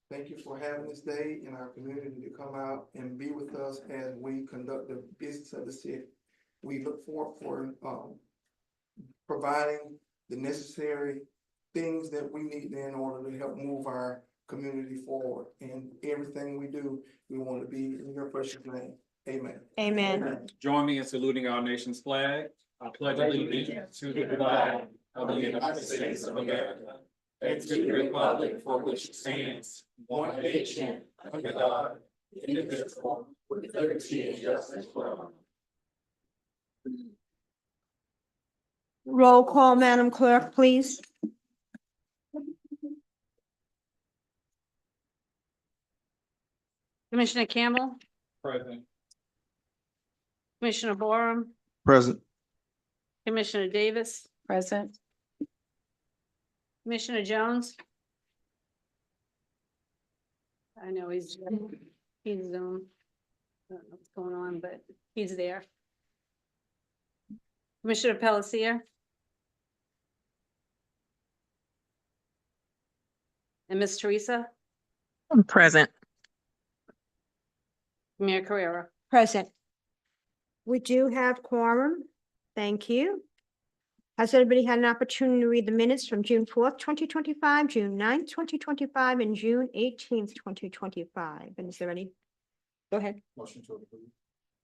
Thank you for having this day in our community to come out and be with us as we conduct the business of the city. We look forward for providing the necessary things that we need in order to help move our community forward. And everything we do, we want to be in your precious name. Amen. Amen. Join me in saluting our nation's flag. I pledge allegiance to the flag of the United States of America and to the republic for which it stands, one nation, under God, indivisible, with liberty and justice for all. Roll call, Madam Clerk, please. Commissioner Campbell, Present. Commissioner Borum, Present. Commissioner Davis, Present. Commissioner Jones. I know he's Zoom. I don't know what's going on, but he's there. Commissioner Palatka. And Miss Teresa, I'm present. Mayor Carrera. Present. We do have quorum. Thank you. Has anybody had an opportunity to read the minutes from June 4th, 2025, June 9th, 2025, and June 18th, 2025? And is there any? Go ahead. Motion to approve.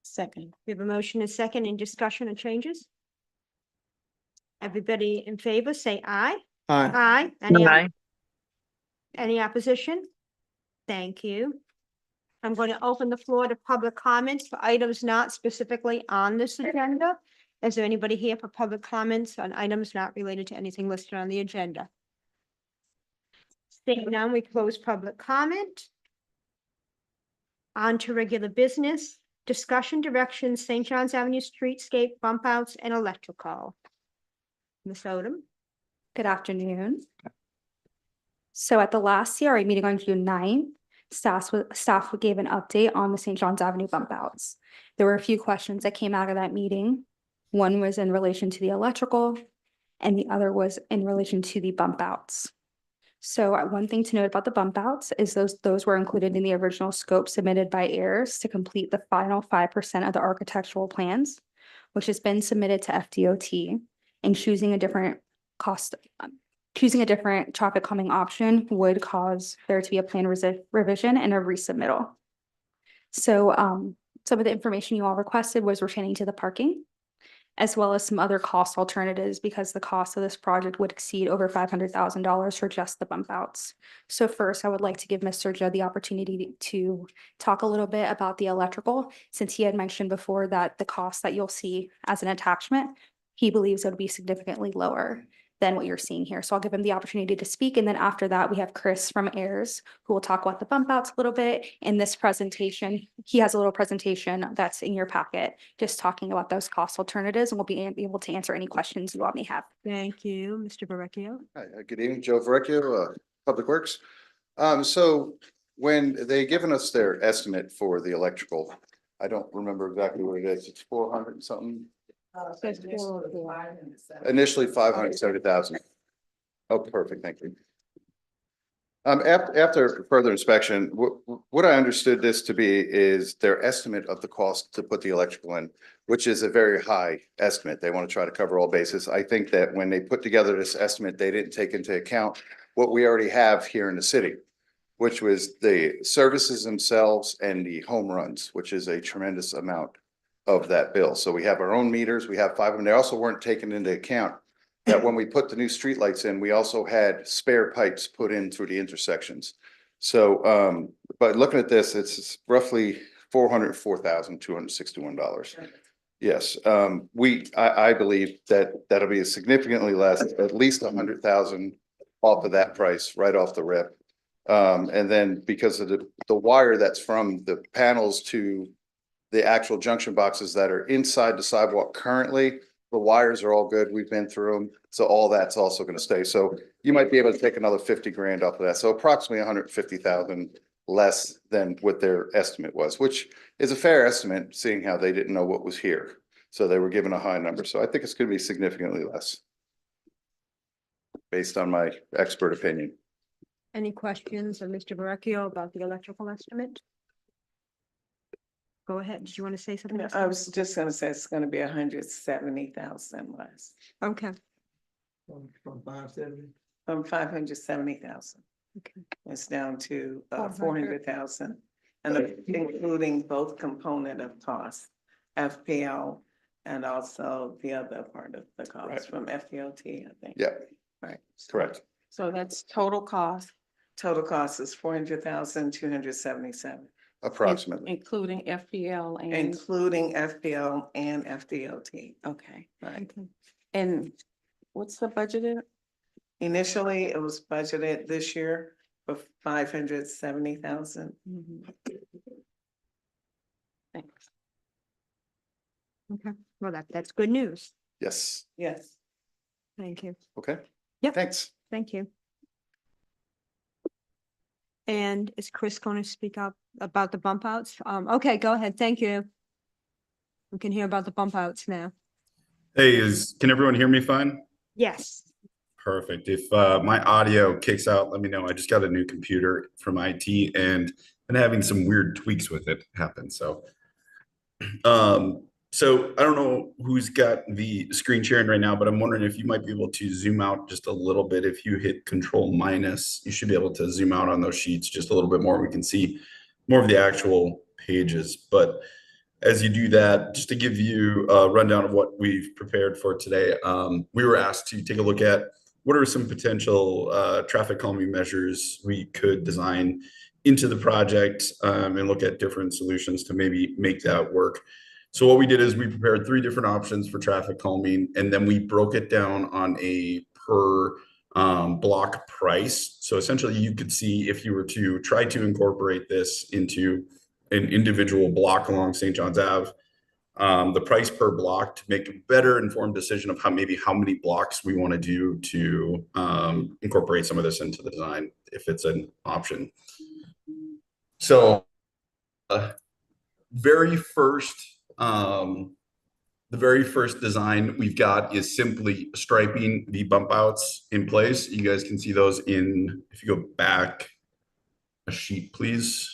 Second. We have a motion and second in discussion and changes. Everybody in favor, say aye. Aye. Aye. Any opposition? Thank you. I'm going to open the floor to public comments for items not specifically on this agenda. Is there anybody here for public comments on items not related to anything listed on the agenda? Seeing none, we close public comment. On to regular business, discussion directions, St. John's Avenue streetscape bump outs and electrical. Ms. Odom? Good afternoon. So at the last CRA meeting on June 9th, staff gave an update on the St. John's Avenue bump outs. There were a few questions that came out of that meeting. One was in relation to the electrical and the other was in relation to the bump outs. So one thing to note about the bump outs is those were included in the original scope submitted by heirs to complete the final 5% of the architectural plans, which has been submitted to FDOT, and choosing a different traffic calming option would cause there to be a plan revision and a resubmittal. So some of the information you all requested was pertaining to the parking, as well as some other cost alternatives, because the cost of this project would exceed over $500,000 for just the bump outs. So first, I would like to give Mr. Judd the opportunity to talk a little bit about the electrical, since he had mentioned before that the cost that you'll see as an attachment, he believes it would be significantly lower than what you're seeing here. So I'll give him the opportunity to speak. And then after that, we have Chris from heirs who will talk about the bump outs a little bit in this presentation. He has a little presentation that's in your packet, just talking about those cost alternatives, and we'll be able to answer any questions you all may have. Thank you, Mr. Verrecchio. Hi, good evening, Joe Verrecchio, Public Works. So when they given us their estimate for the electrical, I don't remember exactly what it is. It's 400 and something. Initially 570,000. Oh, perfect, thank you. After further inspection, what I understood this to be is their estimate of the cost to put the electrical in, which is a very high estimate. They want to try to cover all bases. I think that when they put together this estimate, they didn't take into account what we already have here in the city, which was the services themselves and the home runs, which is a tremendous amount of that bill. So we have our own meters, we have 5 of them. They also weren't taken into account that when we put the new streetlights in, we also had spare pipes put in through the intersections. So, but looking at this, it's roughly $404,261. Yes, I believe that that'll be significantly less, at least 100,000 off of that price, right off the rip. And then because of the wire that's from the panels to the actual junction boxes that are inside the sidewalk currently, the wires are all good. We've been through them. So all that's also going to stay. So you might be able to take another 50 grand off of that. So approximately 150,000 less than what their estimate was, which is a fair estimate, seeing how they didn't know what was here. So they were given a high number. So I think it's going to be significantly less based on my expert opinion. Any questions of Mr. Verrecchio about the electrical estimate? Go ahead. Did you want to say something? No, else? I was just gonna say it's gonna be 170,000 less, Okay, From 570. from 570,000. okay. It's down to 400. 400,000. And including both component of cost, FPL and also the other part of the Right. cost from FPLT, I think. Yeah, Right. correct. So that's total cost. Total cost is 400,277, Approximately. Including FPL and, including FPL and FDOT. okay. Right. Okay. And what's the budgeted? Initially, it was budgeted this year for 570,000. Thanks. Okay, well, that's good news. Yes. Yes. Thank you. Okay. Yep. Thanks. Thank you. And is Chris going to speak up about the bump outs? Okay, go ahead. Thank you. We can hear about the bump outs now. Hey, can everyone hear me fine? Yes. Perfect. If my audio kicks out, let me know. I just got a new computer from IT and been having some weird tweaks with it happen. So I don't know who's got the screen sharing right now, but I'm wondering if you might be able to zoom out just a little bit. If you hit Control minus, you should be able to zoom out on those sheets just a little bit more. We can see more of the actual pages. But as you do that, just to give you a rundown of what we've prepared for today, we were asked to take a look at what are some potential traffic calming measures we could design into the project and look at different solutions to maybe make that work. So what we did is we prepared 3 different options for traffic calming, and then we broke it down on a per block price. So essentially you could see if you were to try to incorporate this into an individual block along St. John's Ave, the price per block to make a better informed decision of how many blocks we want to do to incorporate some of this into the design if it's an option. So the very first design we've got is simply striping the bump outs in place. You guys can see those if you go back a sheet, please.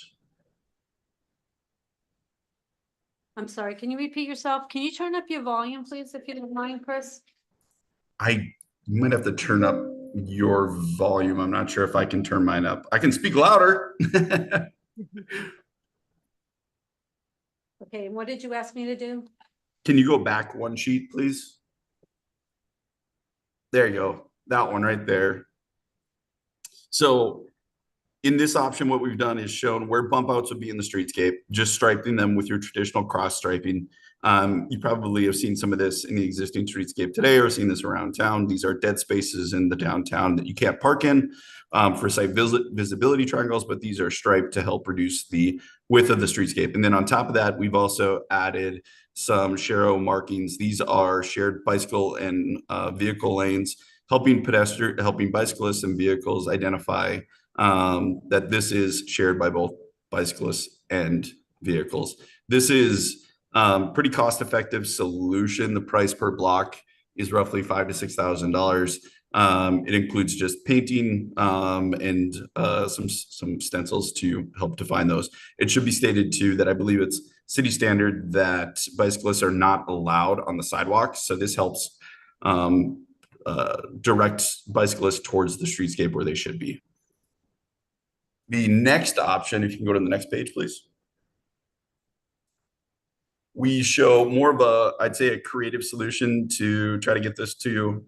I'm sorry, can you repeat yourself? Can you turn up your volume, please, if you don't mind, Chris? You might have to turn up your volume. I'm not sure if I can turn mine up. I can speak louder. Okay, and what did you ask me to do? Can you go back one sheet, please? There you go. That one right there. So in this option, what we've done is shown where bump outs would be in the streetscape, just striping them with your traditional cross striping. You probably have seen some of this in the existing streetscape today or seen this around town. These are dead spaces in the downtown that you can't park in for site visibility triangles, but these are striped to help reduce the width of the streetscape. And then on top of that, we've also added some Sharrow markings. These are shared bicycle and vehicle lanes, helping bicyclists and vehicles identify that this is shared by both bicyclists and vehicles. This is pretty cost-effective solution. The price per block is roughly $5,000 to $6,000. It includes just painting and some stencils to help define those. It should be stated too that I believe it's city standard that bicyclists are not allowed on the sidewalks. So this helps direct bicyclists towards the streetscape where they should be. The next option, if you can go to the next page, please. We show more of I'd say a creative solution to try to get this to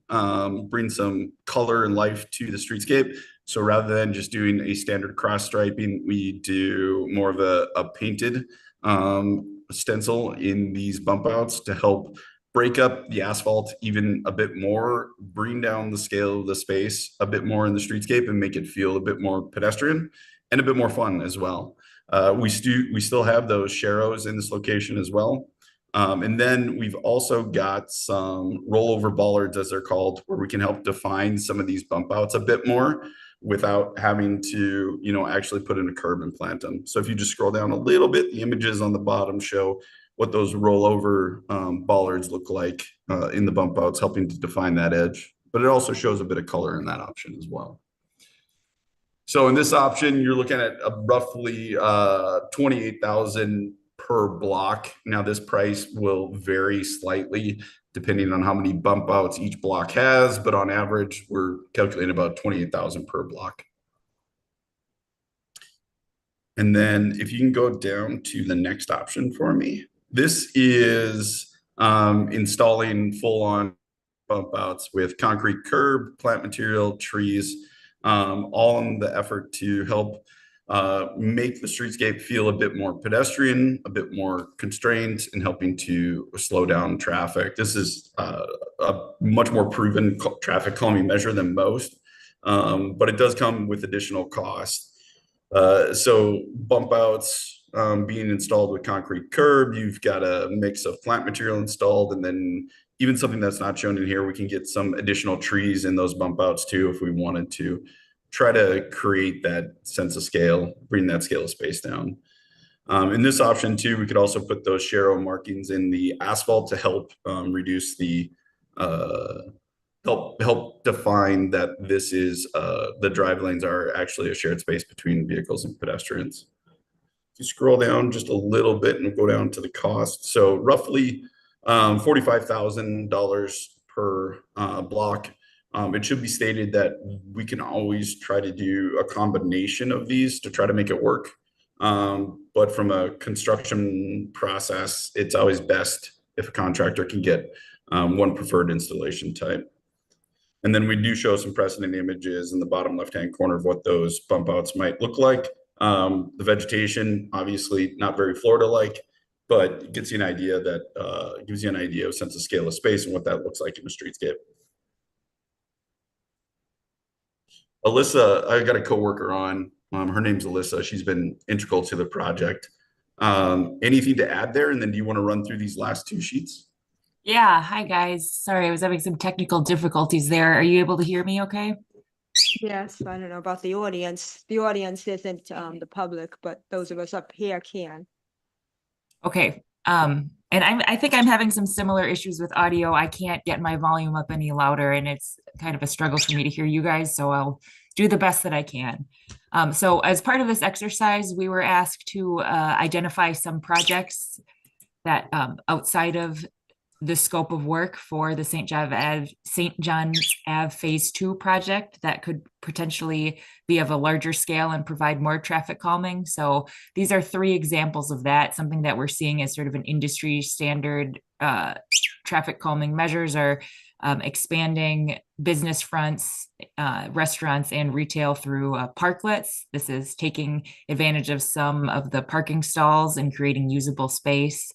bring some color and life to the streetscape. So rather than just doing a standard cross striping, we do more of a painted stencil in these bump outs to help break up the asphalt even a bit more, bring down the scale of the space a bit more in the streetscape and make it feel a bit more pedestrian and a bit more fun as well. We still have those Sharrows in this location as well. And then we've also got some rollover bollards, as they're called, where we can help define some of these bump outs a bit more without having to, actually put in a curb and plant them. So if you just scroll down a little bit, the images on the bottom show what those rollover bollards look like in the bump outs, helping to define that edge. But it also shows a bit of color in that option as well. So in this option, you're looking at a roughly 28,000 per block. Now this price will vary slightly depending on how many bump outs each block has, but on average, we're calculating about 28,000 per block. And then if you can go down to the next option for me, this is installing full-on bump outs with concrete curb, plant material, trees, all in the effort to help make the streetscape feel a bit more pedestrian, a bit more constrained, and helping to slow down traffic. This is a much more proven traffic calming measure than most, but it does come with additional costs. So bump outs being installed with concrete curb, you've got a mix of plant material installed, and then even something that's not shown in here, we can get some additional trees in those bump outs too if we wanted to try to create that sense of scale, bring that scale of space down. In this option too, we could also put those Sharrow markings in the asphalt to help reduce the help define that this is the drive lanes are actually a shared space between vehicles and pedestrians. If you scroll down just a little bit and go down to the cost, so roughly $45,000 per block. It should be stated that we can always try to do a combination of these to try to make it work. But from a construction process, it's always best if a contractor can get one preferred installation type. And then we do show some precedent images in the bottom left-hand corner of what those bump outs might look like. The vegetation, obviously not very Florida-like, but it gets you an idea that gives you an idea of sense of scale of space and what that looks like in the streetscape. Alyssa, I got a coworker on, her name's Alyssa. She's been integral to the project. Anything to add there? And then do you want to run through these last two sheets? Yeah, hi guys. Sorry, I was having some technical difficulties there. Are you able to hear me okay? Yes, I don't know about the audience. The audience isn't the public, but those of us up here can. Okay. And I think I'm having some similar issues with audio. I can't get my volume up any louder, and it's kind of a struggle for me to hear you guys, so I'll do the best that I can. So as part of this exercise, we were asked to identify some projects that outside of the scope of work for the St. John's Ave Phase 2 project that could potentially be of a larger scale and provide more traffic calming. So these are 3 examples of that. Something that we're seeing as sort of an industry standard traffic calming measures are expanding business fronts, restaurants and retail through parklets. This is taking advantage of some of the parking stalls and creating usable space.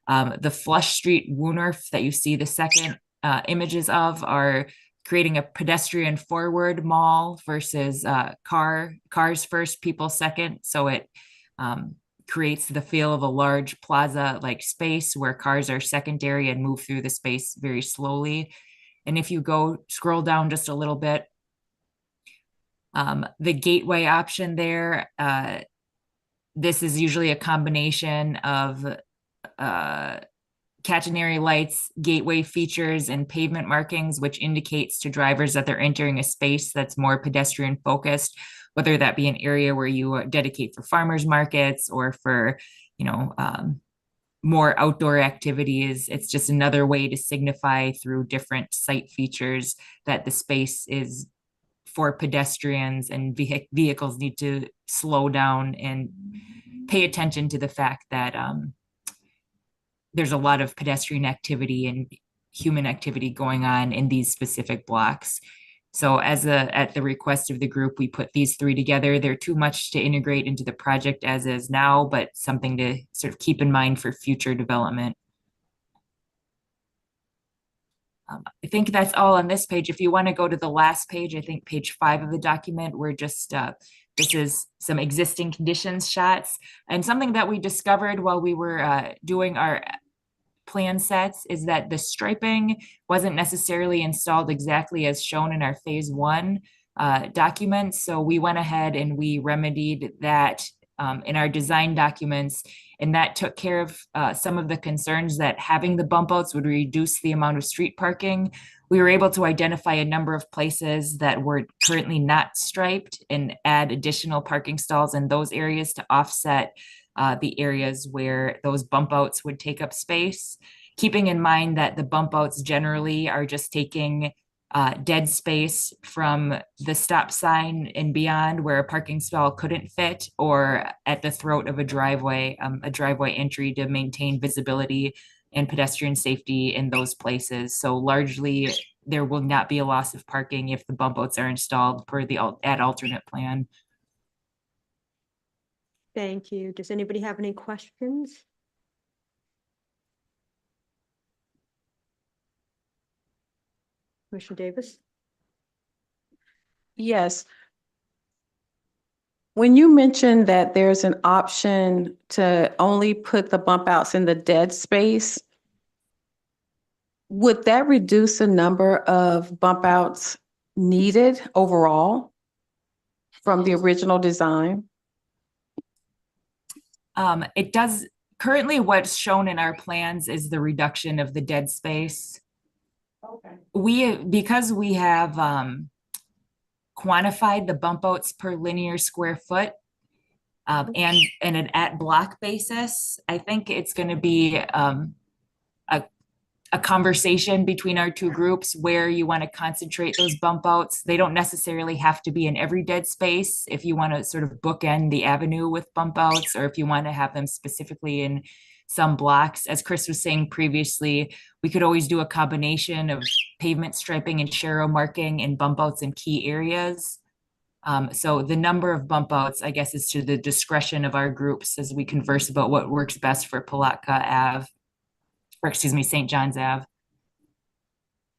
The Flush Street Woonerf that you see the second images of are creating a pedestrian forward mall versus cars first, people second. So it creates the feel of a large plaza like space where cars are secondary and move through the space very slowly. And if you scroll down just a little bit, the gateway option there, this is usually a combination of catenary lights, gateway features, and pavement markings, which indicates to drivers that they're entering a space that's more pedestrian focused, whether that be an area where you dedicate for farmers markets or for, more outdoor activities. It's just another way to signify through different site features that the space is for pedestrians, and vehicles need to slow down and pay attention to the fact that there's a lot of pedestrian activity and human activity going on in these specific blocks. So at the request of the group, we put these 3 together. They're too much to integrate into the project as is now, but something to sort of keep in mind for future development. I think that's all on this page. If you want to go to the last page, I think page 5 of the document, we're just, this is some existing conditions shots. And something that we discovered while we were doing our plan sets is that the striping wasn't necessarily installed exactly as shown in our phase 1 document. So we went ahead and we remedied that in our design documents. And that took care of some of the concerns that having the bump outs would reduce the amount of street parking. We were able to identify a number of places that were currently not striped and add additional parking stalls in those areas to offset the areas where those bump outs would take up space. Keeping in mind that the bump outs generally are just taking dead space from the stop sign and beyond where a parking stall couldn't fit, or at the throat of a driveway entry to maintain visibility and pedestrian safety in those places. So largely, there will not be a loss of parking if the bump outs are installed per the alternate plan. Thank you. Does anybody have any questions? Commissioner Davis? Yes. When you mentioned that there's an option to only put the bump outs in the dead space, would that reduce the number of bump outs needed overall from the original design? It does, currently what's shown in our plans is the reduction of the dead space. Okay. Because we have quantified the bump outs per linear square foot and an at block basis, I think it's going to be a conversation between our two groups where you want to concentrate those bump outs. They don't necessarily have to be in every dead space if you want to sort of bookend the avenue with bump outs, or if you want to have them specifically in some blocks. As Chris was saying previously, we could always do a combination of pavement striping and sharrow marking and bump outs in key areas. So the number of bump outs, I guess, is to the discretion of our groups as we converse about what works best for Palatka Ave, or excuse me, St. John's Ave.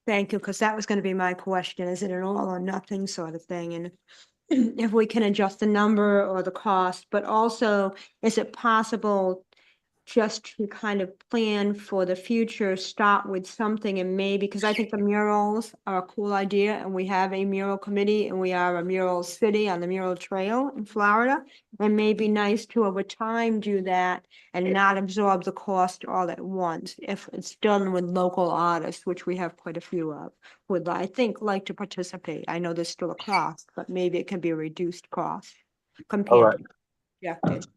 Thank you, because that was going to be my question. Is it an all or nothing sort of thing? And if we can adjust the number or the cost, but also, is it possible just to kind of plan for the future, start with something and maybe, because I think the murals are a cool idea and we have a mural committee and we are a mural city on the mural trail in Florida. It may be nice to over time do that and not absorb the cost all at once if it's done with local artists, which we have quite a few of, would, I think, like to participate. I know there's still a cost, but maybe it can be a reduced cost compared to projected.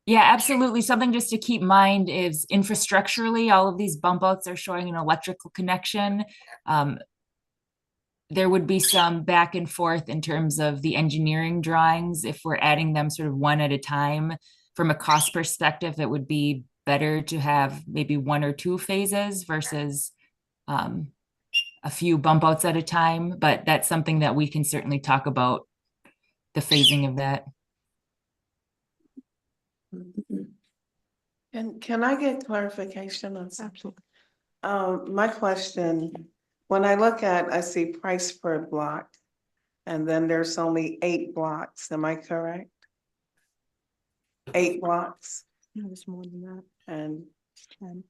Yeah, absolutely. Something just to keep in mind is infrastructurally, all of these bump outs are showing an electrical connection. There would be some back and forth in terms of the engineering drawings. If we're adding them sort of one at a time, from a cost perspective, it would be better to have maybe one or two phases versus a few bump outs at a time. But that's something that we can certainly talk about, the phasing of that. And can I get clarification on something? Absolutely. My question, when I look at, I see price per block, and then there's only 8 blocks, am I correct? 8 blocks, No, there's more than that. and 10.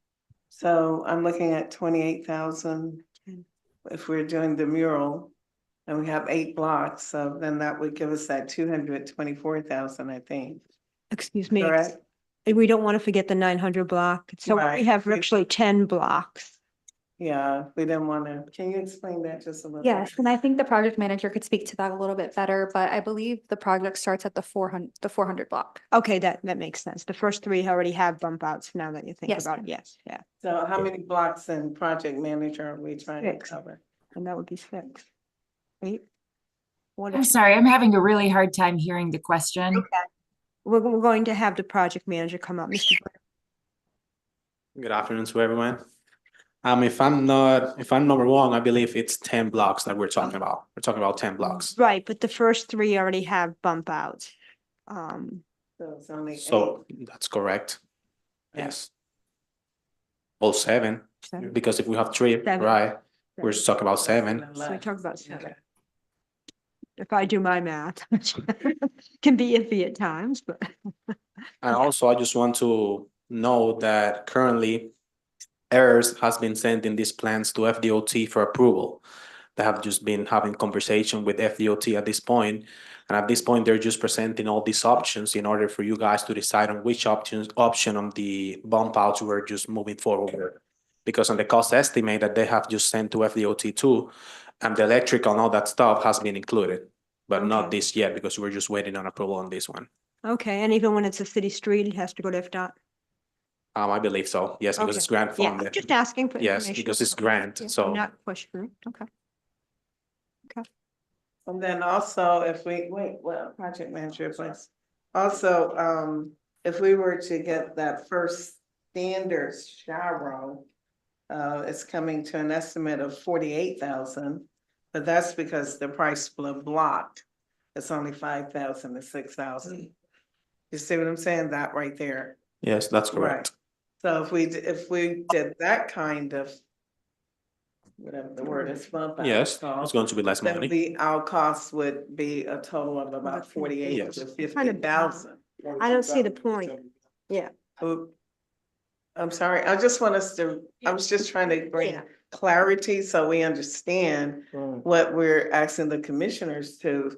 so I'm looking at 28,000 10. if we're doing the mural, and we have 8 blocks, so then that would give us that 224,000, I think. Excuse me. Correct? And we don't want to forget the 900 block. So we Right. have actually 10 blocks. Yeah, we didn't want to, can you explain that just a little? Yes, and I think the project manager could speak to that a little bit better, but I believe the project starts at the 400 block. Okay, that makes sense. The first 3 already have bump outs now that you think Yes, about it. ma'am. Yes, yeah. So how many blocks in project manager are we trying to 6. cover? And that would be 6. 8. What I'm is, sorry, I'm having a really hard time hearing the question. we're going to have the project manager come up, Mr. Good afternoon to everyone. If I'm not wrong, I believe it's 10 blocks that we're talking about. We're talking about 10 blocks. Right, but the first 3 already have bump outs. So it's only 8. So that's correct. Yes. Well, 7, 7. because if we have 3, 7. right, we're just talking about 7. So we talk about 7. If I do my math, which can be iffy at times, but. And also, I just want to know that currently ERS has been sending these plans to FDOT for approval. They have just been having conversation with FDOT at this point, And at this point, they're just presenting all these options in order for you guys to decide on which option on the bump outs we're just moving forward with. Because on the cost estimate that they have just sent to FDOT two, and the electrical and all that stuff has been included, but not Okay. this yet because we're just waiting on approval on this one. Okay, and even when it's a city street, it has to go to FDOT? I believe so, yes, because Okay. it's grant Yeah, funded. just asking for Yes, information. because it's grant, Yeah, so. Not questioning, okay. And then also if project manager, please. Also, if we were to get that first standard shower, it's coming to an estimate of 48,000, but that's because the price for the block is only 5,000 to 6,000. You see what I'm saying? That right there. Yes, that's correct. So if we did that kind of, whatever the word is, bump out Yes, it's cost, going to be less then money. our costs would be a total of about 48 Yes. to 50,000. I don't see the point. Yeah. I'm sorry, I just want us to, I was just trying to bring Yeah. clarity so we understand what we're asking the commissioners to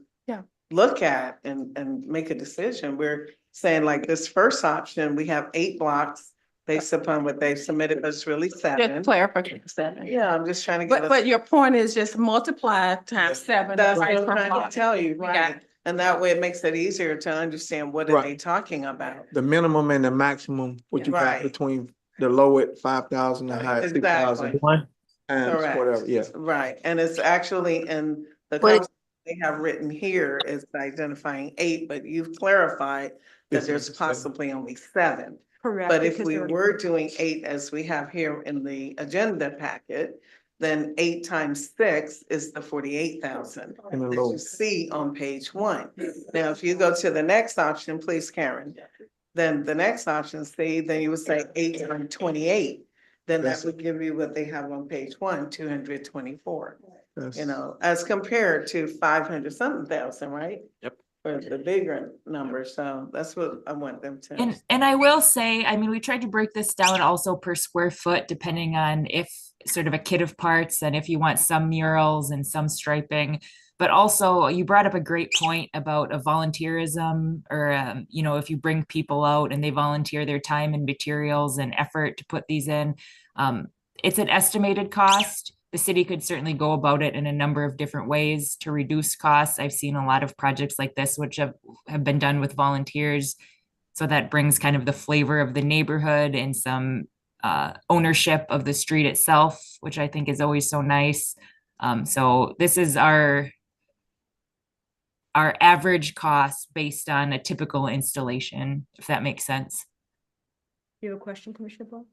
look at and make a decision. We're saying like this first option, we have 8 blocks based upon what they submitted, but it's really 7. Just clarification. Yeah, I'm just trying to get But, us. but your point is just multiply times 7. That's what price I'm per trying block. to tell you, We got right? it. And that way it makes it easier to understand what are Right. they talking about. The minimum and the maximum, what you got Right. between the low at 5,000 and high at 6,000 Exactly. times Correct. whatever, yeah. Right, and it's actually in the But it- conversation they have written here is identifying 8, but you've clarified that It's there's 7. possibly only 7. Correct. But if because we they're- were doing 8 as we have here in the agenda packet, then 8 times 6 is the 48,000 In the that low. you see on page 1. Now, if you go to the next option, please, Karen, then the next option, then you would say 8 times 28. Then that That's- would give you what they have on page 1, 224. That's- You know, as compared to 500 something thousand, right? Yep. For the bigger number, so that's what I want them to. And I will say, I mean, we tried to break this down also per square foot, depending on if sort of a kit of parts and if you want some murals and some striping. But also you brought up a great point about a volunteerism or, you know, if you bring people out and they volunteer their time and materials and effort to put these in, it's an estimated cost. The city could certainly go about it in a number of different ways to reduce costs. I've seen a lot of projects like this, which have been done with volunteers. So that brings kind of the flavor of the neighborhood and some ownership of the street itself, which I think is always so nice. So this is our average cost based on a typical installation, if that makes sense. You have a question, Commissioner Paul?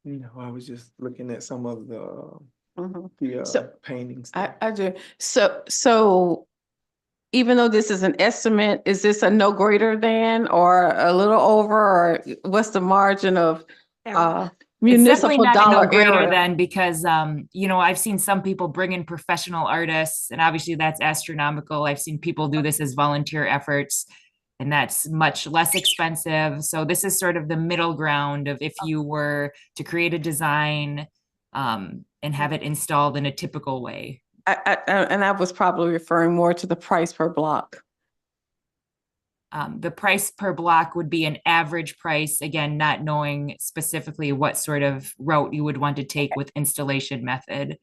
No, I was just looking at some of the Mhm. So, paintings. I do. So even though this is an estimate, is this a no greater than or a little over, or what's the margin of It's definitely municipal not a dollar no-brainer error? then because, you know, I've seen some people bring in professional artists and obviously that's astronomical. I've seen people do this as volunteer efforts and that's much less expensive. So this is sort of the middle ground of if you were to create a design and have it installed in a typical way. And I was probably referring more to the price per block. The price per block would be an average price, again, not knowing specifically what sort of route you would want to take with installation method.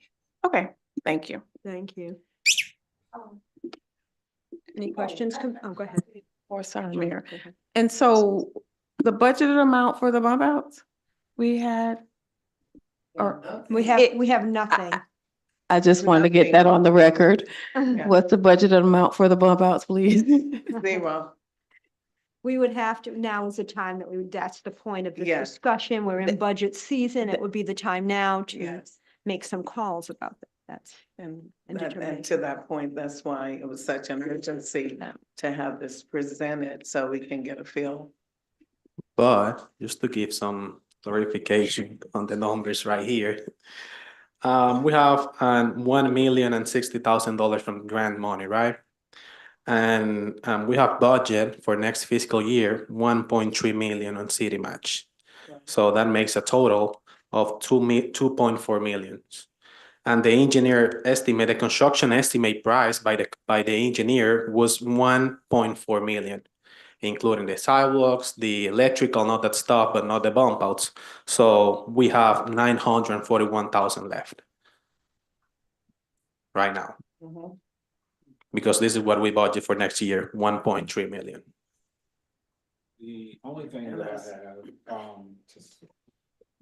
Okay, thank you. Thank you. Any questions? Oh, go ahead. Or sorry, Mayor. Go ahead. And so the budgeted amount for the bump outs we had, or We have nothing. I just wanted to get that on the record. Yeah. What's the budgeted amount for the bump outs, please? 0. We would have to, now is the time that that's the point of this Yes. discussion. We're in budget season. It would be the time now to Yes. make some calls about that. That's, And And and determination. to that point, that's why it was such an urgency to have this presented so we can get a feel. But just to give some clarification on the numbers right here. We have $1,060,000 from grant money, right? And we have budget for next fiscal year, 1.3 million on city match. So that makes a total of 2.4 million. And the engineer estimate, the construction estimate price by the engineer was 1.4 million, including the sidewalks, the electrical, not that stuff, but not the bump outs. So we have 941,000 left right now, Mhm. because this is what we budget for next year, 1.3 million. The only thing that I have,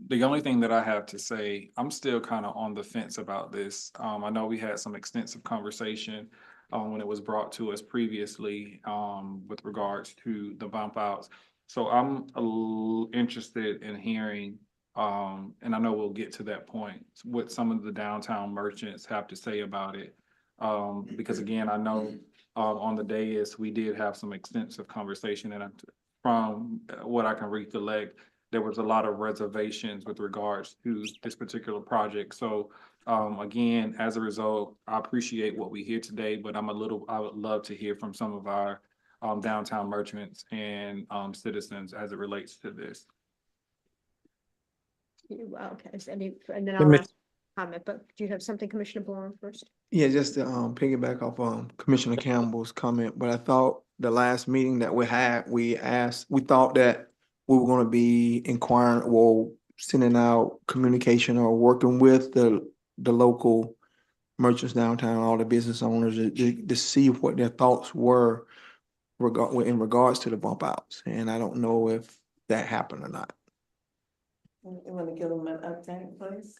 the only thing that I have to say, I'm still kind of on the fence about this. I know we had some extensive conversation when it was brought to us previously with regards to the bump outs. So I'm a little interested in hearing, and I know we'll get to that point, what some of the downtown merchants have to say about it. Because again, I know on the dais, we did have some extensive conversation, and from what I can recollect, there was a lot of reservations with regards to this particular project. So again, as a result, I appreciate what we hear today, but I would love to hear from some of our downtown merchants and citizens as it relates to this. Okay, and then I'll ask comment, but do you have something, Commissioner Bowen, first? Yeah, just to piggyback off Commissioner Campbell's comment, but I thought the last meeting that we had, we thought that we were gonna be inquiring or sending out communication or working with the local merchants downtown, all the business owners to see what their thoughts were in regards to the bump outs. And I don't know if that happened or not. You want to give them an update, please?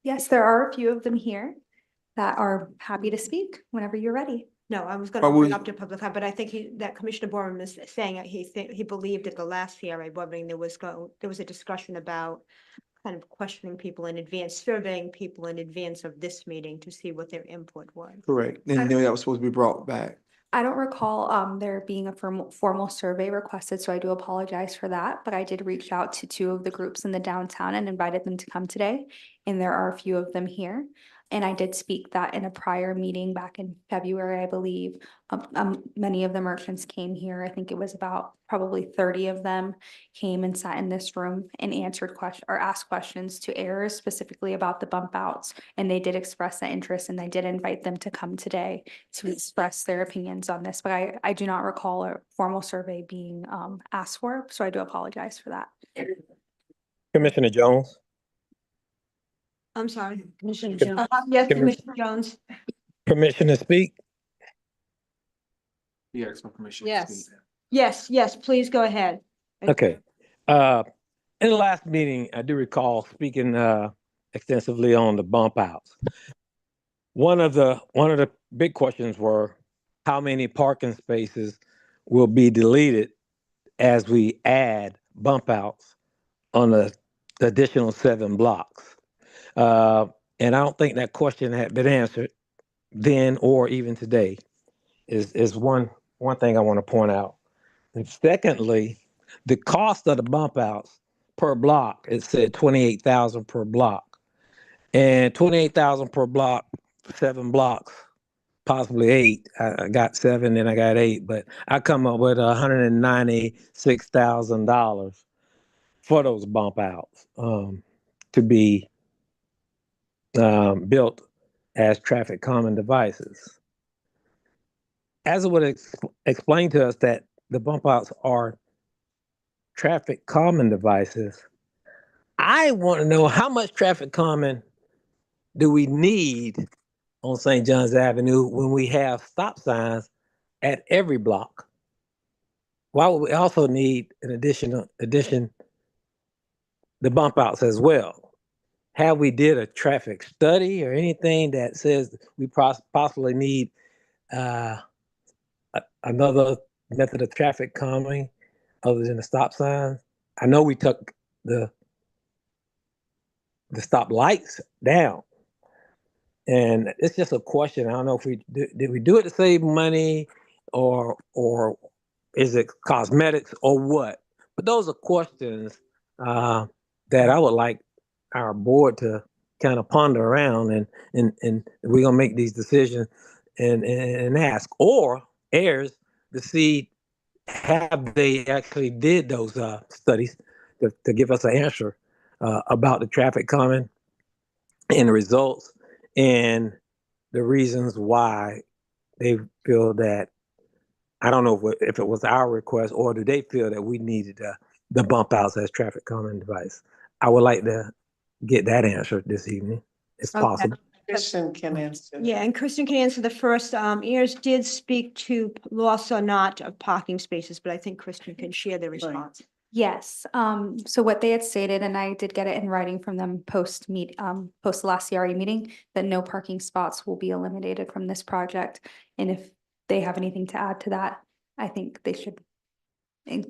Yes, there are a few of them here that are happy to speak whenever you're ready. No, I was But gonna we- bring up to public comment, but I think that Commissioner Borman is saying that he believed at the last CRA board meeting, there was a discussion about kind of questioning people in advance, surveying people in advance of this meeting to see what their input was. Correct. And then that was supposed to be brought back. I don't recall there being a formal survey requested, so I do apologize for that. But I did reach out to two of the groups in the downtown and invited them to come today, and there are a few of them here. And I did speak that in a prior meeting back in February, I believe. Many of the merchants came here. I think it was about probably 30 of them came and sat in this room and answered questions or asked questions to heirs specifically about the bump outs. And they did express that interest, and I did invite them to come today to express their opinions on this. But I do not recall a formal survey being asked for, so I do apologize for that. Commissioner Jones, I'm sorry. Commissioner Jones. Yes, Commis- Commissioner Jones. permission to speak? He asked for permission to Yes. speak. Yes, please go ahead. Okay. In the last meeting, I do recall speaking extensively on the bump outs. One of the big questions were how many parking spaces will be deleted as we add bump outs on the additional 7 blocks. And I don't think that question had been answered then or even today is one thing I want to point out. And secondly, the cost of the bump outs per block, it said 28,000 per block. And 28,000 per block, 7 blocks, possibly 8. I got 7 and I got 8, but I come up with $196,000 for those bump outs to be built as traffic calming devices. As it would explain to us that the bump outs are traffic calming devices, I want to know how much traffic calming do we need on St. John's Avenue when we have stop signs at every block? Why would we also need an addition the bump outs as well? Have we did a traffic study or anything that says we possibly need another method of traffic calming other than the stop signs? I know we took the stop lights down, and it's just a question. I don't know if did we do it to save money, or is it cosmetics or what? But those are questions that I would like our board to kind of ponder around, and we're gonna make these decisions and ask or heirs to see have they actually did those studies to give us an answer about the traffic calming and the results and the reasons why they feel that, I don't know if it was our request or do they feel that we needed the bump outs as traffic calming device. I would like to get that answered this evening. It's Okay. possible. Christian can answer. Yeah, and Kristen can answer the first. Ears did speak to loss or not of parking spaces, but I think Kristen can share the response. Yes, so what they had stated, and I did get it in writing from them post the last CRE meeting, that no parking spots will be eliminated from this project. And if they have anything to add to that, I think they should.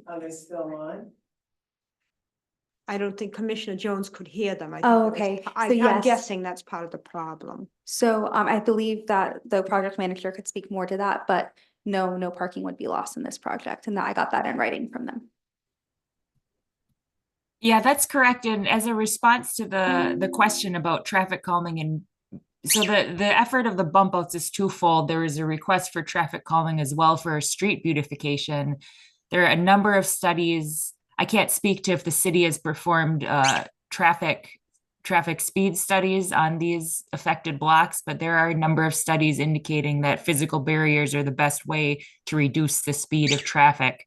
Are they still on? I don't think Commissioner Jones could hear them. I think Oh, that was- okay. So I'm yes. guessing that's part of the problem. So, I believe that the project manager could speak more to that, but no parking would be lost in this project, and that I got that in writing from them. Yeah, that's correct. And as a response to the question about traffic calming, and so the effort of the bump outs is twofold. There is a request for traffic calming as well for street beautification. There are a number of studies. I can't speak to if the city has performed traffic speed studies on these affected blocks, but there are a number of studies indicating that physical barriers are the best way to reduce the speed of traffic.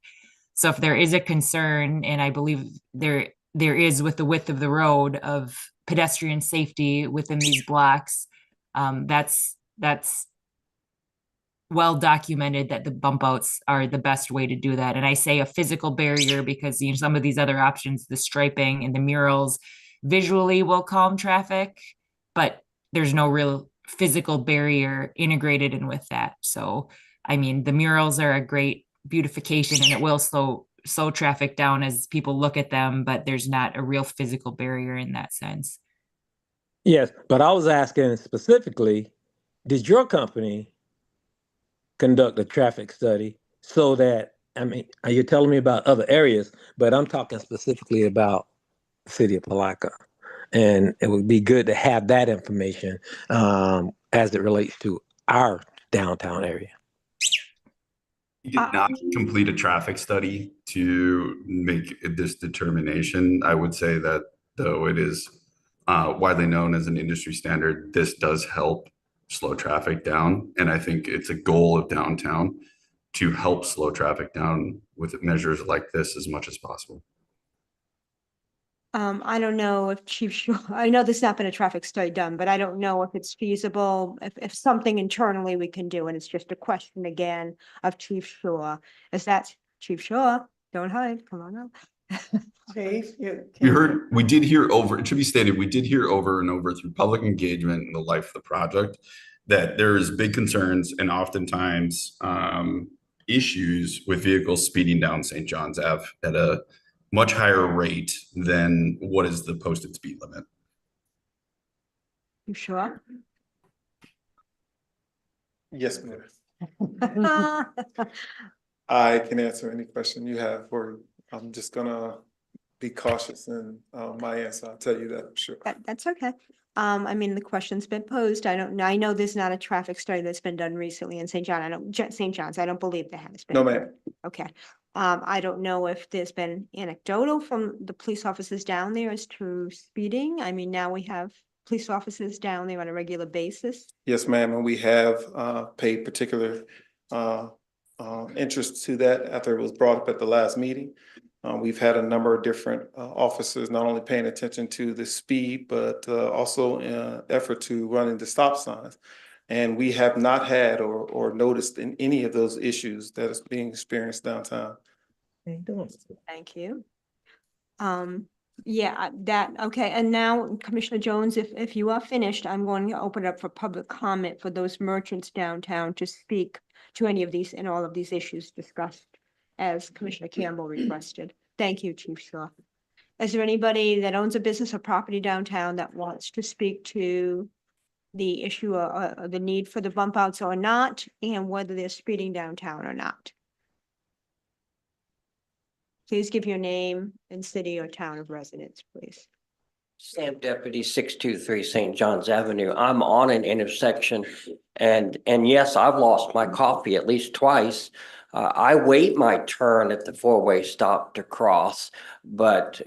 So if there is a concern, and I believe there is with the width of the road of pedestrian safety within these blocks, that's well documented that the bump outs are the best way to do that. And I say a physical barrier because some of these other options, the striping and the murals, visually will calm traffic, but there's no real physical barrier integrated in with that. So, I mean, the murals are a great beautification and it will slow traffic down as people look at them, but there's not a real physical barrier in that sense. Yes, but I was asking specifically, did your company conduct a traffic study so that, I mean, you're telling me about other areas, but I'm talking specifically about the city of Palatka. And it would be good to have that information as it relates to our downtown area. You did not complete a traffic study to make this determination. I would say that though it is widely known as an industry standard, this does help slow traffic down. And I think it's a goal of downtown to help slow traffic down with measures like this as much as possible. I don't know if Chief Shaw, I know there's not been a traffic study done, but I don't know if it's feasible, if something internally we can do, and it's just a question again of Chief Shaw. Is that Chief Shaw? Don't hide, come on up. Chief, We did hear over, it should be stated, we did hear over and over through public engagement in the life of the project that there is big concerns and oftentimes issues with vehicles speeding down St. John's Ave at a much higher rate than what is the posted speed limit. You sure? Yes, ma'am. I can answer any question you have, or I'm just gonna be cautious in my answer. I'll tell you that, I'm sure. That's okay. I mean, the question's been posed. I don't know. I know there's not a traffic study that's been done recently in St. John's. I don't believe there has been. No, ma'am. Okay. I don't know if there's been anecdotal from the police officers down there as to speeding. I mean, now we have police officers down there on a regular basis. Yes, ma'am, and we have paid particular interest to that after it was brought up at the last meeting. We've had a number of different officers not only paying attention to the speed, but also in effort to running the stop signs. And we have not had or noticed in any of those issues that is being experienced downtown. Thank you. Yeah, okay. And now Commissioner Jones, if you are finished, I'm going to open it up for public comment for those merchants downtown to speak to any of these and all of these issues discussed as Commissioner Campbell requested. Thank you, Chief Shaw. Is there anybody that owns a business or property downtown that wants to speak to the issue of the need for the bump outs or not, and whether they're speeding downtown or not? Please give your name and city or town of residence, please. Sam Deputy 623 St. John's Avenue. I'm on an intersection and yes, I've lost my coffee at least twice. I wait my turn at the four-way stop to cross, but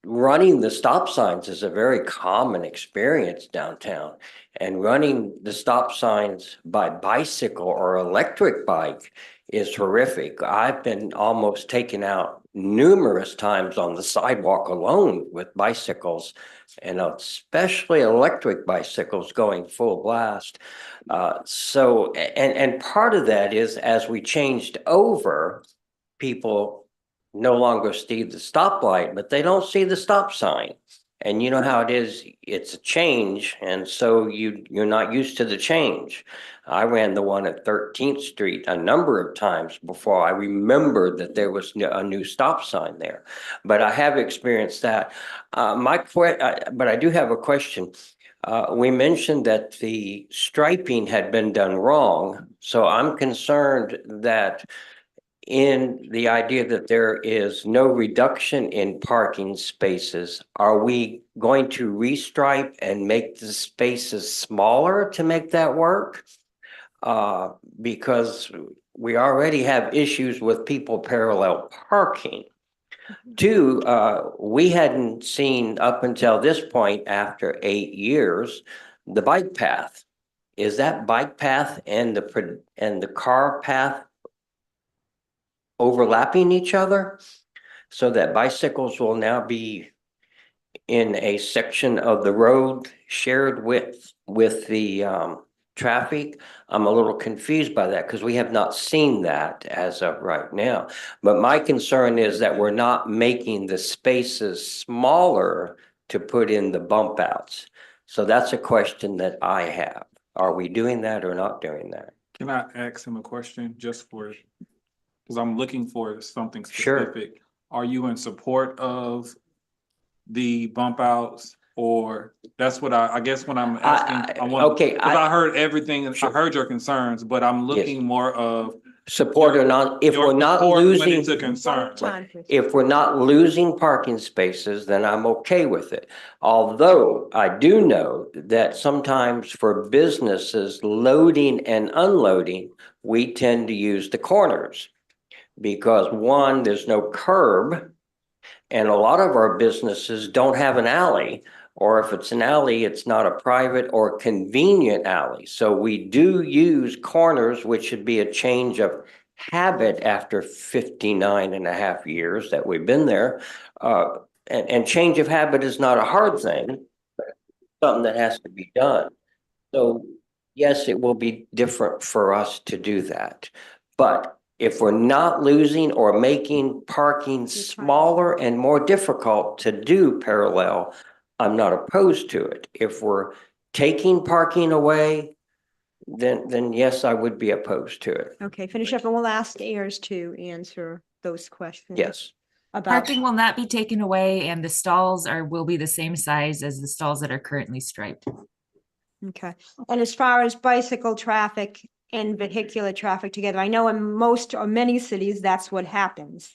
running the stop signs is a very common experience downtown. And running the stop signs by bicycle or electric bike is horrific. I've been almost taken out numerous times on the sidewalk alone with bicycles, and especially electric bicycles going full blast. And part of that is as we changed over, people no longer see the stoplight, but they don't see the stop sign. And you know how it is, it's a change, and so you're not used to the change. I ran the one at 13th Street a number of times before I remembered that there was a new stop sign there. But I have experienced that. But I do have a question. We mentioned that the striping had been done wrong, so I'm concerned that in the idea that there is no reduction in parking spaces, are we going to restripe and make the spaces smaller to make that work? Because we already have issues with people parallel parking. Two, we hadn't seen up until this point, after 8 years, the bike path. Is that bike path and the car path overlapping each other so that bicycles will now be in a section of the road shared with the traffic? I'm a little confused by that because we have not seen that as of right now. But my concern is that we're not making the spaces smaller to put in the bump outs. So that's a question that I have. Are we doing that or not doing that? Can I ask him a question just for, because I'm looking for something Sure. specific. Are you in support of the bump outs? Or that's what I guess when I'm asking, I want, Okay, because I heard everything, I heard your concerns, but I'm Yes. looking more of Support or not, if your we're not support when losing. it's a concern. If we're not losing parking spaces, then I'm okay with it. Although I do know that sometimes for businesses loading and unloading, we tend to use the corners. Because one, there's no curb, and a lot of our businesses don't have an alley. Or if it's an alley, it's not a private or convenient alley. So we do use corners, which should be a change of habit after 59 and a half years that we've been there. And change of habit is not a hard thing, but something that has to be done. So yes, it will be different for us to do that. But if we're not losing or making parking smaller and more difficult to do parallel, I'm not opposed to it. If we're taking parking away, then yes, I would be opposed to it. Okay, finish up and we'll ask Ayers to answer those questions. Yes. About, Parking will not be taken away and the stalls will be the same size as the stalls that are currently striped. okay. And as far as bicycle traffic and vehicular traffic together, I know in most or many cities, that's what happens.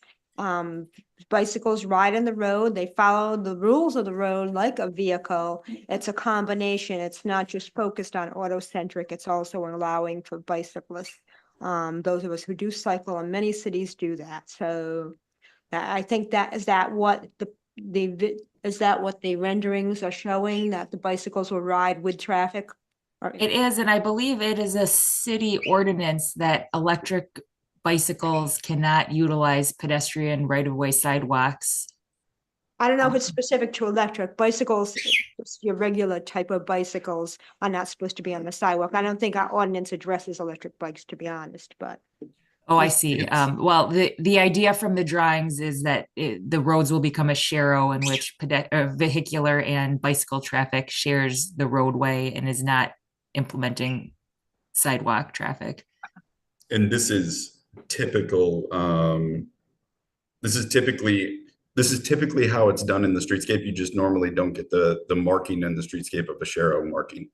Bicycles ride on the road, they follow the rules of the road like a vehicle. It's a combination. It's not just focused on auto-centric, it's also allowing for bicyclists. Those of us who do cycle in many cities do that. So I think is that what the renderings are showing, that the bicycles will ride with traffic? It is, and I believe it is a city ordinance that electric bicycles cannot utilize pedestrian right-of-way sidewalks. I don't know if it's specific to electric bicycles. Your regular type of bicycles are not supposed to be on the sidewalk. I don't think our ordinance addresses electric bikes, to be honest, but. Oh, I see. Well, the idea from the drawings is that the roads will become a sharrow in which vehicular and bicycle traffic shares the roadway and is not implementing sidewalk traffic. And this is typical, this is typically how it's done in the streetscape. You just normally don't get the marking in the streetscape of a sharrow marking.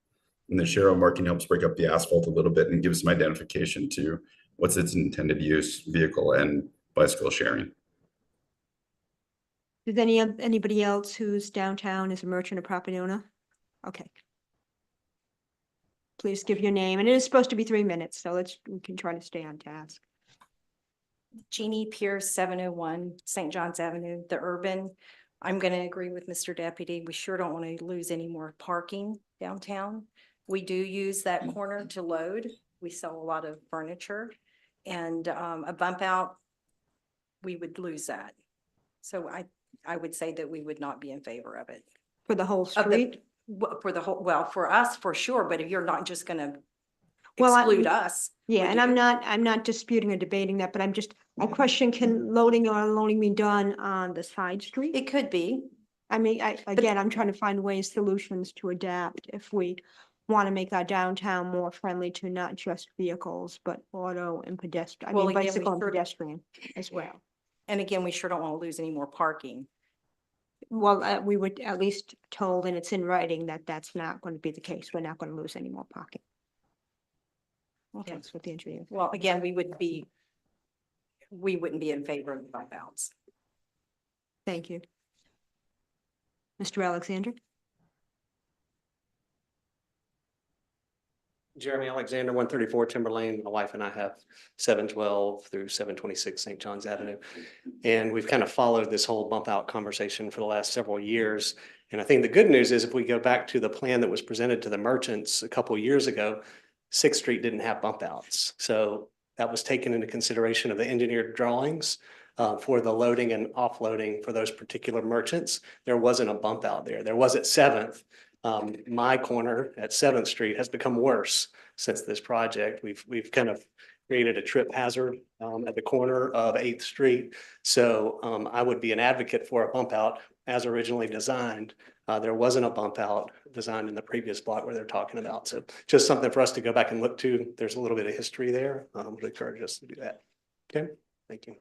And the sharrow marking helps break up the asphalt a little bit and gives some identification to what's its intended use, vehicle and bicycle sharing. Does anybody else who's downtown is a merchant or property owner? Okay. Please give your name, and it is supposed to be 3 minutes, so we can try to stay on task. Jeannie Pierce, 701 St. John's Avenue, the Urban. I'm gonna agree with Mr. Deputy. We sure don't want to lose any more parking downtown. We do use that corner to load. We sell a lot of furniture and a bump out, we would lose that. So I would say that we would not be in favor of it. For the whole Of the- street? For the whole, well, for us, for sure, but if you're not just gonna Well, exclude us. Yeah, would and you? I'm not disputing or debating that, but I question, can loading or unloading be done on the side street? It could be. I mean, again, I'm trying to find ways, solutions to adapt if we want to make our downtown more friendly to not just vehicles, but auto and pedestrian, Well, again, we bicycle and sure- pedestrian as well. And again, we sure don't want to lose any more parking. Well, we were at least told, and it's in writing, that that's not going to be the case. We're not going to lose any more parking. Well, Yeah. that's what the engineer. Well, again, we wouldn't be in favor of the bump outs. Thank you. Mr. Alexander? Jeremy Alexander, 134 Timber Lane. My wife and I have 712 through 726 St. John's Avenue. And we've kind of followed this whole bump out conversation for the last several years. And I think the good news is if we go back to the plan that was presented to the merchants a couple of years ago, 6th Street didn't have bump outs. So that was taken into consideration of the engineered drawings for the loading and offloading for those particular merchants. There wasn't a bump out there. There was at 7th. My corner at 7th Street has become worse since this project. We've kind of created a trip hazard at the corner of 8th Street. So I would be an advocate for a bump out as originally designed. There wasn't a bump out designed in the previous block where they're talking about. So just something for us to go back and look to. There's a little bit of history there. Would encourage us to do that. Okay, thank you.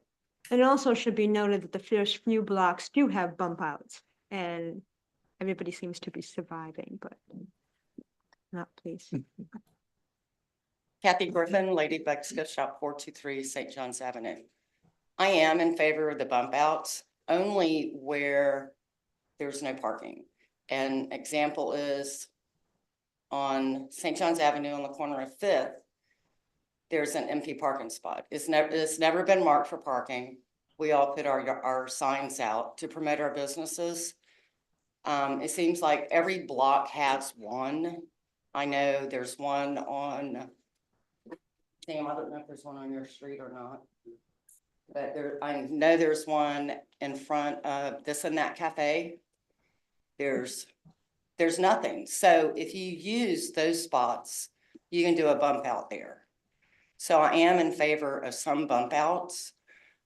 And it also should be noted that the first few blocks do have bump outs, and everybody seems to be surviving, but not pleased. Kathy Griffin, Ladybug's Gift Shop, 423 St. John's Avenue. I am in favor of the bump outs only where there's no parking. An example is on St. John's Avenue on the corner of 5th, there's an empty parking spot. It's never been marked for parking. We all put our signs out to promote our businesses. It seems like every block has one. I know there's one on, Sam, I don't know if there's one on your street or not. But I know there's one in front of This and That Cafe. There's nothing. So if you use those spots, you can do a bump out there. So I am in favor of some bump outs.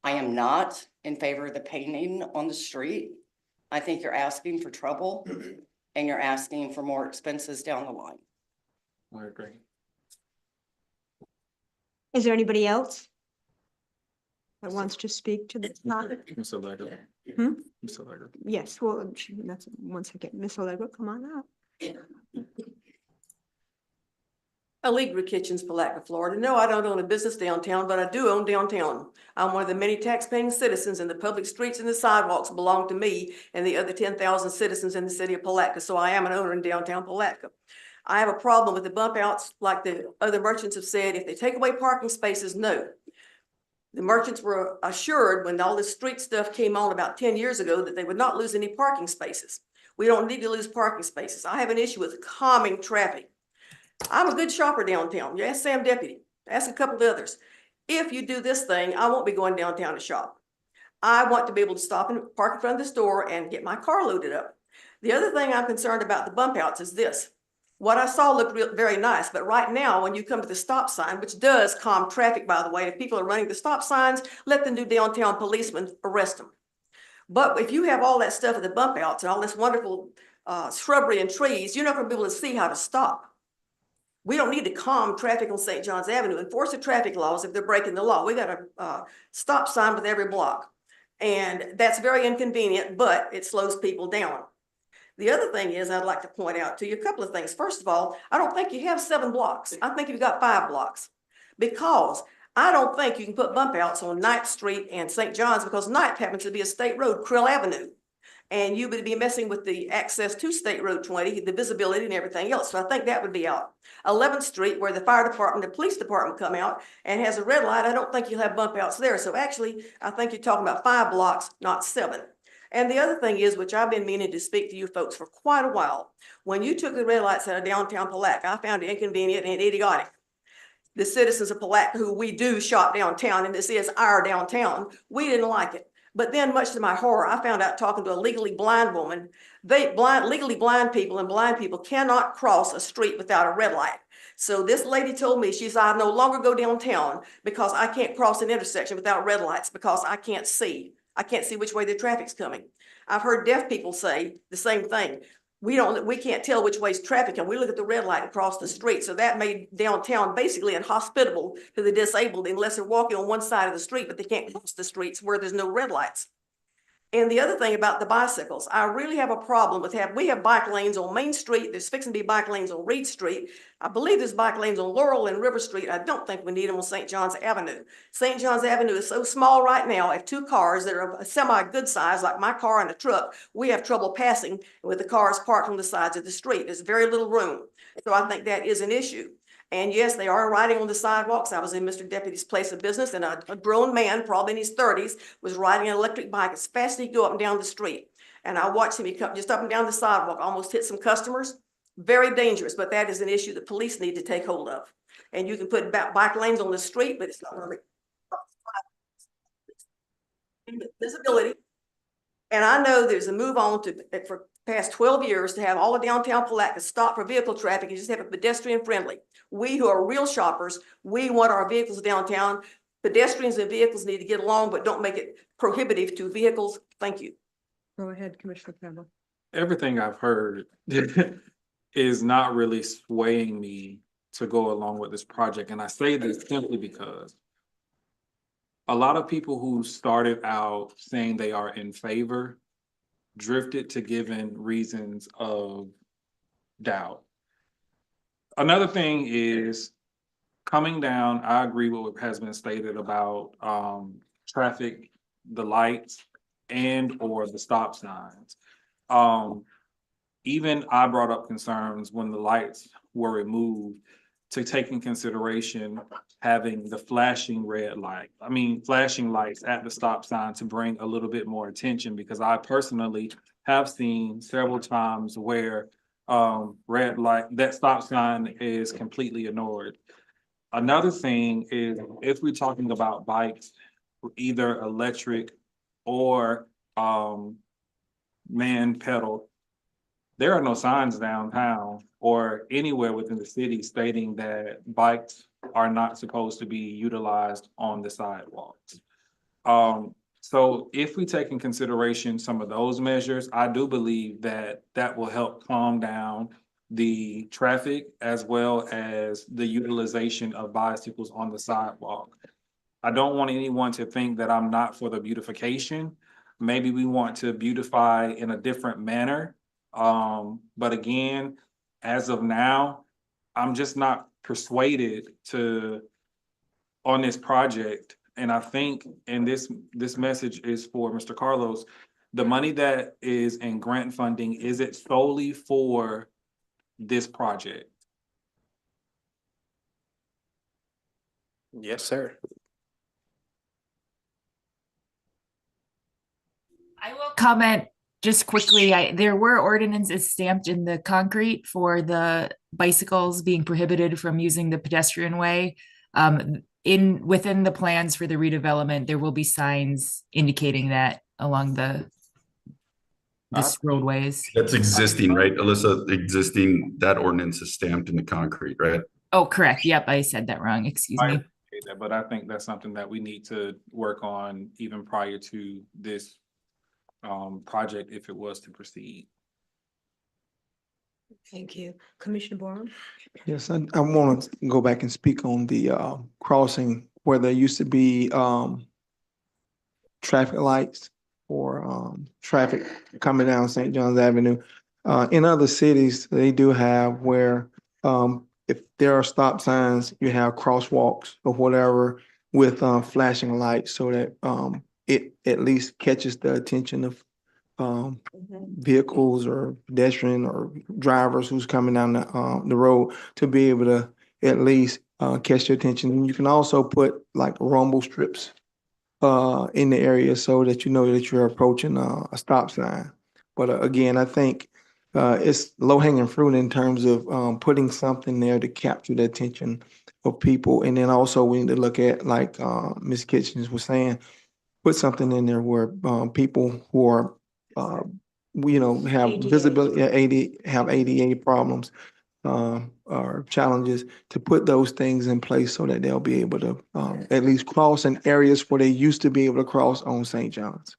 I am not in favor of the painting on the street. I think you're asking for trouble and you're asking for more expenses down the line. I agree. Is there anybody else that wants to speak to this topic? Mr. Legger. Hmm? Mr. Legger. Yes, well, that's 1 second. Miss Allegra, come on up. Allegra Kitchens, Palatka, Florida. No, I don't own a business downtown, but I do own downtown. I'm one of the many tax-paying citizens, and the public streets and the sidewalks belong to me and the other 10,000 citizens in the city of Palatka, so I am an owner in downtown Palatka. I have a problem with the bump outs, like the other merchants have said. If they take away parking spaces, no. The merchants were assured when all this street stuff came on about 10 years ago that they would not lose any parking spaces. We don't need to lose parking spaces. I have an issue with calming traffic. I'm a good shopper downtown. You ask Sam Deputy, ask a couple of others. If you do this thing, I won't be going downtown to shop. I want to be able to stop and park in front of the store and get my car loaded up. The other thing I'm concerned about the bump outs is this. What I saw looked very nice, but right now, when you come to the stop sign, which does calm traffic, by the way, if people are running the stop signs, let the new downtown policemen arrest them. But if you have all that stuff at the bump outs and all this wonderful shrubbery and trees, you're not going to be able to see how to stop. We don't need to calm traffic on St. John's Avenue, enforce the traffic laws if they're breaking the law. We got a stop sign with every block. And that's very inconvenient, but it slows people down. The other thing is, I'd like to point out to you a couple of things. First of all, I don't think you have 7 blocks. I think you've got 5 blocks. Because I don't think you can put bump outs on 9th Street and St. John's because 9th happens to be a state road, Krill Avenue. And you would be messing with the access to State Road 20, the visibility and everything else. So I think that would be out. 11th Street, where the fire department, the police department come out and has a red light, I don't think you'll have bump outs there. So actually, I think you're talking about 5 blocks, not 7. And the other thing is, which I've been meaning to speak to you folks for quite a while, when you took the red lights out of downtown Palatka, I found it inconvenient and idiotic. The citizens of Palatka, who we do shop downtown, and this is our downtown, we didn't like it. But then, much to my horror, I found out talking to a legally blind woman, legally blind people and blind people cannot cross a street without a red light. So this lady told me, she said, I no longer go downtown because I can't cross an intersection without red lights because I can't see. I can't see which way the traffic's coming. I've heard deaf people say the same thing. We can't tell which way's traffic and we look at the red light across the street. So that made downtown basically inhospitable to the disabled unless they're walking on one side of the street, but they can't cross the streets where there's no red lights. And the other thing about the bicycles, I really have a problem with we have bike lanes on Main Street. There's fixing to be bike lanes on Reed Street. I believe there's bike lanes on Laurel and River Street. I don't think we need them on St. John's Avenue. St. John's Avenue is so small right now. If two cars that are a semi-good size, like my car and a truck, we have trouble passing with the cars parked on the sides of the street. There's very little room. So I think that is an issue. And yes, they are riding on the sidewalks. I was in Mr. Deputy's place of business and a grown man, probably in his 30s, was riding an electric bike as fast as he could go up and down the street. And I watched him, he come just up and down the sidewalk, almost hit some customers. Very dangerous, but that is an issue that police need to take hold of. And you can put bike lanes on the street, but it's not really visibility. And I know there's a move on for past 12 years to have all of downtown Palatka stop for vehicle traffic and just have it pedestrian friendly. We who are real shoppers, we want our vehicles downtown. Pedestrians and vehicles need to get along, but don't make it prohibitive to vehicles. Thank you. Go ahead, Commissioner Campbell. Everything I've heard is not really swaying me to go along with this project. And I say this simply because a lot of people who started out saying they are in favor drifted to giving reasons of doubt. Another thing is coming down, I agree with what has been stated about traffic, the lights, and or the stop signs. Even I brought up concerns when the lights were removed to take in consideration having the flashing flashing lights at the stop sign to bring a little bit more attention, because I personally have seen several times where red light, that stop sign is completely ignored. Another thing is if we're talking about bikes, either electric or man pedal, there are no signs downtown or anywhere within the city stating that bikes are not supposed to be utilized on the sidewalks. So if we take in consideration some of those measures, I do believe that that will help calm down the traffic as well as the utilization of bicycles on the sidewalk. I don't want anyone to think that I'm not for the beautification. Maybe we want to beautify in a different manner. But again, as of now, I'm just not persuaded on this project. And I think, and this message is for Mr. Carlos, the money that is in grant funding, is it solely for this project? Yes, sir. I will comment just quickly. There were ordinances stamped in the concrete for the bicycles being prohibited from using the pedestrian way. Within the plans for the redevelopment, there will be signs indicating that along the roadways. That's existing, right? Alyssa, that ordinance is stamped in the concrete, right? Oh, correct. Yep, I said that wrong. Excuse me. But I think that's something that we need to work on even prior to this project if it was to proceed. Thank you. Commissioner Borum? Yes, I want to go back and speak on the crossing where there used to be traffic lights for traffic coming down St. John's Avenue. In other cities, they do have where if there are stop signs, you have crosswalks or whatever with flashing lights so that it at least catches the attention of vehicles or pedestrian or drivers who's coming down the road to be able to at least catch their attention. And you can also put like rumble strips in the area so that you know that you're approaching a stop sign. But again, I think it's low hanging fruit in terms of putting something there to capture the attention of people. And then also we need to look at, like Ms. Kitchens was saying, put something in there where people who are have ADA. visibility, have ADA problems or challenges, to put those things in place so that they'll be able to at least cross in areas where they used to be able to cross on St. John's.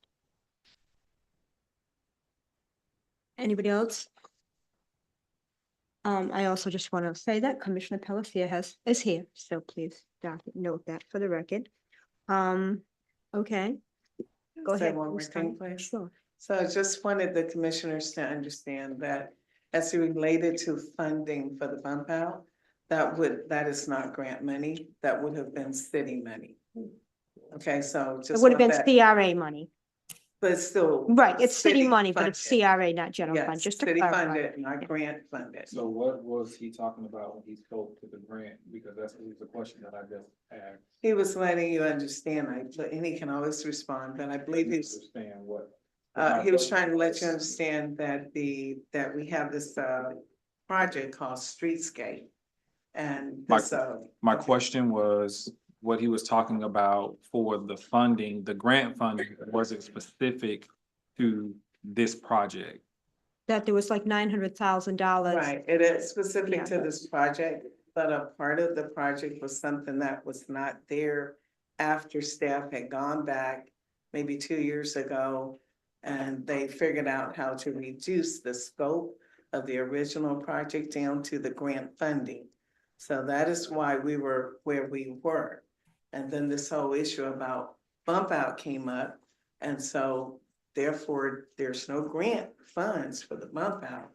Anybody else? I also just want to say that Commissioner Palatka is here, so please note that for the record. Okay. Go Say ahead. one more Ms. thing, Connie. please. Sure. So I just wanted the commissioners to understand that as it related to funding for the bump out, that is not grant money, that would have been city money. Okay, so It just would have want been that, CRA money. but it's still. Right, it's city money, but it's funded. CRA, not general fund, Yes, just to city clarify. funded, not grant funded. So what was he talking about when he spoke to the grant? Because that's the question that I just asked. He was letting you understand, and he can always respond, but I believe he's, Understand what? he was trying to let you understand that that we have this, project called Streetscape. And My- this, My question was, what he was talking about for the funding, the grant funding, was it specific to this project? That there was like $900,000. right, it is specific Yeah. to this project, but a part of the project was something that was not there after staff had gone back maybe 2 years ago, and they figured out how to reduce the scope of the original project down to the grant funding. So that is why we were where we were. And then this whole issue about bump out came up, and so therefore, there's no grant funds for the bump out.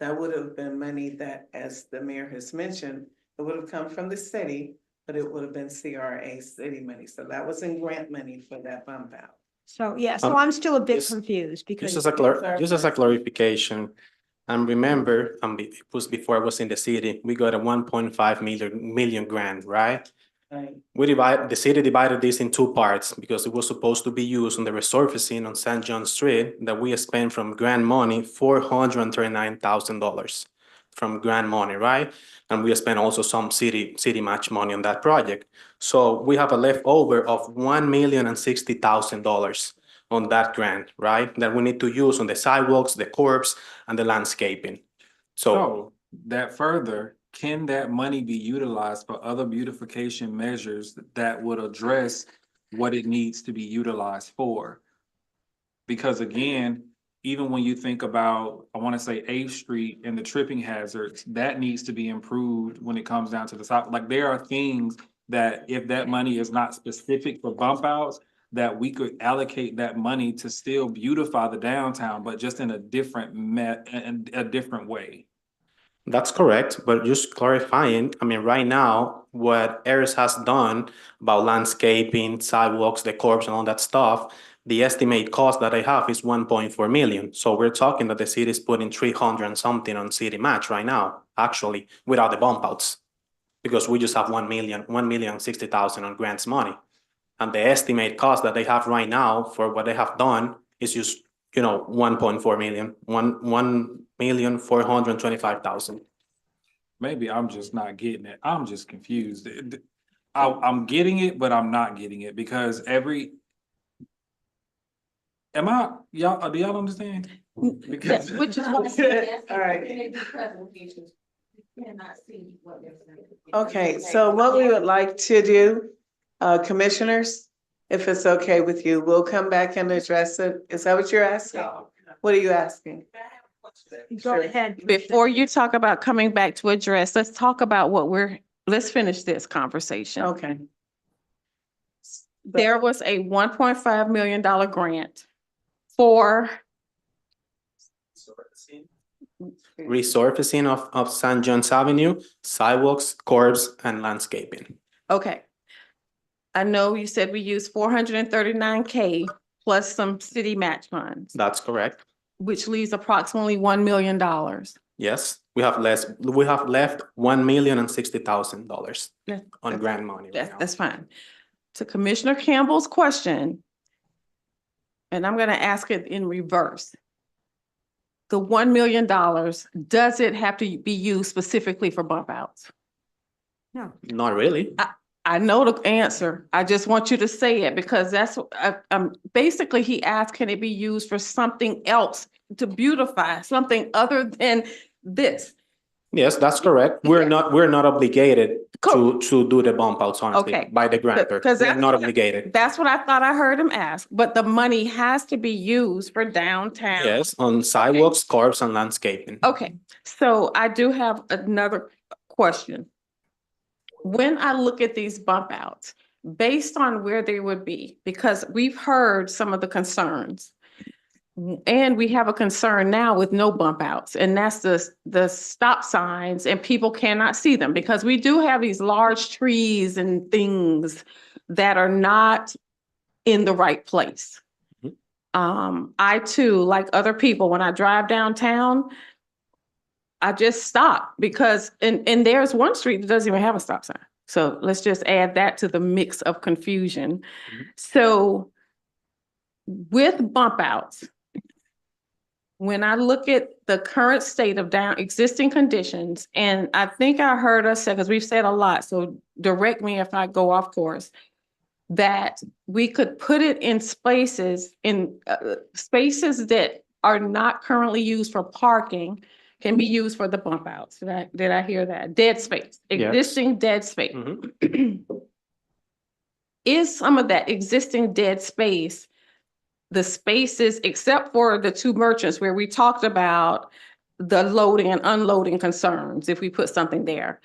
That would have been money that, as the mayor has mentioned, it would have come from the city, but it would have been CRA city money. So that was in grant money for that bump out. So, yeah, so I'm still a bit confused because. Just as a clarification, and remember, it was before I was in the city, we got a 1.5 million grant, right? Right. The city divided this in two parts because it was supposed to be used on the resurfacing on St. John Street that we spent from grant money, $439,000 from grant money, right? And we spent also some city match money on that project. So we have a leftover of $1,060,000 on that grant, right? That we need to use on the sidewalks, the curbs, and the landscaping. So That further, can that money be utilized for other beautification measures that would address what it needs to be utilized for? Because again, even when you think about, I want to say 8th Street and the tripping hazards, that needs to be improved when it comes down to the south. Like, there are things that if that money is not specific for bump outs, that we could allocate that money to still beautify the downtown, but just in a different way. that's correct, but just clarifying, I mean, right now, what Aris has done about landscaping, sidewalks, the curbs and all that stuff, the estimate cost that I have is 1.4 million. So we're talking that the city is putting 300 and something on city match right now, actually, without the bump outs. Because we just have 1,060,000 on grants money. And the estimate cost that they have right now for what they have done is just, 1.4 million, 1,425,000. Maybe I'm just not getting it. I'm just confused. I'm getting it, but I'm not getting it because y'all, do y'all understand? Because Which is what I said. All right. Okay, so what we would like to do, commissioners, if it's okay with you, we'll come back and address it. Is that what you're asking? What are you asking? Go ahead. Before you talk about coming back to address, let's talk about let's finish this conversation. Okay. There was a $1.5 million grant for Resurfacing of St. John's Avenue, sidewalks, curbs, and landscaping. okay. I know you said we used 439K plus some city match funds, That's correct. which leaves approximately $1 million. Yes, we have left $1,060,000 Yeah, on grant money right now. That's fine. to Commissioner Campbell's question, and I'm gonna ask it in reverse. The $1 million, does it have to be used specifically for bump outs? No. Not really. I know the answer. I just want you to say it because that's, basically he asked, can it be used for something else to beautify, something other than this? Yes, that's correct. We're not obligated to do the bump outs, honestly, Okay. by the grantor. Because We're not obligated. That's what I thought I heard him ask, but the money has to be used for downtown. Yes, on sidewalks, curbs, and landscaping. Okay, so I do have another question. When I look at these bump outs, based on where they would be, because we've heard some of the concerns. And we have a concern now with no bump outs, and that's the stop signs, and people cannot see them because we do have these large trees and things that are not in the right place. I too, like other people, when I drive downtown, I just stop because, and there's one street that doesn't even have a stop sign. So let's just add that to the mix of confusion. So with bump outs, when I look at the current state of existing conditions, and I think I heard us say, because we've said a lot, so direct me if I go off course, that we could put it in spaces that are not currently used for parking can be used for the bump outs. Did I hear that? Dead space, existing dead space. Is some of that existing dead space the spaces, except for the two merchants where we talked about the loading and unloading concerns, if we put something there,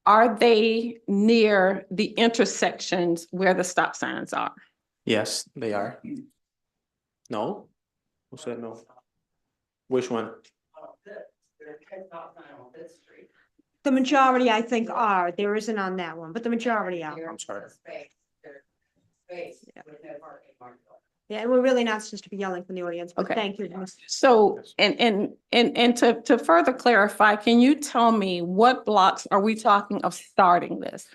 are they near the intersections where the stop signs are? Yes, they are. No? Who said no? Which one? The majority, I think, are. There isn't on that one, but the majority are. I'm sorry. Yeah, and we're really not supposed to be yelling from the audience, but Okay. thank you. Ms. So, and to further clarify, can you tell me what blocks are we talking of starting this?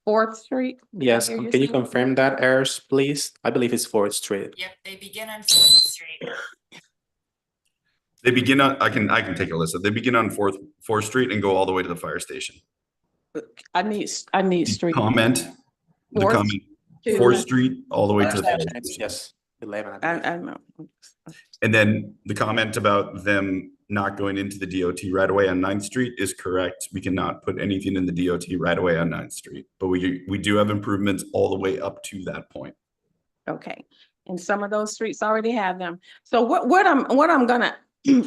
4th Street? Yes, Did I hear can you say? confirm that, Ayers, please? I believe it's 4th Street. Yep, they begin on 4th Street. They begin on, I can take a list. They begin on 4th Street and go all the way to the fire station. I need street. Comment, the 4th comment, to- 4th Street, all the way to the fire station. Yes, 11. I know. And then the comment about them not going into the DOT right away on 9th Street is correct. We cannot put anything in the DOT right away on 9th Street, but we do have improvements all the way up to that point. Okay, and some of those streets already have them. So what I'm gonna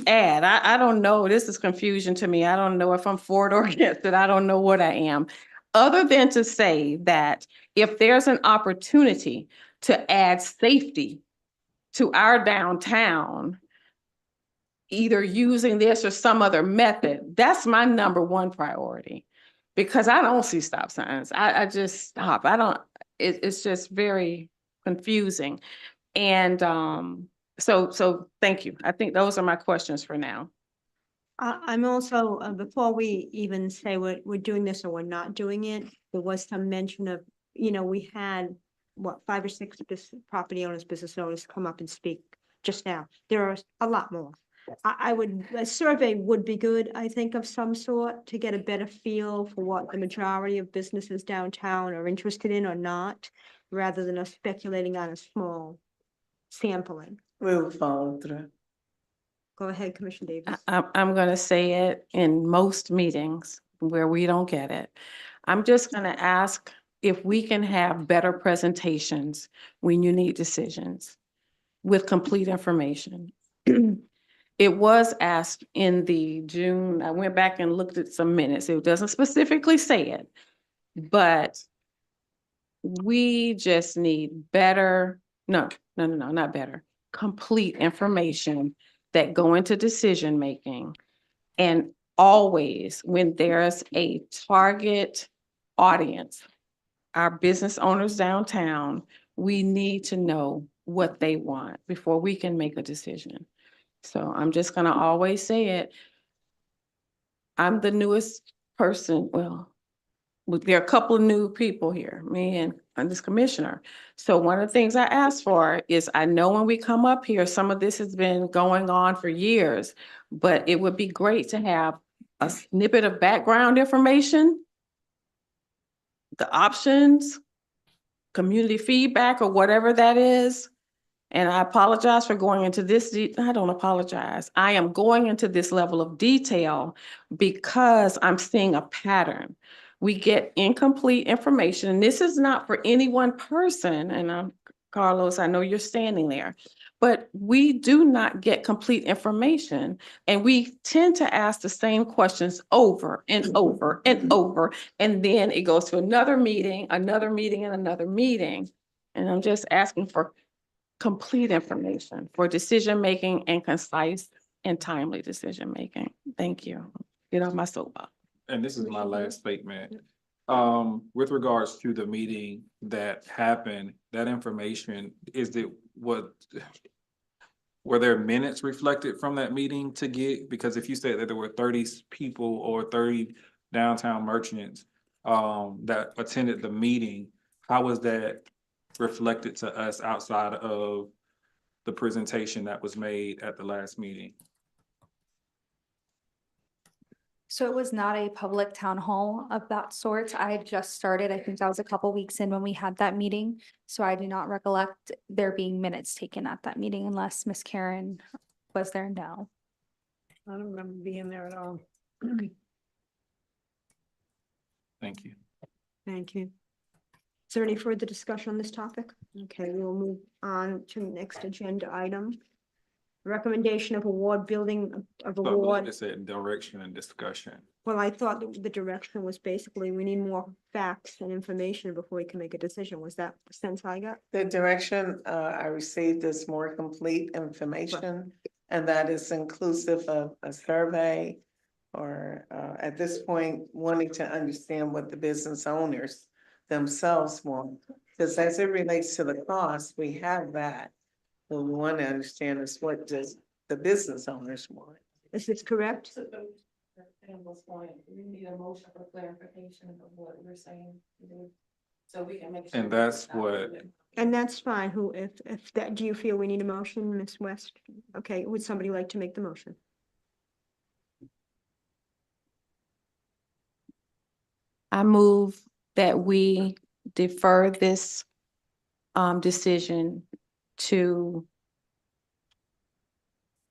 add, I don't know, this is confusion to me. I don't know if I'm for it or against it. I don't know what I am. Other than to say that if there's an opportunity to add safety to our downtown, either using this or some other method, that's my number one priority. Because I don't see stop signs. I just stop. It's just very confusing. And so thank you. I think those are my questions for now. I'm also, before we even say we're doing this or we're not doing it, there was some mention of, we had, 5 or 6 property owners, business owners come up and speak just now. There are a lot more. A survey would be good, I think, of some sort to get a better feel for what the majority of businesses downtown are interested in or not, rather than us speculating on a small sampling. We'll follow through. Go ahead, Commissioner Davis. I'm gonna say it in most meetings where we don't get it. I'm just gonna ask if we can have better presentations when you need decisions with complete information. It was asked in the June, I went back and looked at some minutes. It doesn't specifically say it, but we just need better, no, not better, complete information that go into decision-making. And always when there's a target audience, our business owners downtown, we need to know what they want before we can make a decision. So I'm just gonna always say it. I'm the newest person, well, there are a couple of new people here, me and this commissioner. So one of the things I asked for is, I know when we come up here, some of this has been going on for years, but it would be great to have a snippet of background information, the options, community feedback, or whatever that is. And I apologize for going into this, I don't apologize. I am going into this level of detail because I'm seeing a pattern. We get incomplete information, and this is not for any one person, and Carlos, I know you're standing there, but we do not get complete information, and we tend to ask the same questions over and over and over, and then it goes to another meeting, and another meeting. And I'm just asking for complete information for decision-making and concise and timely decision-making. Thank you. Get off my soapbox. And this is my last statement. With regards to the meeting that happened, that information, were there minutes reflected from that meeting to get? Because if you said that there were 30 people or 30 downtown merchants that attended the meeting, how was that reflected to us outside of the presentation that was made at the last meeting? So it was not a public town hall of that sort. I had just started, I think that was a couple weeks in when we had that meeting. So I do not recollect there being minutes taken at that meeting unless Miss Karen was there now. I don't remember being there at all. Thank you. Thank you. Is there any further discussion on this topic? Okay, we will move on to the next agenda item. Recommendation of award building of So I believe award. it said direction and discussion. Well, I thought that the direction was basically, we need more facts and information before we can make a decision. Was that the sense I got? The direction I received is more complete information, and that is inclusive of a survey or at this point, wanting to understand what the business owners themselves want. Because as it relates to the cost, we have that. What we want to understand is, what does the business owners want? Is this correct? We need a motion for clarification of what we're saying. So we can make. And that's what, And that's fine. Who, if that, do you feel we need a motion, Ms. West? Okay, would somebody like to make the motion? I move that we defer this decision to,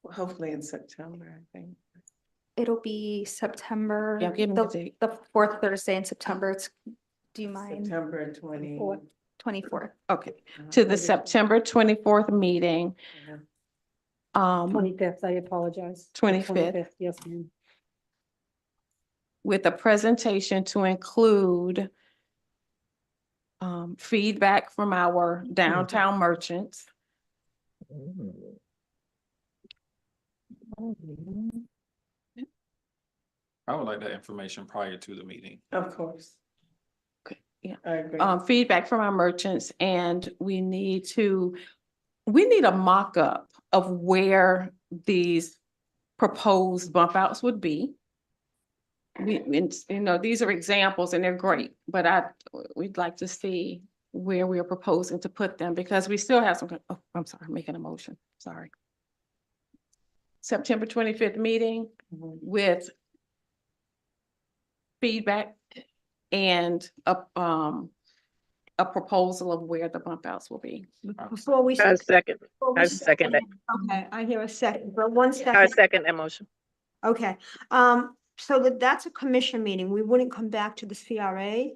Hopefully in September, I think. It'll be September, Yeah, give me the date. the fourth Thursday in September. Do you mind? September 20. 24th. okay, to the September 24th meeting. 25th, I apologize. 25th. Yes, ma'am. With a presentation to include feedback from our downtown merchants. I would like that information prior to the meeting. Of course. Okay, yeah. I agree. Feedback from our merchants, and we need a mock-up of where these proposed bump outs would be. These are examples and they're great, but we'd like to see where we are proposing to put them, because we still have some, oh, I'm sorry, I'm making a motion, sorry. September 25th meeting with feedback and a proposal of where the bump outs will be. Before we. I second. before we I second that. Okay, I hear a second, but one I second. second that motion. Okay, so that's a commission meeting. We wouldn't come back to the CRA.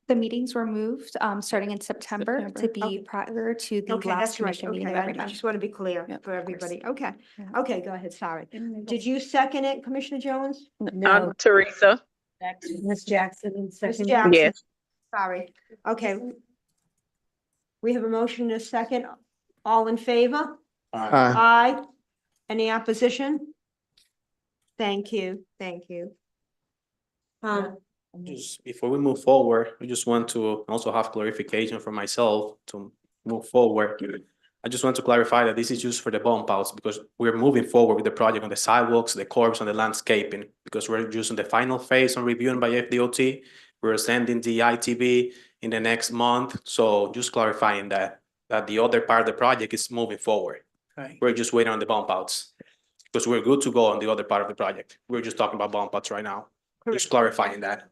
The meetings were moved, starting in September to be Okay. prior to the Okay, last that's right. commission meeting. Okay, that I we had. just want to be clear Yep, for of course. everybody. Okay, Yeah. okay, go ahead, sorry. Did you second it, Commissioner Jones? No. Teresa. Ms. Jackson and Ms. second. Jackson? Yes. Sorry, okay. We have a motion and a second. All in favor? Aye. Aye. Any opposition? Thank you, thank you. Just before we move forward, we just want to also have clarification for myself to move forward. I just want to clarify that this is just for the bump outs, because we're moving forward with the project on the sidewalks, the curbs, and the landscaping, because we're just in the final phase on reviewing by FDOT. We're sending the ITB in the next month, so just clarifying that the other part of the project is moving forward. Right. We're just waiting on the bump outs. Because we're good to go on the other part of the project. We're just talking about bump outs right now. Just clarifying that.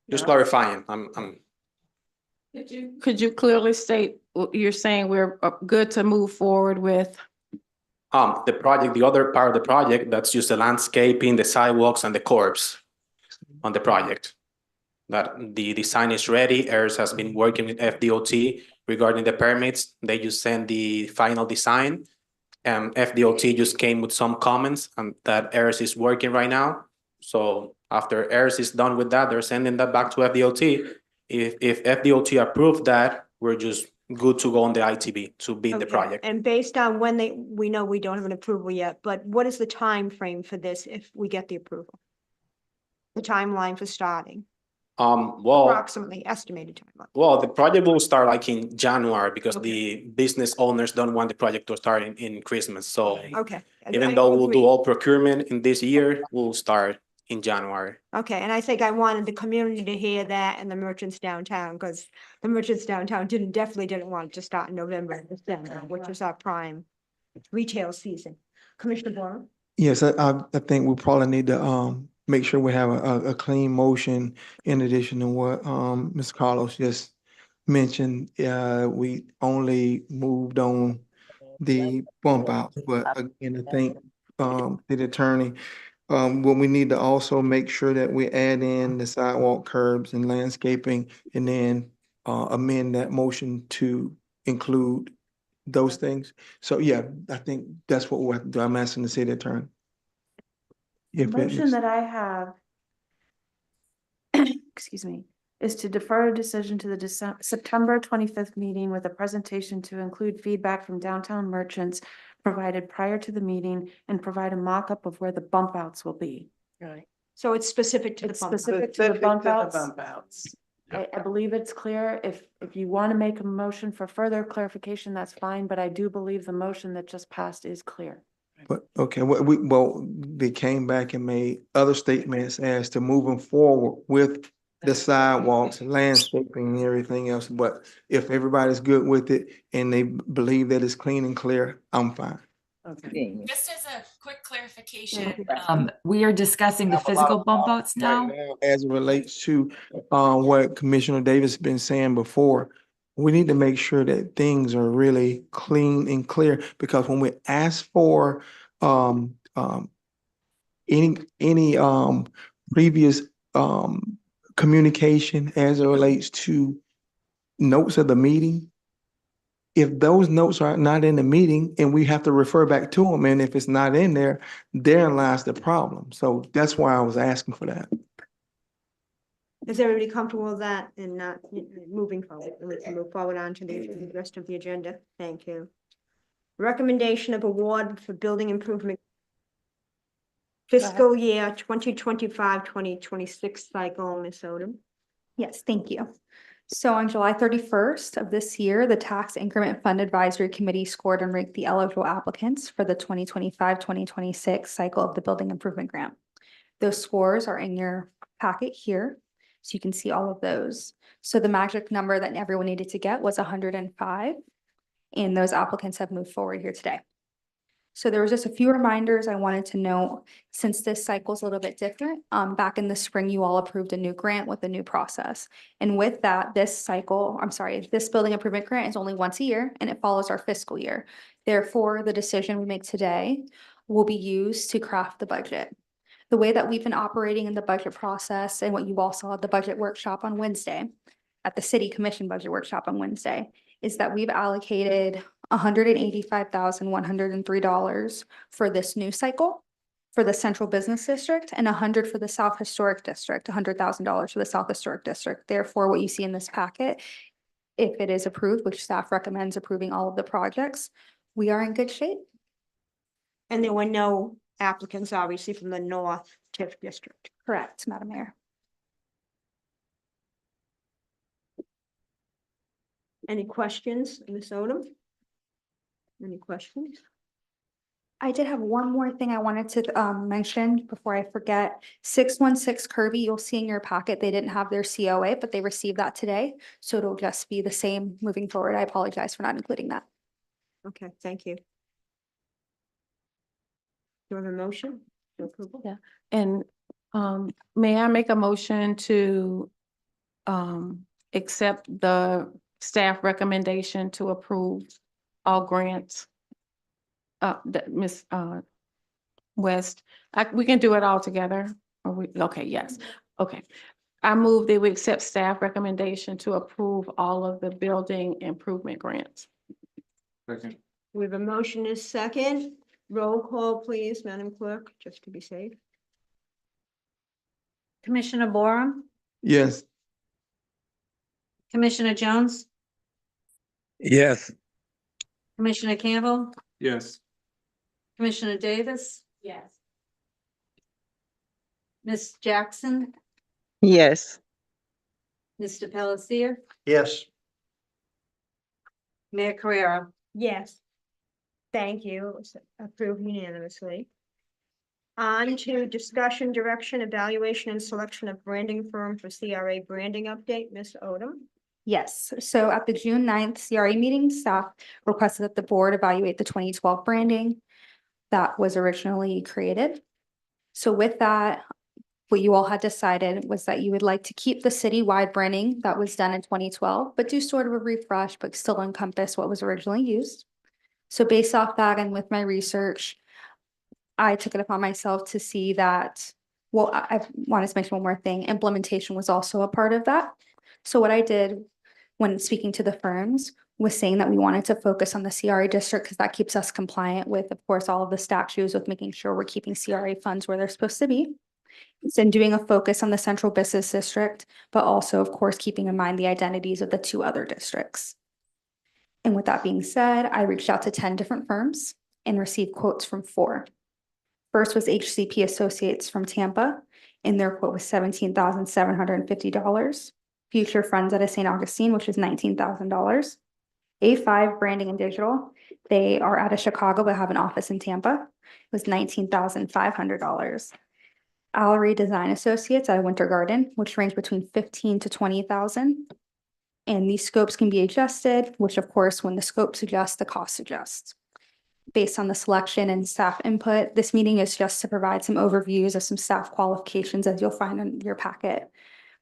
Just clarifying, I'm. Could you clearly state, you're saying we're good to move forward with? The project, the other part of the project, that's just the landscaping, the sidewalks and the curbs on the project. That the design is ready. ERS has been working with FDOT regarding the permits. They just sent the final design. FDOT just came with some comments and that ERS is working right now. So after ERS is done with that, they're sending that back to FDOT. If FDOT approved that, we're just good to go on the ITB to bid the Okay, project. and based on when we know we don't have an approval yet, but what is the time frame for this if we get the approval? The timeline for starting, Well, approximately estimated timeline. well, the project will start like in January because the business owners don't want the project to start in Christmas. So Okay. even I though we'll do agree. all procurement in this year, we'll start in January. Okay, and I think I wanted the community to hear that and the merchants downtown, because the merchants downtown definitely didn't want it to start in November and December, which is our prime retail season. Commissioner Boyle? Yes, I think we probably need to, make sure we have a clean motion in addition to what, Ms. Carlos just mentioned. We only moved on the bump out, but again, I think, the attorney, what we need to also make sure that we add in the sidewalk curbs and landscaping and then, amend that motion to include those things. So yeah, I think that's what we'll have to do. I'm asking the city attorney. The If it motion makes- that I have, excuse me, is to defer a decision to the September 25th meeting with a presentation to include feedback from downtown merchants provided prior to the meeting and provide a mock-up of where the bump outs will be. Right. So it's specific to the It's bump out. specific to the bump outs. Bump outs. I believe it's clear. If you want to make a motion for further clarification, that's fine, but I do believe the motion that just passed is clear. But, okay, well, they came back and made other statements as to moving forward with the sidewalks, landscaping and everything else. But if everybody's good with it and they believe that it's clean and clear, I'm fine. Okay. Just as a quick clarification, we are discussing the physical bump outs now. As it relates to, what Commissioner Davis been saying before, we need to make sure that things are really clean and clear, because when we ask for, any, previous, communication as it relates to notes of the meeting, if those notes are not in the meeting and we have to refer back to them, and if it's not in there, therein lies the problem. So that's why I was asking for that. Is everybody comfortable with that and not moving forward? We can move forward on to the rest of the agenda. Thank you. Recommendation of award for building improvement fiscal year 2025-2026 cycle, Ms. Odom. Yes, thank you. So on July 31st of this year, the Tax Increment Fund Advisory Committee scored and ranked the eligible applicants for the 2025-2026 cycle of the Building Improvement Grant. Those scores are in your packet here, so you can see all of those. So the magic number that everyone needed to get was 105, and those applicants have moved forward here today. So there was just a few reminders I wanted to note, since this cycle is a little bit different. Back in the spring, you all approved a new grant with a new process. And with that, this building improvement grant is only once a year and it follows our fiscal year. Therefore, the decision we make today will be used to craft the budget. The way that we've been operating in the budget process, and what you all saw at the budget workshop on Wednesday, at the City Commission budget workshop on Wednesday, is that we've allocated $185,103 for this new cycle for the Central Business District, and $100 for the South Historic District, $100,000 for the South Historic District. Therefore, what you see in this packet, if it is approved, which staff recommends approving all of the projects, we are in good shape. And there were no applicants, obviously, from the North TIF district. Correct, Madam Mayor. Any questions, Ms. Odom? Any questions? I did have one more thing I wanted to mention before I forget. 616 Kirby, you'll see in your packet, they didn't have their COA, but they received that today. So it'll just be the same moving forward. I apologize for not including that. Okay, thank you. Do you have a motion for approval? Yeah. And may I make a motion to accept the staff recommendation to approve all grants? That Ms. West, we can do it all together. Or okay, yes, okay. I move that we accept staff recommendation to approve all of the building improvement grants. Second. We have a motion is second. Roll call, please, Madam Clerk, just to be safe. Commissioner Borum, Yes. Commissioner Jones, Yes. Commissioner Campbell, Yes. Commissioner Davis, Yes. Ms. Jackson, Yes. Mr. Palacio, Yes. Mayor Carrera. Yes. Thank you. It was approved unanimously. On to discussion, direction, evaluation, and selection of branding firm for CRA branding update, Ms. Odom. Yes, so at the June 9th CRA meeting, staff requested that the board evaluate the 2012 branding that was originally created. So with that, what you all had decided was that you would like to keep the citywide branding that was done in 2012, but do sort of a refresh, but still encompass what was originally used. So based off that and with my research, I took it upon myself to see that, well, I wanted to mention one more thing. Implementation was also a part of that. So what I did when speaking to the firms was saying that we wanted to focus on the CRA district because that keeps us compliant with, of course, all of the statutes with making sure we're keeping CRA funds where they're supposed to be. And doing a focus on the central business district, but also, of course, keeping in mind the identities of the two other districts. And with that being said, I reached out to 10 different firms and received quotes from 4. First was HCP Associates from Tampa, and their quote was $17,750. Future Friends out of St. Augustine, which is $19,000. A5 Branding and Digital, they are out of Chicago but have an office in Tampa. It was $19,500. Allery Design Associates out of Winter Garden, which range between $15,000 to $20,000. And these scopes can be adjusted, which of course, when the scopes adjust, the costs adjust. Based on the selection and staff input, this meeting is just to provide some overviews of some staff qualifications as you'll find in your packet.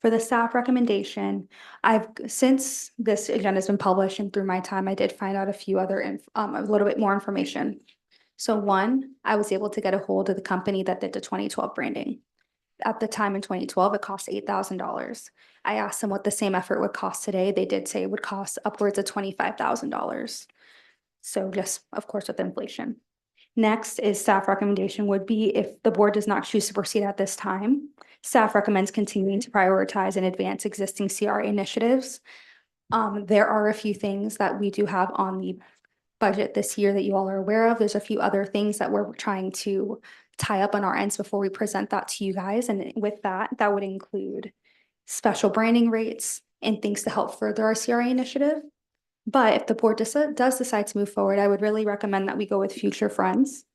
For the staff recommendation, since this agenda has been published and through my time, I did find out a few other, a little bit more information. So one, I was able to get a hold of the company that did the 2012 branding. At the time in 2012, it cost $8,000. I asked them what the same effort would cost today. They did say it would cost upwards of $25,000. So just, of course, with inflation. Next is staff recommendation would be if the board does not choose to proceed at this time, staff recommends continuing to prioritize and advance existing CRA initiatives. There are a few things that we do have on the budget this year that you all are aware of. There's a few other things that we're trying to tie up on our ends before we present that to you guys. And with that, that would include special branding rates and things to help further our CRA initiative. But if the board does decide to move forward, I would really recommend that we go with Future Friends.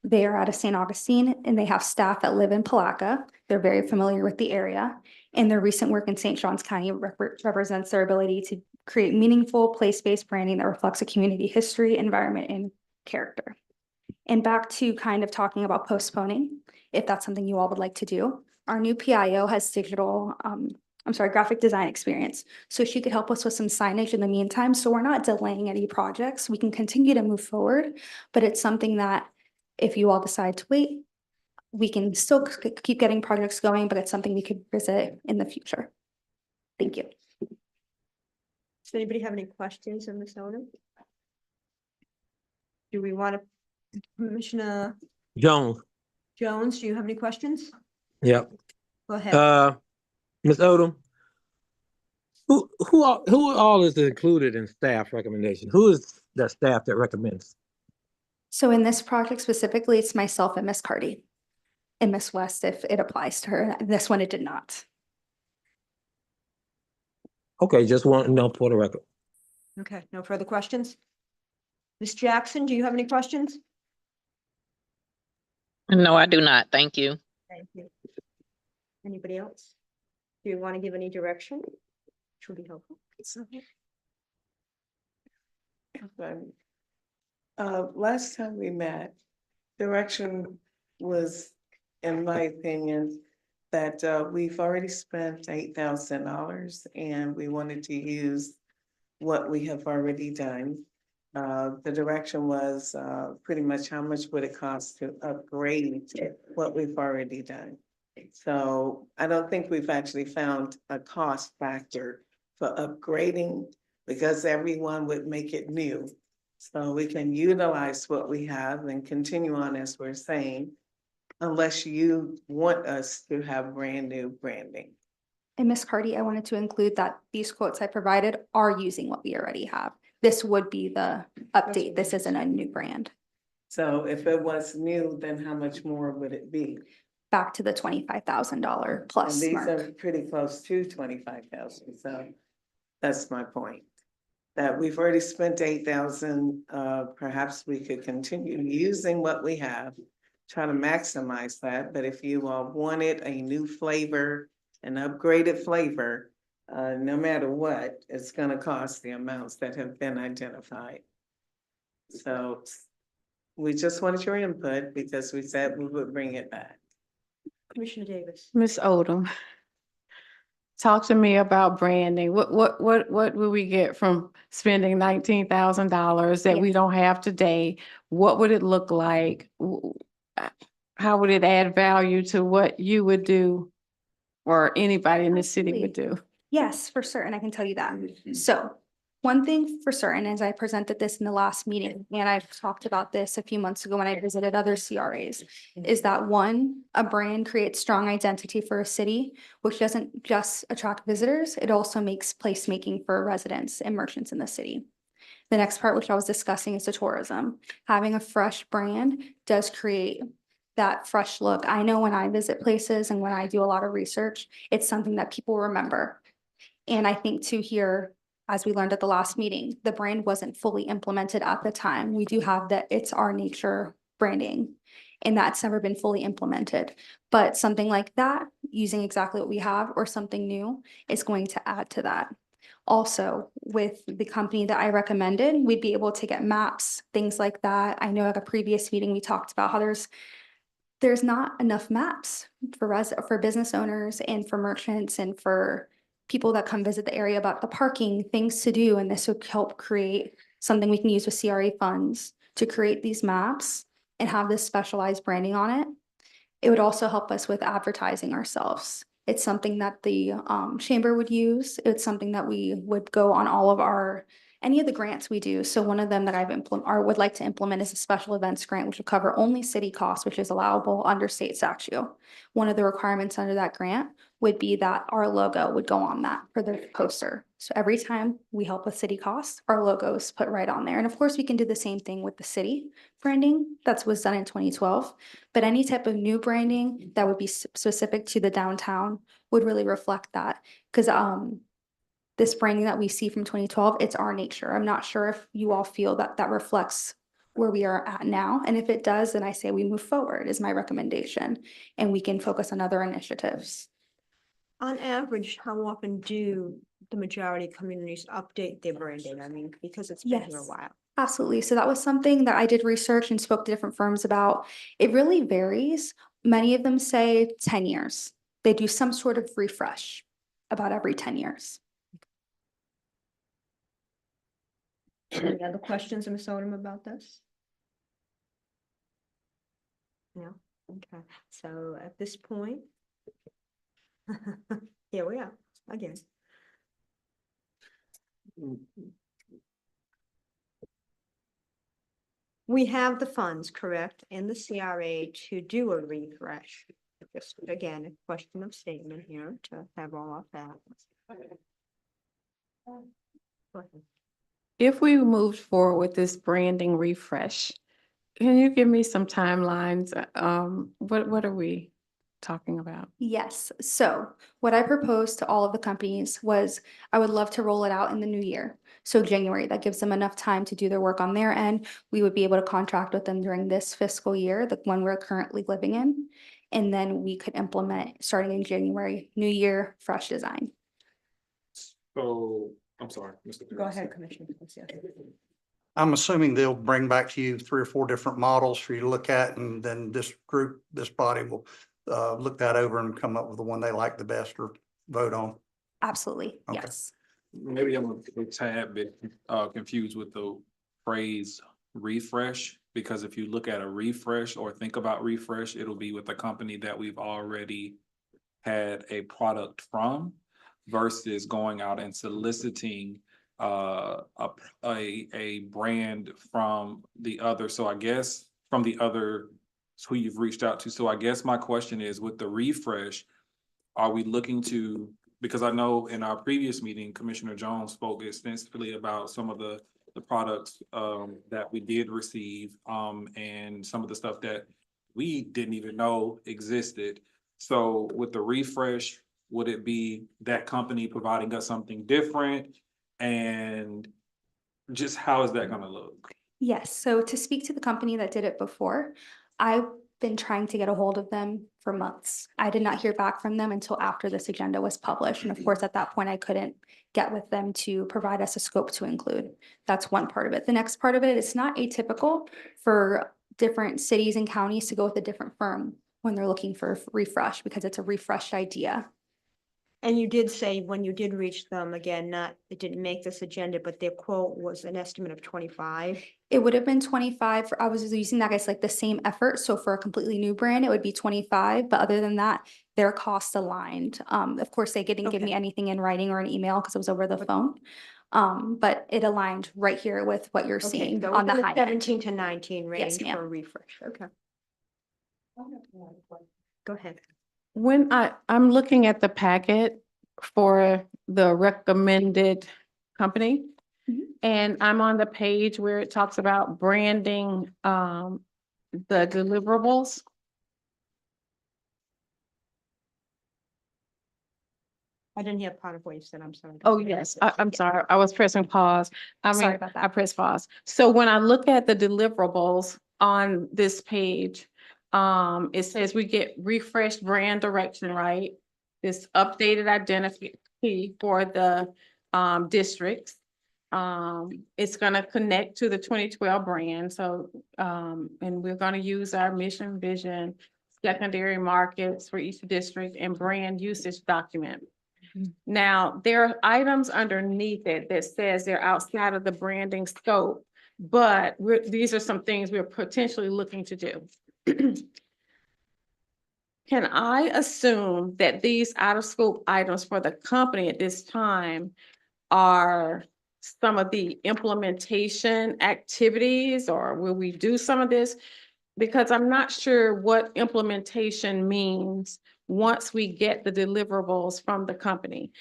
They are out of St. Augustine and they have staff that live in Palatka. They're very familiar with the area. And their recent work in St. Johns County represents their ability to create meaningful place-based branding that reflects a community history, environment, and character. And back to kind of talking about postponing, if that's something you all would like to do. Our new PIO has graphic design experience. So she could help us with some signage in the meantime. So we're not delaying any projects. We can continue to move forward, but it's something that if you all decide to wait, we can still keep getting projects going, but it's something we could visit in the future. Thank you. Does anybody have any questions on this item? Do we want to, Commissioner Jones. Jones, do you have any questions? Yep. Go ahead. Ms. Odom, who all is included in staff recommendation? Who is the staff that recommends? So in this project specifically, it's myself and Miss Cardy and Miss West, if it applies to her. This one, it did not. Okay, just want to know for the record. Okay, no further questions? Ms. Jackson, do you have any questions? No, I do not. Thank you. Thank you. Anybody else? Do you want to give any direction? Which would be helpful. Last time we met, direction was, in my opinion, that we've already spent $8,000 and we wanted to use what we have already done. The direction was pretty much how much would it cost to upgrade what we've already done. So I don't think we've actually found a cost factor for upgrading because everyone would make it new. So we can utilize what we have and continue on as we're saying, unless you want us to have brand new branding. And Ms. Cardy, I wanted to include that these quotes I provided are using what we already have. This would be the update. This isn't a new brand. So if it was new, then how much more would it be? Back to the $25,000 plus And these mark. are pretty close to 25,000, so that's my point. That we've already spent 8,000, perhaps we could continue using what we have, try to maximize that, but if you all wanted a new flavor, an upgraded flavor, no matter what, it's gonna cost the amounts that have been identified. So we just wanted your input because we said we would bring it back. Commissioner Davis. Ms. Odom, talk to me about branding. What will we get from spending $19,000 that we don't have today? What would it look like? How would it add value to what you would do or anybody in the city would do? Yes, for certain. I can tell you that. So one thing for certain is I presented this in the last meeting, and I've talked about this a few months ago when I visited other CRAs, is that one, a brand creates strong identity for a city, which doesn't just attract visitors, it also makes placemaking for residents and merchants in the city. The next part, which I was discussing, is the tourism. Having a fresh brand does create that fresh look. I know when I visit places and when I do a lot of research, it's something that people remember. And I think too here, as we learned at the last meeting, the brand wasn't fully implemented at the time. We do have that It's Our Nature branding, and that's never been fully implemented. But something like that, using exactly what we have or something new, is going to add to that. Also, with the company that I recommended, we'd be able to get maps, things like that. I know at a previous meeting, we talked about how there's not enough maps for business owners and for merchants and for people that come visit the area about the parking, things to do, and this would help create something we can use with CRA funds to create these maps and have this specialized branding on it. It would also help us with advertising ourselves. It's something that the chamber would use. It's something that we would go on all of any of the grants we do. So one of them that I've would like to implement is a special events grant, which will cover only city costs, which is allowable under state statute. One of the requirements under that grant would be that our logo would go on that for the poster. So every time we help with city costs, our logo is put right on there. And of course, we can do the same thing with the city branding. That was done in 2012. But any type of new branding that would be specific to the downtown would really reflect that. Because this branding that we see from 2012, it's our nature. I'm not sure if you all feel that that reflects where we are at now. And if it does, then I say we move forward is my recommendation. And we can focus on other initiatives. On average, how often do the majority of communities update their branding? I mean, because it's been here a Yes. while. Absolutely. So that was something that I did research and spoke to different firms about. It really varies. Many of them say 10 years. They do some sort of refresh about every 10 years. Any other questions, Ms. Odom, about this? No? Okay, so at this point, here we are again. We have the funds, correct, in the CRA to do a refresh. Just again, a question of statement here to have all of that. Go ahead. If we moved forward with this branding refresh, can you give me some timelines? What are we talking about? Yes. So what I proposed to all of the companies was I would love to roll it out in the new year. So January, that gives them enough time to do their work on their end. We would be able to contract with them during this fiscal year, the one we're currently living in. And then we could implement starting in January, new year, fresh design. So, I'm sorry, Mr. Go ahead, Commissioner. I'm assuming they'll bring back to you 3 or 4 different models for you to look at, and then this group, this body will look that over and come up with the one they like the best or vote on. Absolutely, Okay. yes. Maybe I'm a tad bit confused with the phrase refresh, because if you look at a refresh or think about refresh, it'll be with a company that we've already had a product from versus going out and soliciting a brand from the other. So I guess from the other who you've reached out to. So I guess my question is, with the refresh, are we looking to, because I know in our previous meeting, Commissioner Jones spoke extensively about some of the products that we did receive and some of the stuff that we didn't even know existed. So with the refresh, would it be that company providing us something different? And just how is that gonna look? Yes, so to speak to the company that did it before, I've been trying to get a hold of them for months. I did not hear back from them until after this agenda was published. And of course, at that point, I couldn't get with them to provide us a scope to include. That's one part of it. The next part of it, it's not atypical for different cities and counties to go with a different firm when they're looking for a refresh, because it's a refreshed idea. And you did say when you did reach them, again, not, it didn't make this agenda, but their quote was an estimate of 25. It would have been 25 for, I was using that as like the same effort. So for a completely new brand, it would be 25. But other than that, their cost aligned. Of course, they didn't give me anything in writing or an email because it was over the phone. But it aligned right here with what you're seeing so on the within high end. 17 to 19 Yes, range ma'am. for a refresh, okay. Go ahead. When I'm looking at the packet for the recommended company, and I'm on the page where it talks about branding, the deliverables. I didn't hear part of what you said, I'm sorry. Oh, yes, I'm sorry, I was pressing pause. Sorry about that. I pressed pause. So when I look at the deliverables on this page, it says we get refreshed brand direction, right? This updated identity for the districts. It's gonna connect to the 2012 brand, so and we're gonna use our mission, vision, secondary markets for each district and brand usage document. Now, there are items underneath it that says they're outside of the branding scope, but these are some things we're potentially looking to do. Can I assume that these out of scope items for the company at this time are some of the implementation activities, or will we do some of this? Because I'm not sure what implementation means once we get the deliverables from the company.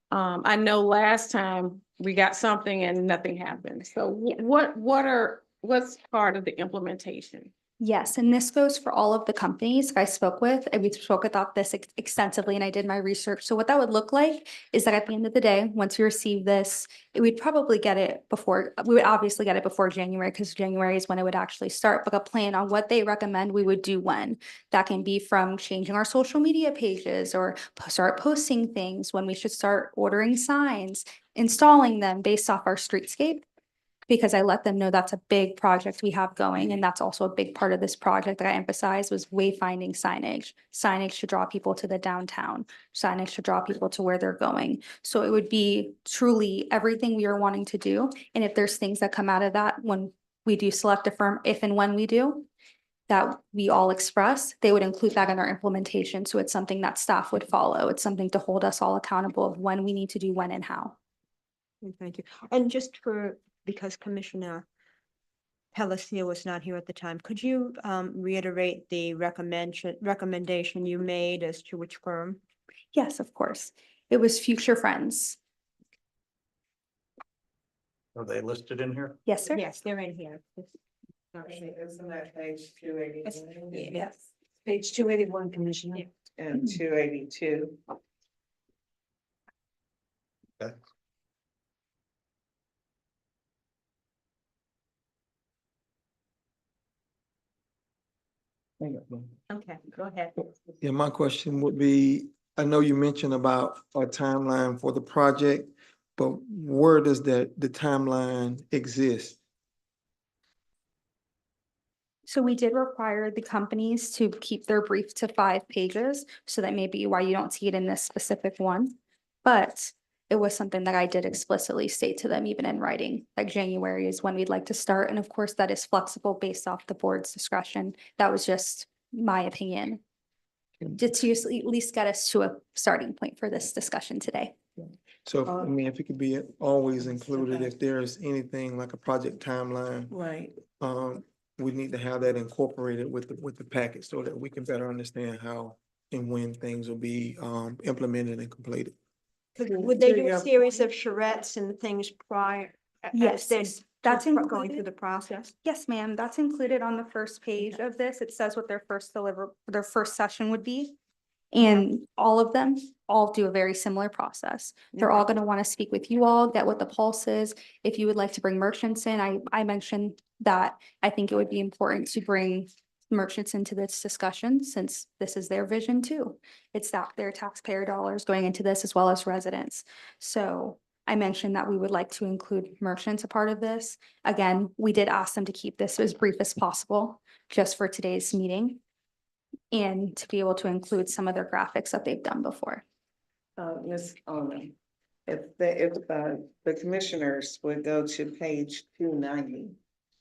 I know last time we got something and nothing happened. So what's part of the implementation? Yes, and this goes for all of the companies I spoke with, and we spoke about this extensively, and I did my research. So what that would look like is that at the end of the day, once we receive this, we'd probably get it before, we would obviously get it before January, because January is when it would actually start, but a plan on what they recommend we would do when. That can be from changing our social media pages or start posting things, when we should start ordering signs, installing them based off our streetscape. Because I let them know that's a big project we have going, and that's also a big part of this project that I emphasized was wayfinding signage. Signage to draw people to the downtown, signage to draw people to where they're going. So it would be truly everything we are wanting to do. And if there's things that come out of that when we do select a firm, if and when we do, that we all express, they would include that in our implementation. So it's something that staff would follow. It's something to hold us all accountable of when we need to do when and how. Thank you. And just because Commissioner Palatka was not here at the time, could you reiterate the recommendation you made as to which firm? Yes, of course. It was Future Friends. Are they listed in here? Yes, sir. Yes, they're in here. Isn't that page 281? Yes. Page 281, Commissioner. And 282. Okay. Okay, go ahead. Yeah, my question would be, I know you mentioned about a timeline for the project, but where does the timeline exist? So we did require the companies to keep their brief to 5 pages, so that may be why you don't see it in this specific one. But it was something that I did explicitly state to them, even in writing, like January is when we'd like to start. And of course, that is flexible based off the board's discretion. That was just my opinion. Just to at least get us to a starting point for this discussion today. So, I mean, if it could be always included, if there's anything like a project timeline, Right. we need to have that incorporated with the package so that we can better understand how and when things will be, implemented and completed. Would they do a series of charrettes and things prior? Yes, that's going included. through the process? Yes, ma'am, that's included on the first page of this. It says what their first session would be. And all of them all do a very similar process. They're all gonna wanna speak with you all, get what the pulse is. If you would like to bring merchants in, I mentioned that I think it would be important to bring merchants into this discussion since this is their vision too. It's that their taxpayer dollars going into this as well as residents. So I mentioned that we would like to include merchants a part of this. Again, we did ask them to keep this as brief as possible just for today's meeting. And to be able to include some of their graphics that they've done before. Ms. Omen, if the commissioners would go to page 290,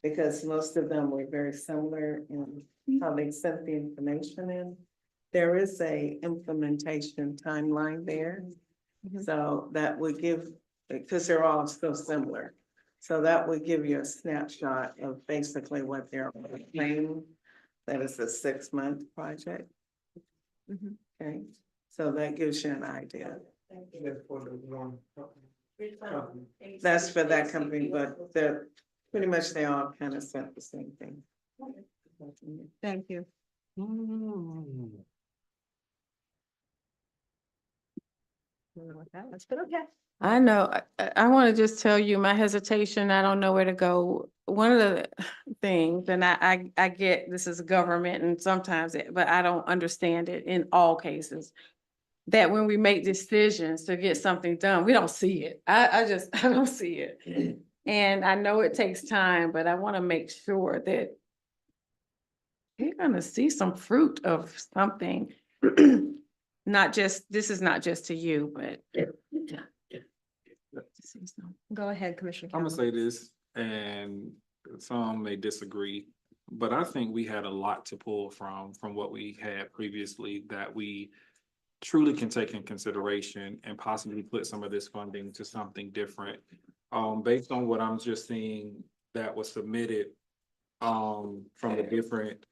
because most of them were very similar in how they sent the information in. There is a implementation timeline there. So that would give, because they're all so similar. So that would give you a snapshot of basically what they're planning. That is a 6-month project. Okay, so that gives you an idea. That's for that company, but they're pretty much, they all kind of said the same thing. Thank you. That's been okay. I know, I want to just tell you my hesitation, I don't know where to go. One of the things, and I get this is government and sometimes, but I don't understand it in all cases. That when we make decisions to get something done, we don't see it. I don't see it. And I know it takes time, but I want to make sure that we're gonna see some fruit of something. Not just, this is not just to you, but. Go ahead, Commissioner I'm gonna Campbell. say this, and some may disagree, but I think we had a lot to pull from what we had previously that we truly can take in consideration and possibly put some of this funding to something different. Based on what I'm just seeing that was submitted, from the different,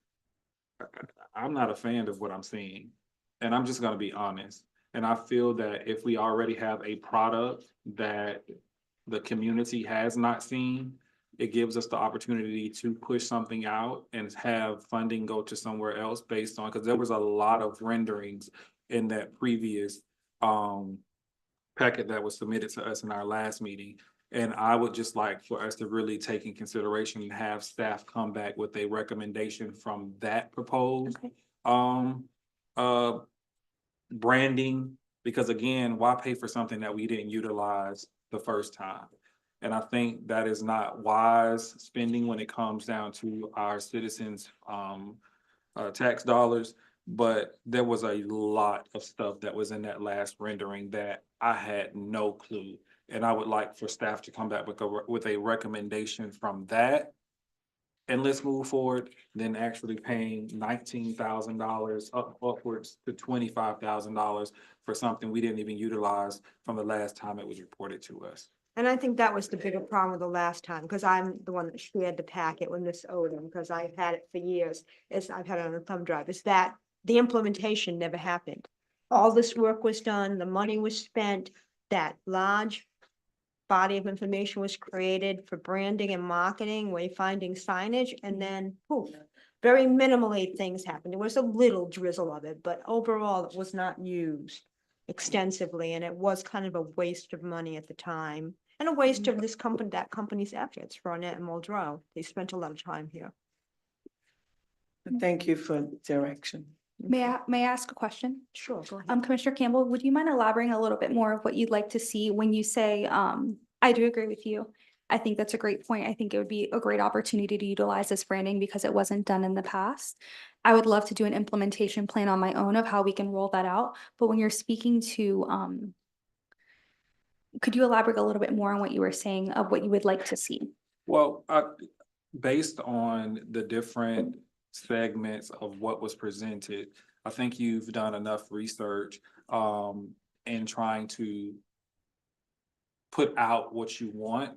I'm not a fan of what I'm seeing, and I'm just gonna be honest. And I feel that if we already have a product that the community has not seen, it gives us the opportunity to push something out and have funding go to somewhere else based on, because there was a lot of renderings in that previous packet that was submitted to us in our last meeting. And I would just like for us to really take in consideration and have staff come back with a recommendation from that proposed branding, because again, why pay for something that we didn't utilize the first time? And I think that is not wise spending when it comes down to our citizens' tax dollars. But there was a lot of stuff that was in that last rendering that I had no clue. And I would like for staff to come back with a recommendation from that. And let's move forward, then actually paying $19,000 upwards to $25,000 for something we didn't even utilize from the last time it was reported to us. And I think that was the bigger problem the last time, because I'm the one that shared the packet with Miss Odom, because I've had it for years, I've had it on a thumb drive, is that the implementation never happened. All this work was done, the money was spent, that large body of information was created for branding and marketing, wayfinding signage, and then poof, very minimally things happened. There was a little drizzle of it, but overall it was not used extensively, and it was kind of a waste of money at the time. And a waste of that company's efforts, Ronette and Muldrow. They spent a lot of time here. Thank you for direction. May I ask a question? Sure, go ahead. Commissioner Campbell, would you mind elaborating a little bit more of what you'd like to see when you say, I do agree with you. I think that's a great point. I think it would be a great opportunity to utilize this branding because it wasn't done in the past. I would love to do an implementation plan on my own of how we can roll that out. But when you're speaking to, could you elaborate a little bit more on what you were saying of what you would like to see? Well, based on the different segments of what was presented, I think you've done enough research in trying to put out what you want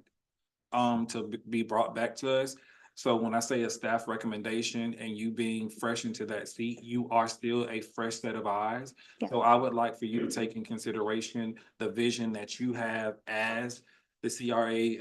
to be brought back to us. So when I say a staff recommendation and you being fresh into that seat, you are still a fresh set of eyes. Yeah. So I would like for you to take in consideration the vision that you have as the CRA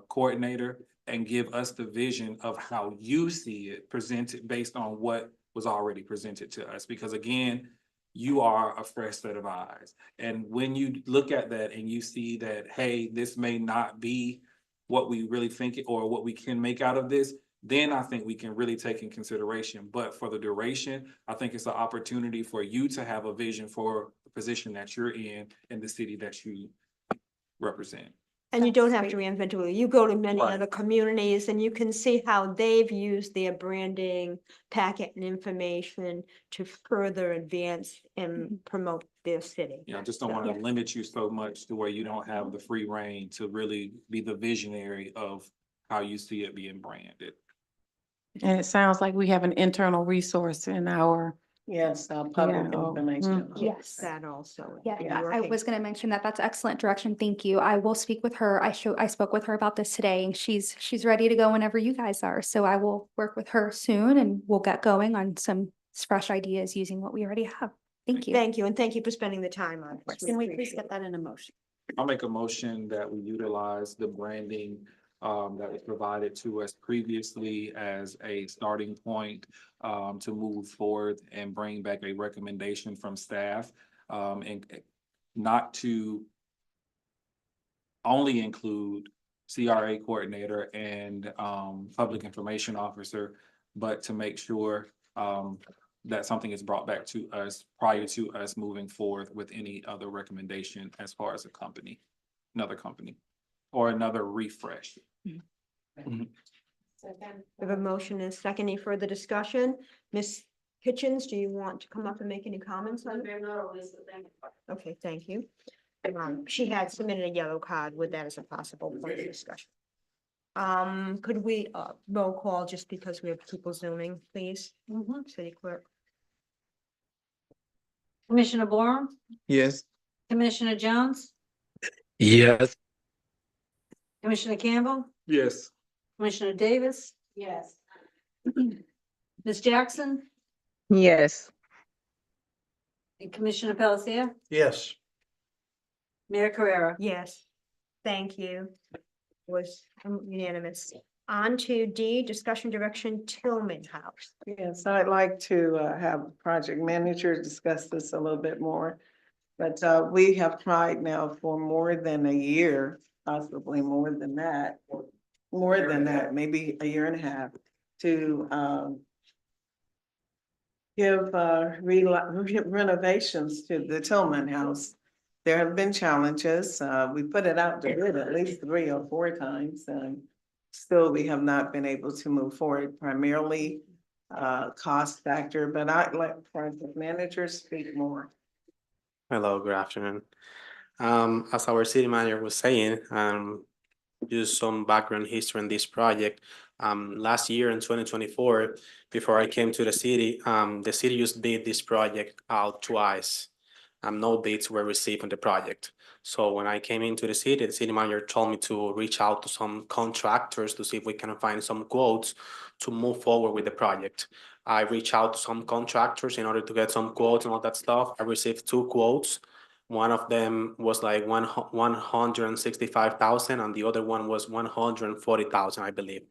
coordinator and give us the vision of how you see it presented based on what was already presented to us. Because again, you are a fresh set of eyes. And when you look at that and you see that, hey, this may not be what we really think or what we can make out of this, then I think we can really take in consideration. But for the duration, I think it's an opportunity for you to have a vision for the position that you're in the city that you represent. And you don't That's have to reinvent the wheel. You go to many Right. other communities and you can see how they've used their branding, packet and information to further advance and promote their city. You know, I just don't want to limit you so much to where you don't have the free reign to really be the visionary of how you see it being branded. And it sounds like we have an internal resource in our, Yes, public Yeah. information. Yes. That also. Yeah, Yeah, I was gonna mention that. That's excellent direction. Thank you. I will speak with her. I spoke with her about this today and she's ready to go whenever you guys are. So I will work with her soon and we'll get going on some fresh ideas using what we already have. Thank you. Thank you, and thank you for spending the time on it. Can we please appreciate get that in a motion? I'll make a motion that we utilize the branding that was provided to us previously as a starting point to move forward and bring back a recommendation from staff and not to only include CRA coordinator and public information officer, but to make sure that something is brought back to us prior to us moving forward with any other recommendation as far as a company, another company, or another refresh. We have a motion and a second. Any further discussion? Ms. Hitchens, do you want to come up and make any comments on it? Okay, thank you. She had submitted a yellow card with that as a possible point of discussion. Could we roll call just because we have people zooming, please? City clerk. Commissioner Borum, Yes. Commissioner Jones, Yes. Commissioner Campbell, Yes. Commissioner Davis, Yes. Ms. Jackson, Yes. and Commissioner Palatka, Yes. Mayor Carrera. Yes, thank you. Was unanimous. On to D, discussion direction Tillman House. Yes, I'd like to have project manager discuss this a little bit more. But we have tried now for more than a year, possibly more than that, maybe a year and a half, to give renovations to the Tillman House. There have been challenges. We put it out to bid at least 3 or 4 times, and still we have not been able to move forward, primarily cost factor, but I'd let project managers speak more. Hello, good afternoon. As our city manager was saying, just some background history on this project. Last year in 2024, before I came to the city just bid this project out twice. No bids were received on the project. So when I came into the city manager told me to reach out to some contractors to see if we can find some quotes to move forward with the project. I reached out to some contractors in order to get some quotes and all that stuff. I received 2 quotes. One of them was like 165,000 and the other one was 140,000, I believe.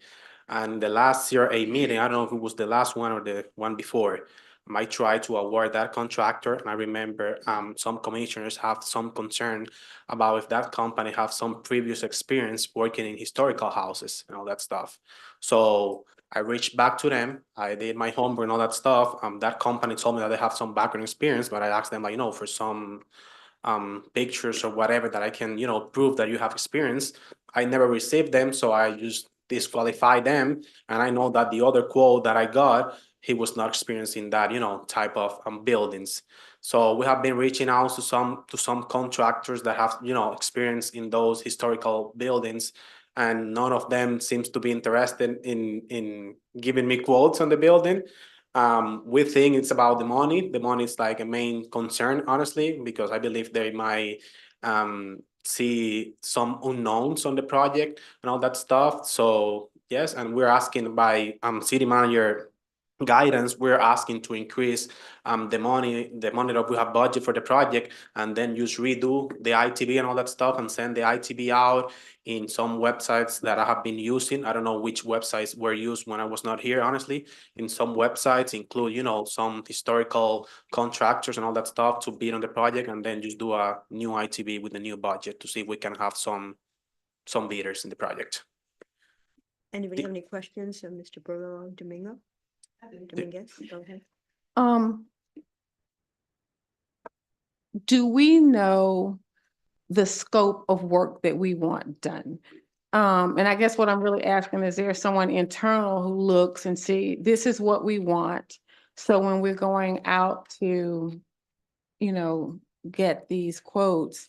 And the last CRA meeting, I don't know if it was the last one or the one before, I tried to award that contractor. And I remember some commissioners have some concern about if that company have some previous experience working in historical houses and all that stuff. So I reached back to them. I did my homework and all that stuff. That company told me that they have some background experience, but I asked them, like, you know, for some pictures or whatever that I can, you know, prove that you have experience. I never received them, so I just disqualified them. And I know that the other quote that I got, he was not experiencing that, you know, type of buildings. So we have been reaching out to some contractors that have, you know, experience in those historical buildings, and none of them seems to be interested in giving me quotes on the building. We think it's about the money. The money is like a main concern, honestly, because I believe they might see some unknowns on the project and all that stuff. So yes, and we're asking by city manager guidance, we're asking to increase the money that we have budget for the project, and then just redo the ITB and all that stuff and send the ITB out in some websites that I have been using. I don't know which websites were used when I was not here, honestly. In some websites include, you know, some historical contractors and all that stuff to bid on the project, and then just do a new ITB with a new budget to see if we can have some bidders in the project. Anybody have any questions of Mr. Bruno Domingo? Dominguez, go ahead. Do we know the scope of work that we want done? And I guess what I'm really asking is there someone internal who looks and see, this is what we want. So when we're going out to, you know, get these quotes,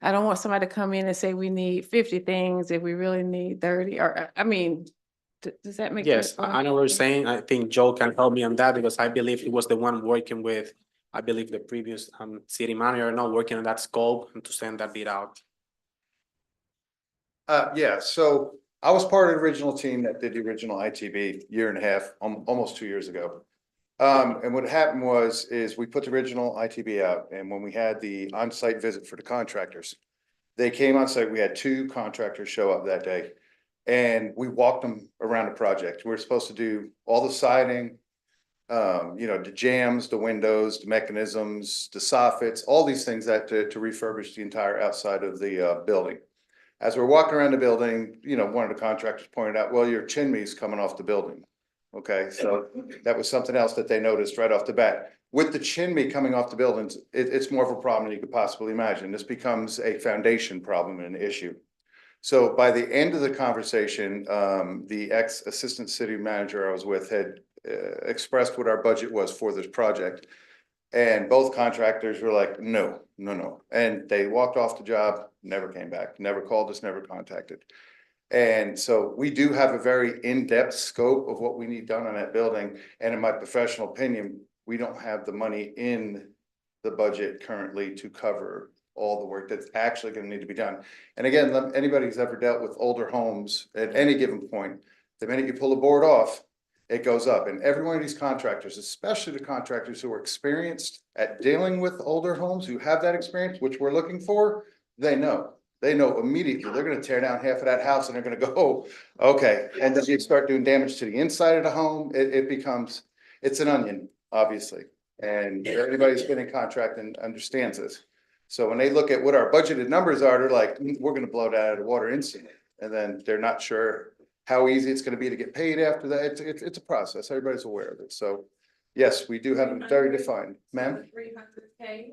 I don't want somebody to come in and say we need 50 things if we really need 30, or, I mean, does that make sense? Yes, I know what you're saying. I think Joe can help me on that because I believe he was the one working with, I believe, the previous city manager, not working on that scope and to send that bid out. Yeah, so I was part of the original team that did the original ITB year and a half, almost 2 years ago. And what happened is we put the original ITB out, and when we had the on-site visit for the contractors, they came on site. We had 2 contractors show up that day, and we walked them around the project. We were supposed to do all the siding, you know, the jams, the windows, the mechanisms, the soffits, all these things that to refurbish the entire outside of the building. As we're walking around the building, you know, one of the contractors pointed out, well, your chimney's coming off the building. Okay, so that was something else that they noticed right off the bat. With the chimney coming off the buildings, it's more of a problem than you could possibly imagine. This becomes a foundation problem and an issue. So by the end of the conversation, the ex-assistant city manager I was with had expressed what our budget was for this project. And both contractors were like, no. And they walked off the job, never came back, never called us, never contacted. And so we do have a very in-depth scope of what we need done on that building. And in my professional opinion, we don't have the money in the budget currently to cover all the work that's actually going to need to be done. And again, anybody who's ever dealt with older homes at any given point, the minute you pull the board off, it goes up. And every one of these contractors, especially the contractors who are experienced at dealing with older homes, who have that experience, which we're looking for, they know immediately they're going to tear down half of that house and they're going to go, oh, okay. And then you start doing damage to the inside of the home. It becomes, it's an onion, obviously. And everybody who's been in contract and understands this. So when they look at what our budgeted numbers are, they're like, we're going to blow that out of the water instantly. And then they're not sure how easy it's going to be to get paid after that. It's a process. Everybody's aware of it. So yes, we do have it very defined. Ma'am? 300K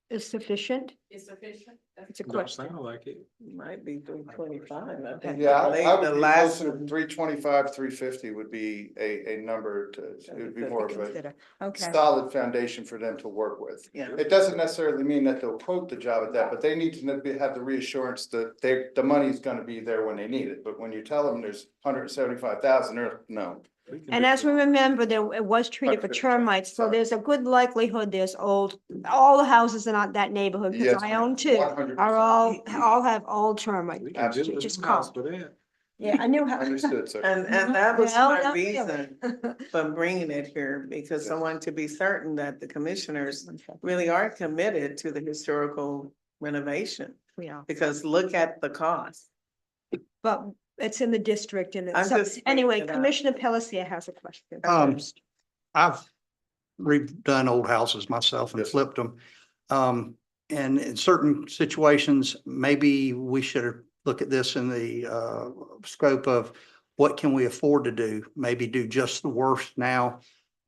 Is sufficient? is sufficient? It's a Don't question. sound like it. Might be 325. I think. Yeah, I The would be last closer to one. 325, 350 would be a number to, it would be more of a Consider. Okay. solid foundation for them to work with. Yeah. It doesn't necessarily mean that they'll quote the job at that, but they need to have the reassurance that the money's gonna be there when they need it. But when you tell them there's 175,000, they're no. And as we remember, it was treated for termites, so there's a good likelihood there's all the houses in that neighborhood, because Yes, I own 2, 100%. are all have old termite. We can Absolutely. build Just a house call. for that. Yeah, I knew how. Understood, sir. And that was Well, my not really. reason for bringing it here, because I want to be certain that the commissioners really are committed to the historical renovation. Yeah, Because look at the cost. but it's in the district and I'm it's, just anyway, bringing it up. Commissioner Palacia has a question. I've redone old houses myself and Yes. flipped them. And in certain situations, maybe we should look at this in the scope of what can we afford to do? Maybe do just the worst now,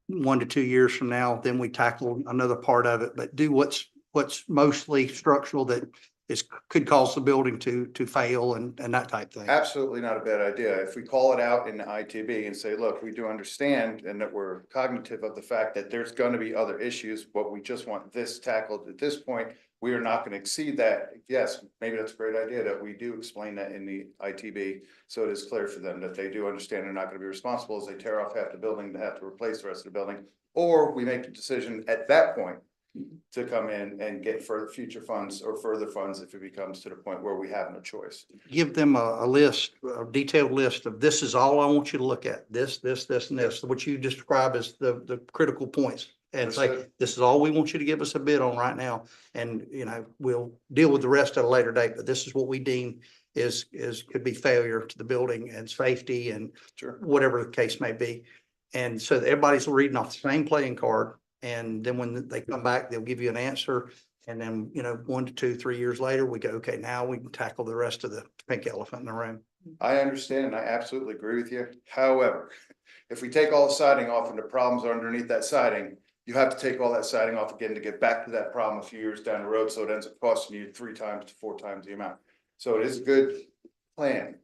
1 to 2 years from now, then we tackle another part of it, but do what's mostly structural that could cause the building to fail and that type thing. Absolutely not a bad idea. If we call it out in the ITB and say, look, we do understand and that we're cognitive of the fact that there's gonna be other issues, but we just want this tackled at this point. We are not gonna exceed that. Yes, maybe that's a great idea that we do explain that in the ITB. So it is clear for them that they do understand they're not gonna be responsible as they tear off half the building to have to replace the rest of the building. Or we make the decision at that point to come in and get further future funds or further funds if it becomes to the point where we have no choice. Give them a list, a detailed list of this is all I want you to look at, this, and this, what you describe as the critical points. And say, Understood. this is all we want you to give us a bid on right now. And, we'll deal with the rest at a later date, but this is what we deem could be failure to the building and safety and Sure. whatever the case may be. And so everybody's reading off the same playing card. And then when they come back, they'll give you an answer. And then, 1 to 2, 3 years later, we go, okay, now we can tackle the rest of the pink elephant in the room. I understand and I absolutely agree with you. However, if we take all the siding off and the problems are underneath that siding, you have to take all that siding off again to get back to that problem a few years down the road. So it ends up costing you 3 times to 4 times the amount. So it is a good plan.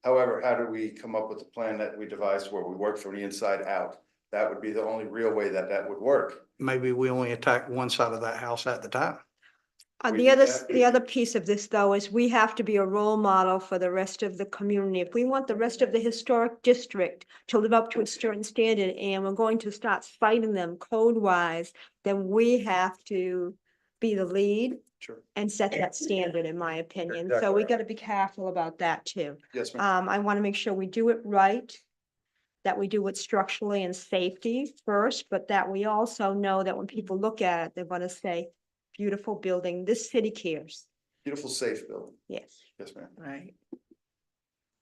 However, how do we come up with a plan that we devised where we work from the inside out? That would be the only real way that would work. Maybe we only attack one side of that house at the time. We The did other, that. the other piece of this, though, is we have to be a role model for the rest of the community. If we want the rest of the historic district to live up to a certain standard and we're going to start fighting them code-wise, then we have to be the lead Sure. and set that standard, in my opinion. So Exactly we right. gotta be careful about that too. Yes, ma'am. I wanna make sure we do it right, that we do it structurally and safety first, but that we also know that when people look at it, they're gonna say, beautiful building, this city cares. Beautiful, safe building. Yes. Yes, ma'am. Right.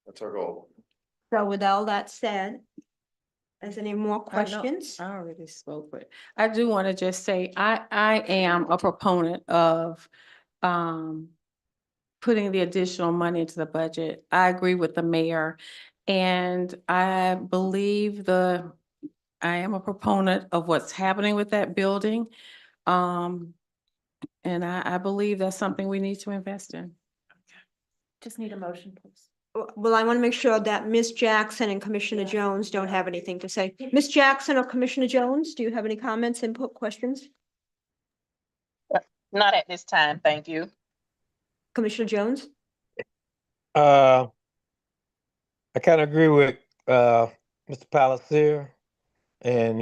That's our goal. So with all that said, is any more I know- questions? I already spoke, but I do want to just say, I am a proponent of putting the additional money into the budget. I agree with the mayor. And I believe I am a proponent of what's happening with that building. And I believe that's something we need to invest in. Just need a motion, please. Well, I want to make sure that Ms. Jackson and Commissioner Jones don't have anything to say. Ms. Jackson or Commissioner Jones, do you have any comments, input, questions? Not at this time, thank you. Commissioner Jones? I kind of agree with Mr. Palacier, and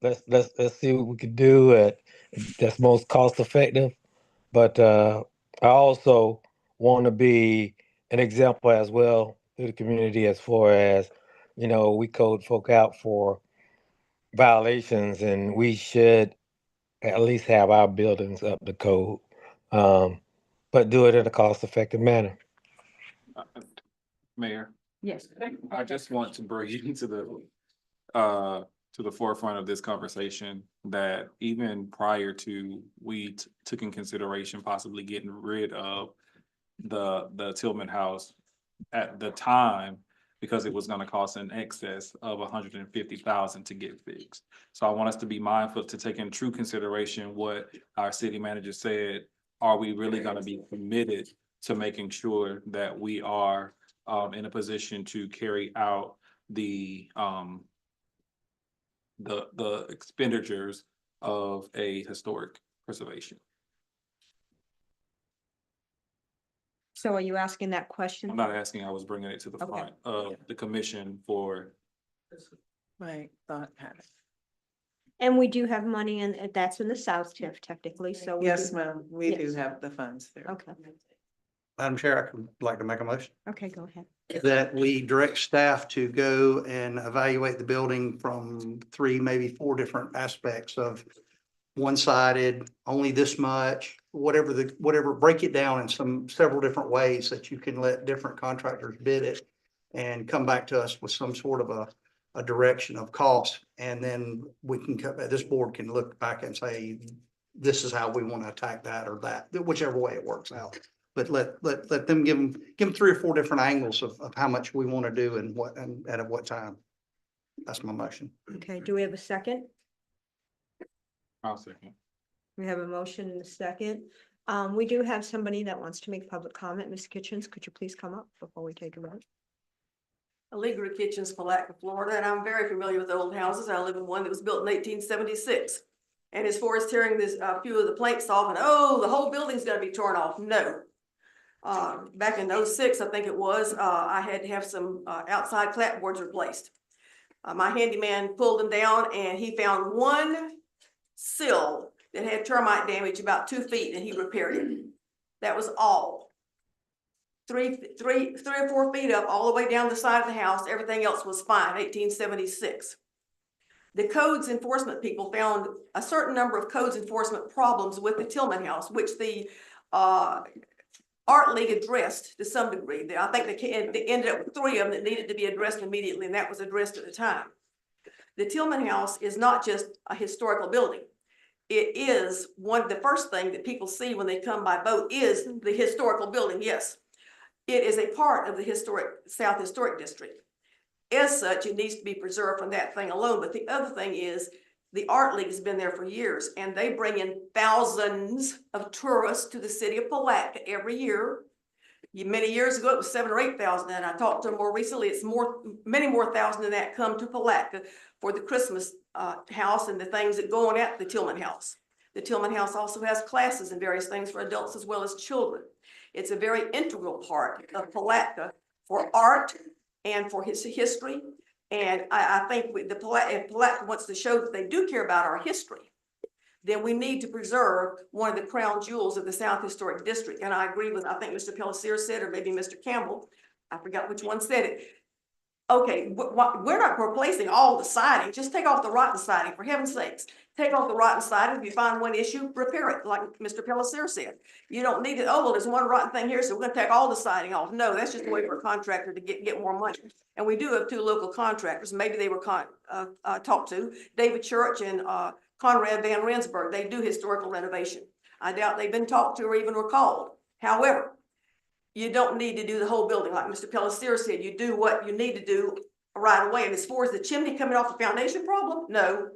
let's see what we could do that's most cost effective. But I also want to be an example as well to the community as far as we code folk out for violations, and we should at least have our buildings up to code, but do it in a cost effective manner. Mayor, Yes. I just want to bring you to the forefront of this conversation that even prior to we took in consideration possibly getting rid of the Tillman House at the time, because it was gonna cost in excess of $150,000 to get fixed. So I want us to be mindful to take in true consideration what our city manager said. Are we really gonna be committed to making sure that we are in a position to carry out the expenditures of a historic preservation? So are you asking that question? I'm not asking, I was bringing it to the Okay. front of the commission for. Right, thought had it. And we do have money and that's in the South TIF technically, so. we Yes, do- ma'am, we do Yes. have the funds there. Okay, Madam Chair, I would like to make a motion okay, go ahead. that we direct staff to go and evaluate the building from 3, maybe 4 different aspects of one-sided, only this much, whatever, break it down in several different ways that you can let different contractors bid it and come back to us with some sort of a direction of cost. And then this board can look back and say, this is how we want to attack that or that, whichever way it works out. But let them give them 3 or 4 different angles of how much we want to do and what, and at what time. That's my motion. Okay, do we have a second? I'll second. We have a motion and a second. We do have somebody that wants to make public comment. Ms. Kitchens, could you please come up before we take a vote? Allegra Kitchens, Palatka, Florida, and I'm very familiar with old houses. I live in one that was built in 1876. And as far as tearing this, few of the planks off and, oh, the whole building's gonna be torn off, no. Back in '06, I think it was, I had to have some, outside clapboards replaced. My handyman pulled them down and he found one sill that had termite damage about 2 feet and he repaired it. That was all. 3 or 4 feet up, all the way down the side of the house. Everything else was fine, 1876. The codes enforcement people found a certain number of codes enforcement problems with the Tillman house, which the Art League addressed to some degree. I think they ended up with 3 of them that needed to be addressed immediately, and that was addressed at the time. The Tillman house is not just a historical building. It is the first thing that people see when they come by boat is the historical building, yes. It is a part of the South Historic District. As such, it needs to be preserved from that thing alone. But the other thing is, the Art League has been there for years, and they bring in thousands of tourists to the city of Palatka every year. Many years ago, it was 7,000 or 8,000, and I talked to them more recently. It's many more thousand than that come to Palatka for the Christmas house and the things that go on at the Tillman house. The Tillman house also has classes and various things for adults as well as children. It's a very integral part of Palatka for art and for his history. And I think if Palatka wants to show that they do care about our history, then we need to preserve one of the crown jewels of the South Historic District. And I agree with, I think Mr. Pelletier said, or maybe Mr. Campbell, I forgot which one said it. Okay, we're not replacing all the siding. Just take off the rotten siding, for heaven's sakes. Take off the rotten siding. If you find one issue, repair it, like Mr. Pelletier said. You don't need it. Oh, well, there's one rotten thing here, so we're gonna take all the siding off. No, that's just a way for a contractor to get more money. And we do have 2 local contractors. Maybe they were talked to, David Church and Conrad Van Rensburg. They do historical renovation. I doubt they've been talked to or even were called. However, you don't need to do the whole building. Like Mr. Pelletier said, you do what you need to do right away. And as far as the chimney coming off the foundation problem, no.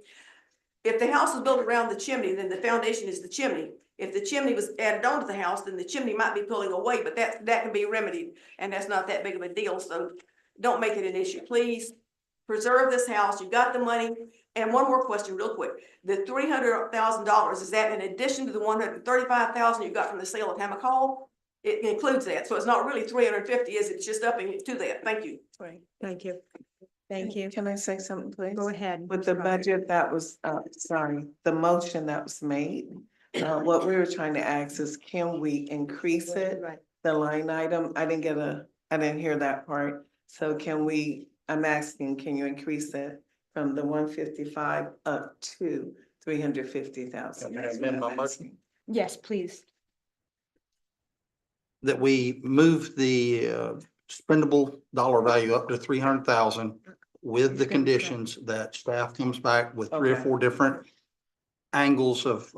If the house was built around the chimney, then the foundation is the chimney. If the chimney was added onto the house, then the chimney might be pulling away, but that can be remedied. And that's not that big of a deal. So don't make it an issue. Please preserve this house. You've got the money. And one more question real quick. The $300,000, is that in addition to the $135,000 you got from the sale of Hammock Hall? It includes that. So it's not really 350, is it? It's just upping it to that. Thank you. Right. Thank you. Thank you. Can I say something, please? Go ahead. With the budget that was, the motion that was made, what we were trying to ask is, can we increase it? Right. The line item, I didn't hear that part. So I'm asking, can you increase it from the 155 up to 350,000? Can I amend my motion? Yes, please. That we move the spendable dollar value up to 300,000 with the conditions that staff comes back with 3 or 4 different angles of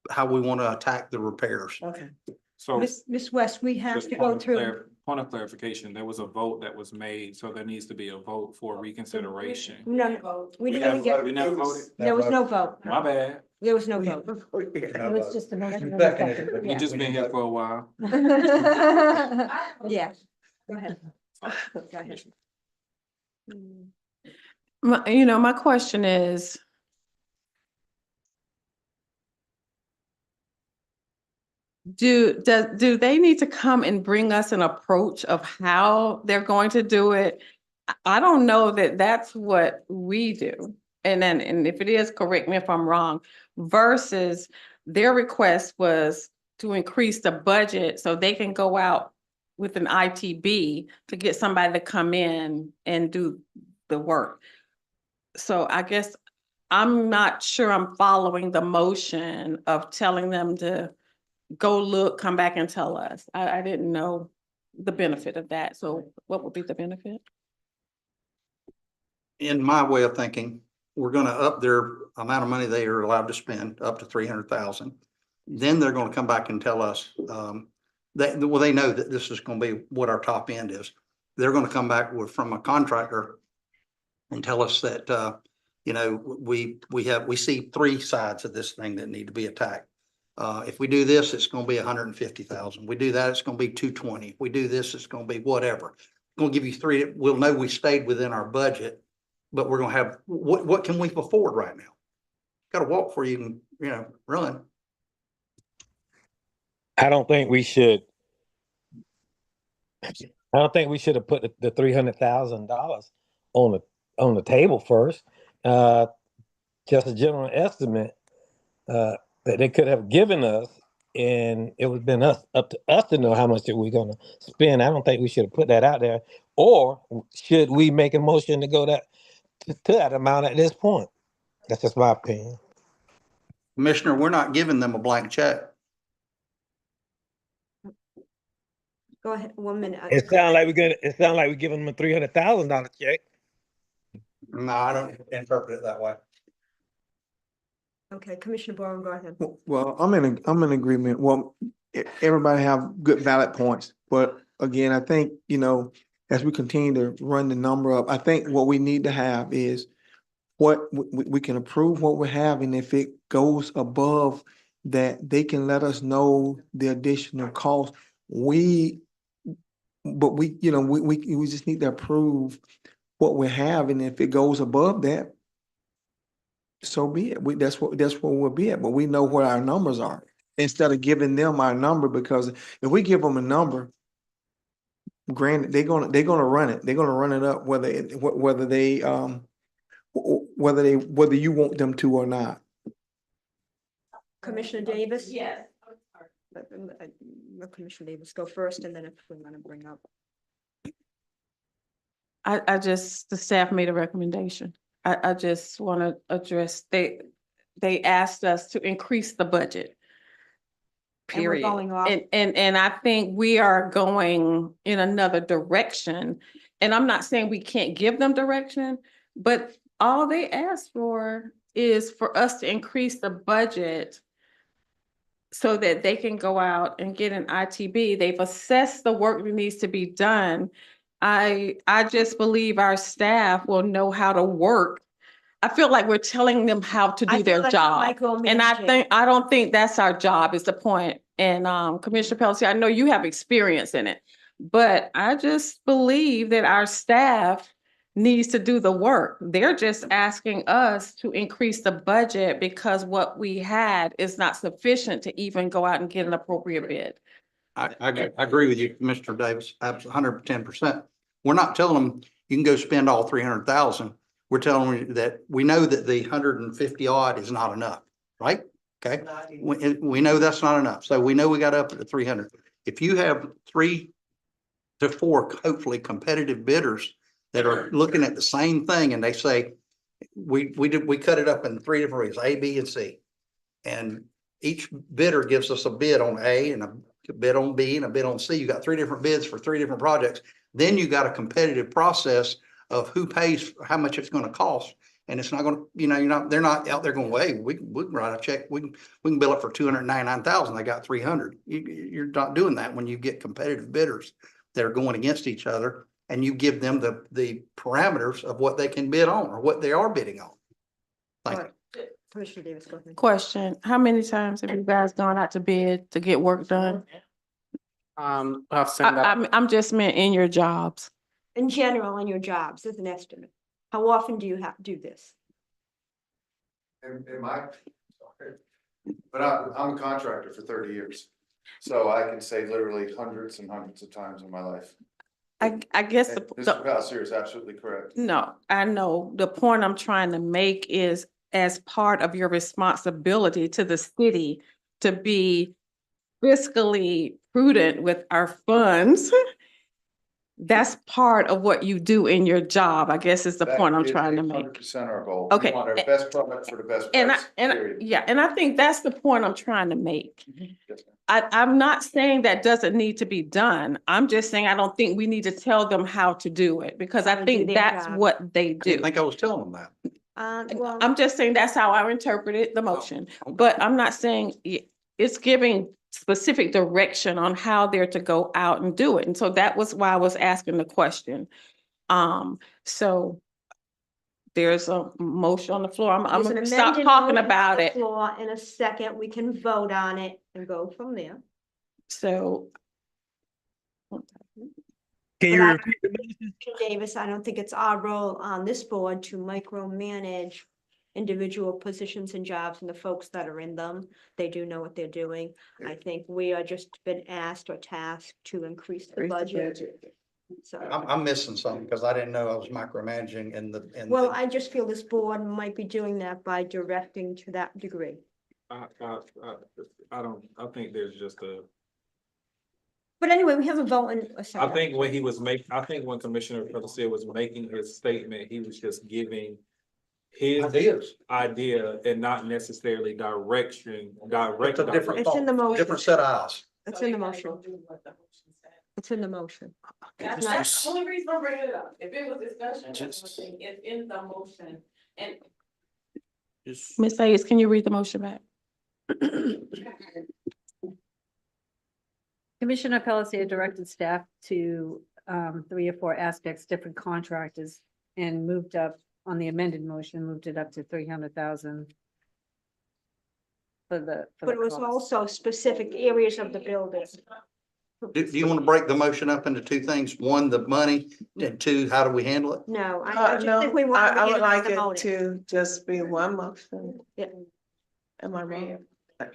how we want to attack the repairs. Okay. So Ms. West, we have just to go through. point of clarification, there was a vote that was made, so there needs to be a vote for reconsideration. No, we didn't get, We never voted? there was no vote. My bad. There was no vote. It was just a motion. and a second. We just been here for a while. Yeah, go ahead. Go ahead. My question is, do they need to come and bring us an approach of how they're going to do it? I don't know that that's what we do. And if it is, correct me if I'm wrong, versus their request was to increase the budget so they can go out with an ITB to get somebody to come in and do the work. So I guess I'm not sure I'm following the motion of telling them to go look, come back and tell us. I didn't know the benefit of that. So what would be the benefit? In my way of thinking, we're gonna up their amount of money they are allowed to spend up to 300,000. then they're gonna come back and tell us, they know that this is gonna be what our top end is. They're gonna come back from a contractor and tell us that, we see three sides of this thing that need to be attacked. If we do this, it's gonna be 150,000. We do that, it's gonna be 220. If we do this, it's gonna be whatever. Gonna give you three, we'll know we stayed within our budget, but we're gonna have, what can we afford right now? Gotta walk before you can, run. I don't think we should. I don't think we should have put the $300,000 on the table first. Just a general estimate that they could have given us, and it would have been up to us to know how much that we're gonna spend. I don't think we should have put that out there. Or should we make a motion to go to that amount at this point? That's just my opinion. Commissioner, we're not giving them a blank check. Go ahead, 1 minute. It sounds like we're giving them a $300,000 check. No, I don't interpret it that way. Okay, Commissioner Bowen, go ahead. Well, I'm in agreement. Well, everybody have good valid points, but again, I think, as we continue to run the number up, I think what we need to have is what we can approve what we have, and if it goes above that, they can let us know the additional cost. We just need to approve what we have, and if it goes above that, so be it. That's what we'll be at, but we know what our numbers are instead of giving them our number, because if we give them a number, granted, they're gonna run it. They're gonna run it up whether you want them to or not. Commissioner Davis? Yes. Let Commissioner Davis go first, and then if we want to bring up. the staff made a recommendation. I just want to address, they asked us to increase the budget. And we're Period. going off. And I think we are going in another direction. And I'm not saying we can't give them direction, but all they asked for is for us to increase the budget so that they can go out and get an ITB. They've assessed the work that needs to be done. I just believe our staff will know how to work. I feel like we're telling them how to do their job. And I don't think that's our job is the point. And Commissioner Palatka, I know you have experience in it, but I just believe that our staff needs to do the work. They're just asking us to increase the budget because what we had is not sufficient to even go out and get an appropriate bid. I agree with you, Mr. Davis, 110%. We're not telling them you can go spend all 300,000. We're telling them that we know that the 150 odd is not enough, right? Okay, we know that's not enough. So we know we got up at the 300. If you have 3 to 4, hopefully competitive bidders that are looking at the same thing, and they say, we cut it up in 3 different ways, A, B, and C. And each bidder gives us a bid on A and a bid on B and a bid on C. You got 3 different bids for 3 different projects. Then you got a competitive process of who pays, how much it's going to cost. And it's not going to, they're not out there going, well, hey, we can write a check. We can bill it for 299,000. They got 300. You're not doing that when you get competitive bidders that are going against each other, and you give them the parameters of what they can bid on or what they are bidding on. Thank you. Commissioner Davis, go ahead. Question, how many times have you guys gone out to bid to get work done? I've sent that. I'm just meant in your jobs. In general, in your jobs, as an estimate, how often do you have to do this? But I'm a contractor for 30 years. So I can say literally hundreds and hundreds of times in my life. I guess. Mr. Palatka is absolutely correct. No, I know. The point I'm trying to make is as part of your responsibility to the city to be fiscally prudent with our funds. That's part of what you do in your job, I guess is the point I'm trying to make. 100% our goal. Okay. We want our best product for the best And price, period. and I think that's the point I'm trying to make. Yes, ma'am. I'm not saying that doesn't need to be done. I'm just saying I don't think we need to tell them how to do it because I think their that's job. what they I do. didn't think I was telling them that. Well, I'm just saying that's how I interpreted the motion, but I'm not saying it's giving specific direction on how they're to go out and do it. And so that was why I was asking the question. So there's a motion on the floor. I'm There's an gonna stop amended talking motion on about the it. floor. In a second, we can vote on it and go from there. So Can you But I- repeat the motion? Davis, I don't think it's our role on this board to micromanage individual positions and jobs and the folks that are in them. They do know what they're doing. I think we are just been asked or tasked to increase the budget. So, I'm missing something because I didn't know I was micromanaging well, I just feel this board might be doing that by directing to that degree. I don't, I think there's just a, But anyway, we have a vote in a I second. think when he was I think when Commissioner Palacio was making his statement, he was just giving his Ideas. idea and not necessarily direction. It's a different It's in the thought, motion. different set of eyes. It's in the motion. It's in the motion. It's not- that's the only reason I'm bringing it up. If it was discussion, Just- it's in the motion. And Just- Ms. Hayes, can you read the motion back? Commissioner Palacio directed staff to 3 or 4 aspects, different contractors, and moved up on the amended motion, moved it up to 300,000. For the. But it was also specific areas of the building. Do you want to break the motion up into two things? One, the money, and two, how do we handle it? No, I just think we No, want I to would get like the it motive. to just be one motion. Yeah. Am I wrong?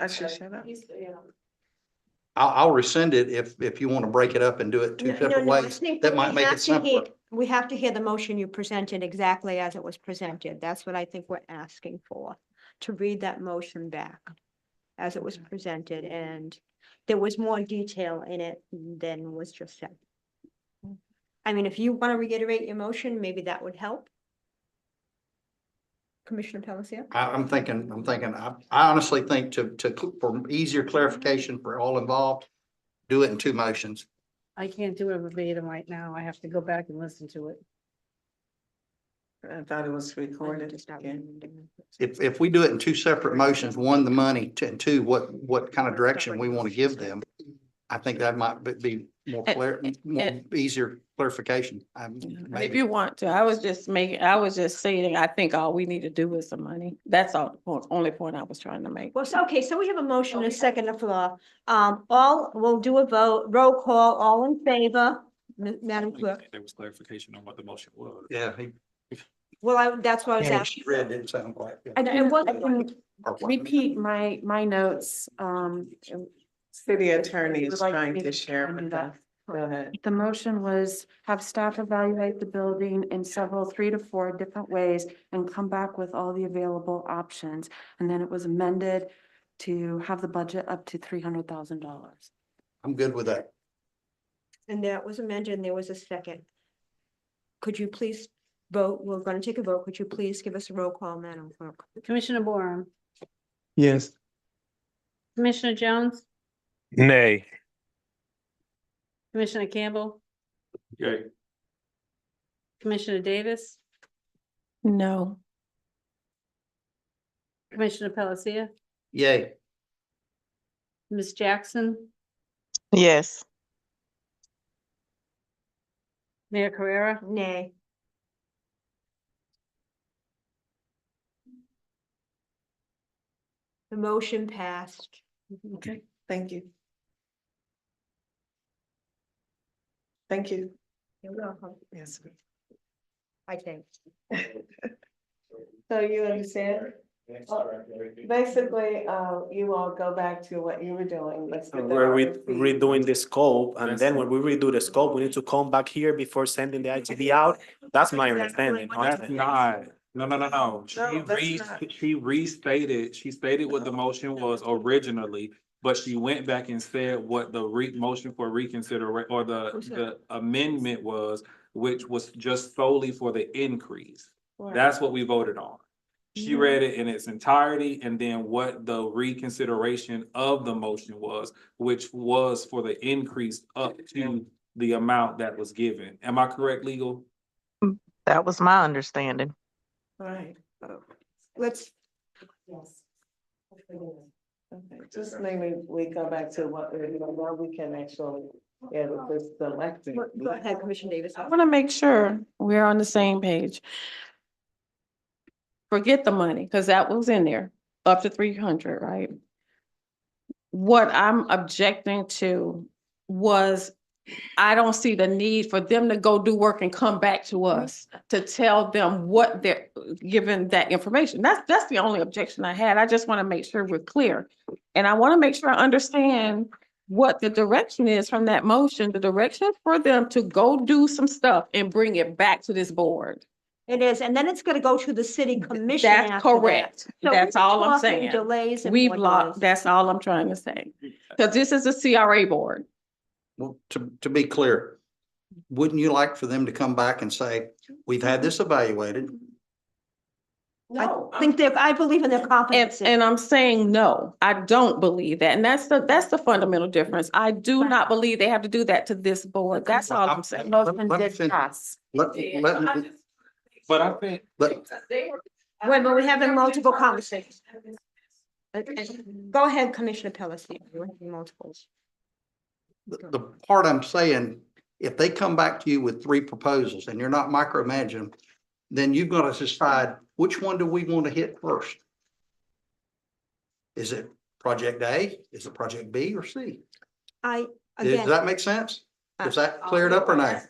I should shut up. I'll rescind it if you want to break it up and do it two No, separate no, I ways. think That we might make have it to hear- simpler. We have to hear the motion you presented exactly as it was presented. That's what I think we're asking for, to read that motion back as it was presented, and there was more detail in it than was just said. I mean, if you want to reiterate your motion, maybe that would help. Commissioner Palacio? I'm thinking, I honestly think for easier clarification for all involved, do it in two motions. I can't do it verbatim right now. I have to go back and listen to it. I thought it was recorded. If we do it in two separate motions, one, the money, and two, what kind of direction we want to give them, I think that might be more clear, more easier clarification. If Maybe. you want to, I was just saying, I think all we need to do is the money. That's all, only point I was trying to make. Well, okay, so we have a motion and a second on the floor. We'll do a vote, roll call, all in favor, Madam Clerk. There was clarification on what the motion was. Yeah. Well, that's what I was Yeah, asking. she read didn't sound quite. I can Or what? repeat my notes, City attorney is Would like trying me to share to do with that. us. Go ahead. The motion was have staff evaluate the building in several 3 to 4 different ways and come back with all the available options. And then it was amended to have the budget up to $300,000. I'm good with that. And that was amended and there was a second. Could you please vote? We're going to take a vote. Could you please give us a roll call, Madam Clerk? Commissioner Borum, Yes. Commissioner Jones, Nay. Commissioner Campbell, Okay. Commissioner Davis, no. Commissioner Palacio, Yay. Ms. Jackson, Yes. Mayor Carrera, Nay. The motion passed. Okay, thank you. Thank you. You're welcome, Yes. I think. So you understand? Basically, you all go back to what you were doing. Let's get that We're on repeat. redoing the scope, and then when we redo the scope, we need to come back here before sending the ITD out. That's my understanding. That's not, no. No, that's not. She stated what the motion was originally, but she went back and said what the motion for reconsideration or the amendment was, which was just solely for the increase. That's what we voted on. She read it in its entirety and then what the reconsideration of the motion was, which was for the increase up to the amount that was given. Am I correct, legal? That was my understanding. Right. Let's, Okay, just maybe we go back to what, where we can actually, yeah, this selecting. Go ahead, Commissioner Davis. I want to make sure we're on the same page. Forget the money, because that was in there, up to 300, right? What I'm objecting to was, I don't see the need for them to go do work and come back to us to tell them what they're given that information. That's the only objection I had. I just want to make sure we're clear. And I want to make sure I understand what the direction is from that motion. The direction for them to go do some stuff and bring it back to this board. It is, and then it's gonna go to the city commission That's after that. correct. So That's we're all I'm talking saying. Delays and We've more lost, delays. that's all I'm trying to say. Because this is a CRA board. Well, to be clear, wouldn't you like for them to come back and say, we've had this evaluated? No. I believe in their competency. And I'm saying, no, I don't believe that. And that's the fundamental difference. I do not believe they have to do that to this board. That's all I'm saying. Let me finish. Let me- But I think, let- Wait, but we're having multiple conversations. Go ahead, Commissioner Pelosi. We're having multiples. the part I'm saying, if they come back to you with 3 proposals and you're not micromanaging, then you've got to decide which one do we want to hit first? Is it project A? Is it project B or C? Does Again, that make sense? Does that clear it up or not?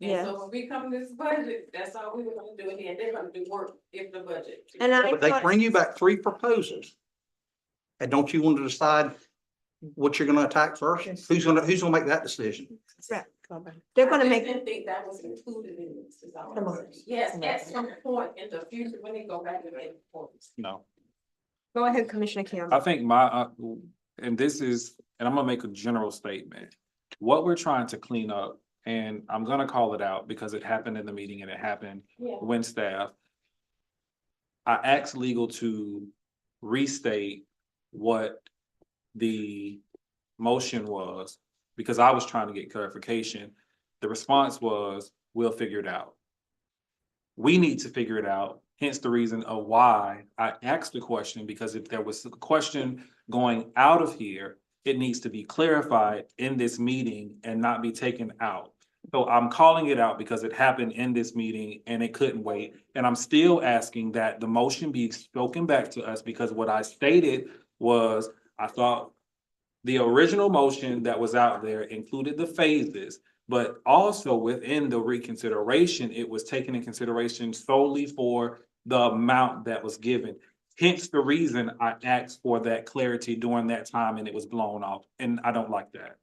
Yeah. So when we come to this budget, that's all we were gonna do, and they're gonna do work if the budget. and But they bring you back 3 proposals. And don't you want to decide what you're gonna attack first? Who's gonna make that decision? they're gonna make, didn't think that was included in this. Is all I'm saying. Yes, at some point in the future, when they go back and make reports. no, go ahead, Commissioner Campbell. I think and this is, and I'm gonna make a general statement. What we're trying to clean up, and I'm gonna call it out because it happened in the meeting and it happened Yeah. when staff. I asked legal to restate what the motion was, because I was trying to get clarification. The response was, we'll figure it out. We need to figure it out, hence the reason of why I asked the question, because if there was a question going out of here, it needs to be clarified in this meeting and not be taken out. So I'm calling it out because it happened in this meeting and it couldn't wait. And I'm still asking that the motion be spoken back to us, because what I stated was, I thought the original motion that was out there included the phases, but also within the reconsideration, it was taken in consideration solely for the amount that was given. Hence the reason I asked for that clarity during that time and it was blown off, and I don't like that.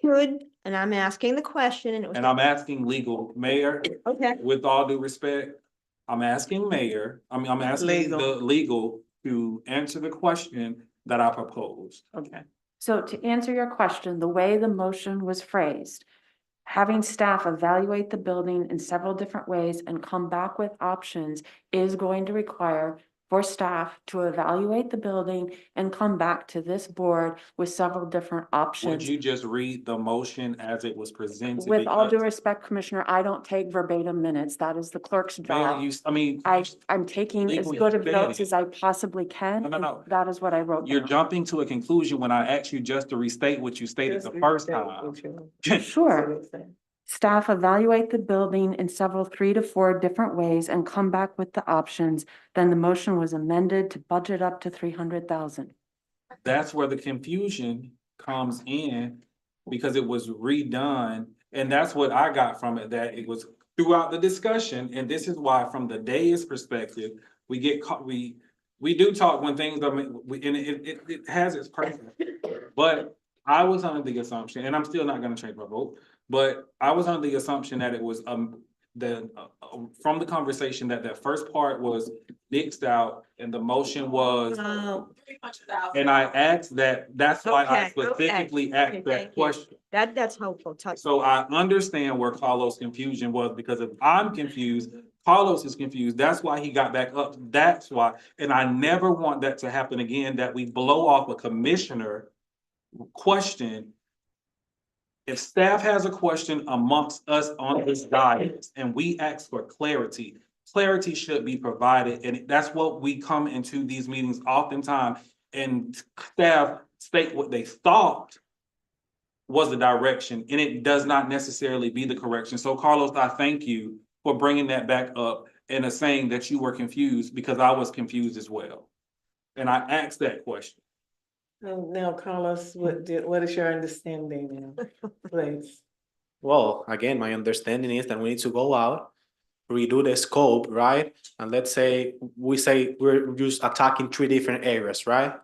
And I'm asking the question and it was. And I'm asking legal, Mayor, Okay. with all due respect, I'm asking Mayor, I'm asking the legal to answer the question that I proposed. Okay. So to answer your question, the way the motion was phrased, having staff evaluate the building in several different ways and come back with options is going to require for staff to evaluate the building and come back to this board with several different Would options. you just read the motion as it was presented? With all due Because- respect, Commissioner, I don't take verbatim minutes. That is the clerk's Mayor, job. you, I'm taking as legally good of said notes it. as I possibly can. No, no, and no. That is what I wrote You're down. jumping to a conclusion when I asked you just to restate what you stated the first time. Sure. Staff evaluate the building in several 3 to 4 different ways and come back with the options. Then the motion was amended to budget up to 300,000. That's where the confusion comes in, because it was redone. And that's what I got from it, that it was throughout the discussion. And this is why, from the day's perspective, we get caught, we do talk when things are, and it has its purpose. But I was under the assumption, and I'm still not gonna change my vote, but I was under the assumption that it was, from the conversation, that first part was nixed out and the motion was. And I asked that's why I Okay, specifically asked that question. That's helpful. So I understand where Carlos' confusion was, because if I'm confused, Carlos is confused. That's why he got back up. That's why. And I never want that to happen again, that we blow off a commissioner question. If staff has a question amongst us on this diet and we ask for clarity, clarity should be provided, and that's what we come into these meetings oftentimes, and staff state what they thought was the direction, and it does not necessarily be the correction. So Carlos, I thank you for bringing that back up and saying that you were confused, because I was confused as well. And I asked that question. Now, Carlos, what is your understanding now, please? Well, again, my understanding is that we need to go out, redo the scope, right? And let's say we're just attacking 3 different areas, right?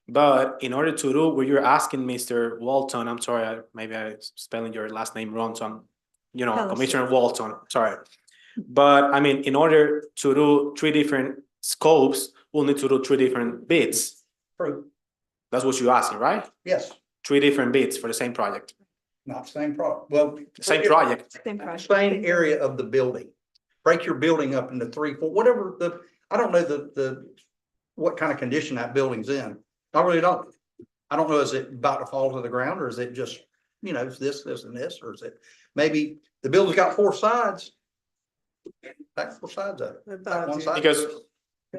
But in order to do what you're asking, Mr. Walton, I'm sorry, maybe I spelling your last name wrong, so I'm, Palatka. Commissioner Walton, sorry. But I mean, in order to do 3 different scopes, we'll need to do 3 different bids. True. That's what you're asking, right? Yes, 3 different bids for the same project, not same product. Well. same project. Same project. Same area of the building. Break your building up into 3, 4, whatever I don't know what kind of condition that building's in. I really don't. I don't know, is it about to fall to the ground, or is it just, is this, and this, or is it maybe the building's got 4 sides? Back 4 sides of it. Back one side. Because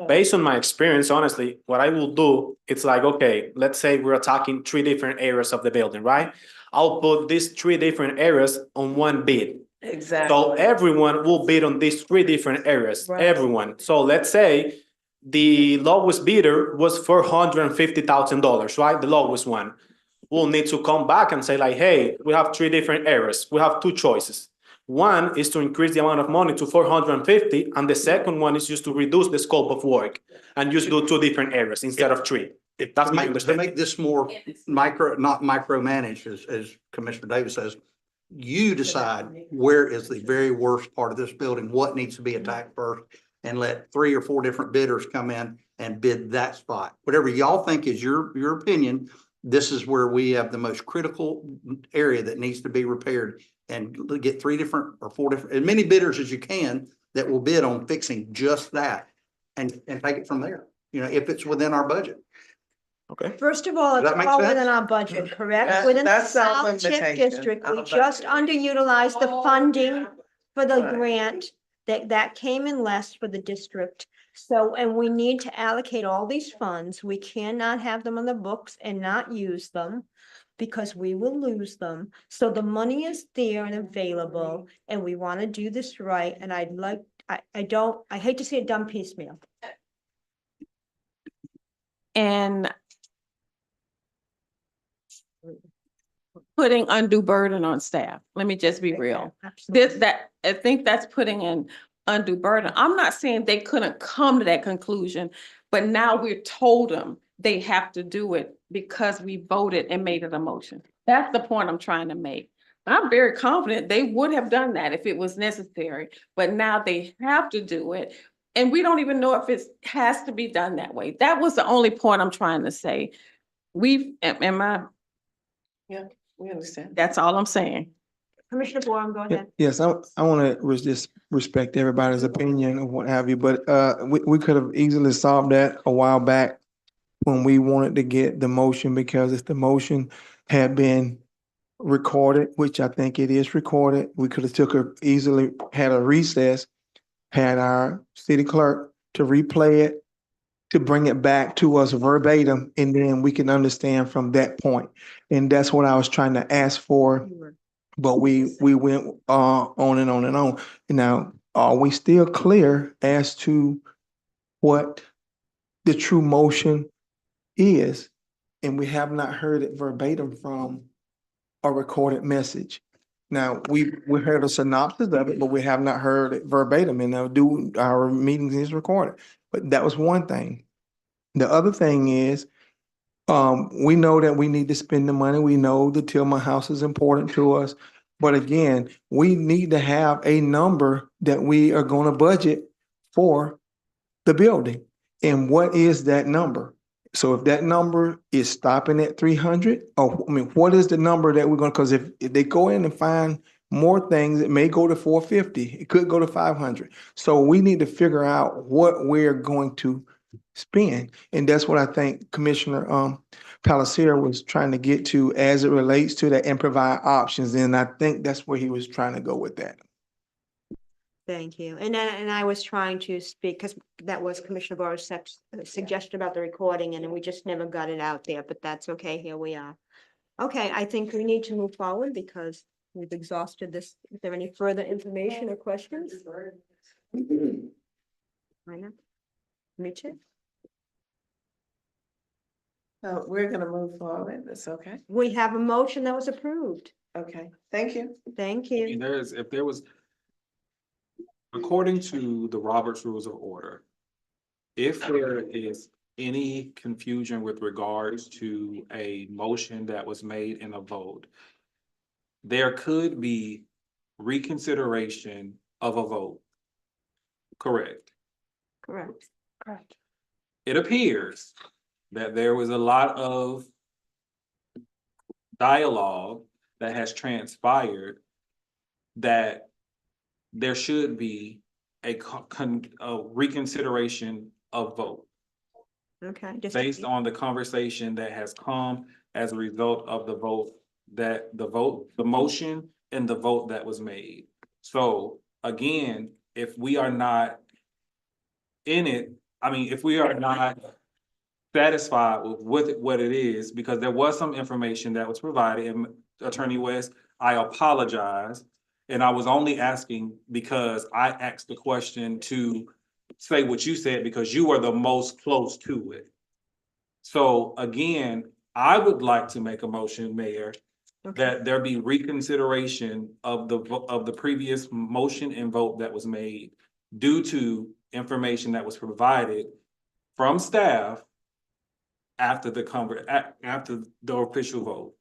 based on my experience, honestly, what I will do, it's like, okay, let's say we're attacking 3 different areas of the building, right? I'll put these 3 different areas on one bid. Exactly. So everyone will bid on these 3 different areas, Right. everyone. So let's say the lowest bidder was $450,000, right? The lowest one. We'll need to come back and say like, hey, we have 3 different areas. We have 2 choices. One is to increase the amount of money to 450, and the second one is just to reduce the scope of work and just do 2 different areas instead of 3. If that's my To understanding. make this more not micromanaged, as Commissioner Davis says, you decide where is the very worst part of this building, what needs to be attacked first, and let 3 or 4 different bidders come in and bid that spot. Whatever y'all think is your opinion, this is where we have the most critical area that needs to be repaired, and get 3 different or 4 different, as many bidders as you can that will bid on fixing just that, and take it from there, if it's within our budget. Okay. First of all, Does it's that make all sense? within our budget, correct? That- Within the that's our South Tip limitation. District, we Our just underutilized the funding for the Right. grant that came in less for the district. So, and we need to allocate all these funds. We cannot have them on the books and not use them, because we will lose them. So the money is there and available, and we want to do this right. And I hate to see it done piecemeal. And putting undue burden on staff. Let me just be real. Absolutely. I think that's putting in undue burden. I'm not saying they couldn't come to that conclusion, but now we're told them they have to do it because we voted and made it a motion. That's the point I'm trying to make. I'm very confident they would have done that if it was necessary, but now they have to do it. And we don't even know if it has to be done that way. That was the only point I'm trying to say. Yeah, we understand. That's all I'm saying. Commissioner Boram, go ahead. Yes, I want to just respect everybody's opinion or what have you, but we could have easily solved that a while back when we wanted to get the motion, because if the motion had been recorded, which I think it is recorded, we could have easily had a recess, had our city clerk to replay it, to bring it back to us verbatim, and then we can understand from that point. And that's what I was trying to ask for. But we went on and on and on. Now, are we still clear as to what the true motion is? And we have not heard it verbatim from a recorded message. Now, we heard a synopsis of it, but we have not heard it verbatim, and our meetings is recorded. But that was one thing. The other thing is, we know that we need to spend the money. We know the Tillman House is important to us. But again, we need to have a number that we are going to budget for the building. And what is that number? So if that number is stopping at 300, what is the number that we're going to, because if they go in and find more things, it may go to 450. It could go to 500. So we need to figure out what we're going to spend. And that's what I think Commissioner Palatka was trying to get to as it relates to that, and provide options. And I think that's where he was trying to go with that. Thank you. And I was trying to speak, because that was Commissioner Barr's suggestion about the recording, and we just never got it out there, but that's okay, here we are. Okay, I think we need to move forward because we've exhausted this. Is there any further information or questions? Minor? Richard? We're gonna move forward. That's okay. We have a motion that was approved. Okay, thank you. Thank I you. mean, if there was, according to the Robert's Rules of Order, if there is any confusion with regards to a motion that was made in a vote, there could be reconsideration of a vote. Correct. Correct. Correct. It appears that there was a lot of dialogue that has transpired that there should be a reconsideration of vote Okay. just- based on the conversation that has come as a result of the vote, the motion and the vote that was made. So again, if we are not in it, I mean, if we are not satisfied with what it is, because there was some information that was provided, and Attorney West, I apologize. And I was only asking because I asked the question to say what you said, because you are the most close to it. So again, I would like to make a motion, Mayor, that there be reconsideration of the previous motion and vote that was made due to information that was provided from staff after after the official vote.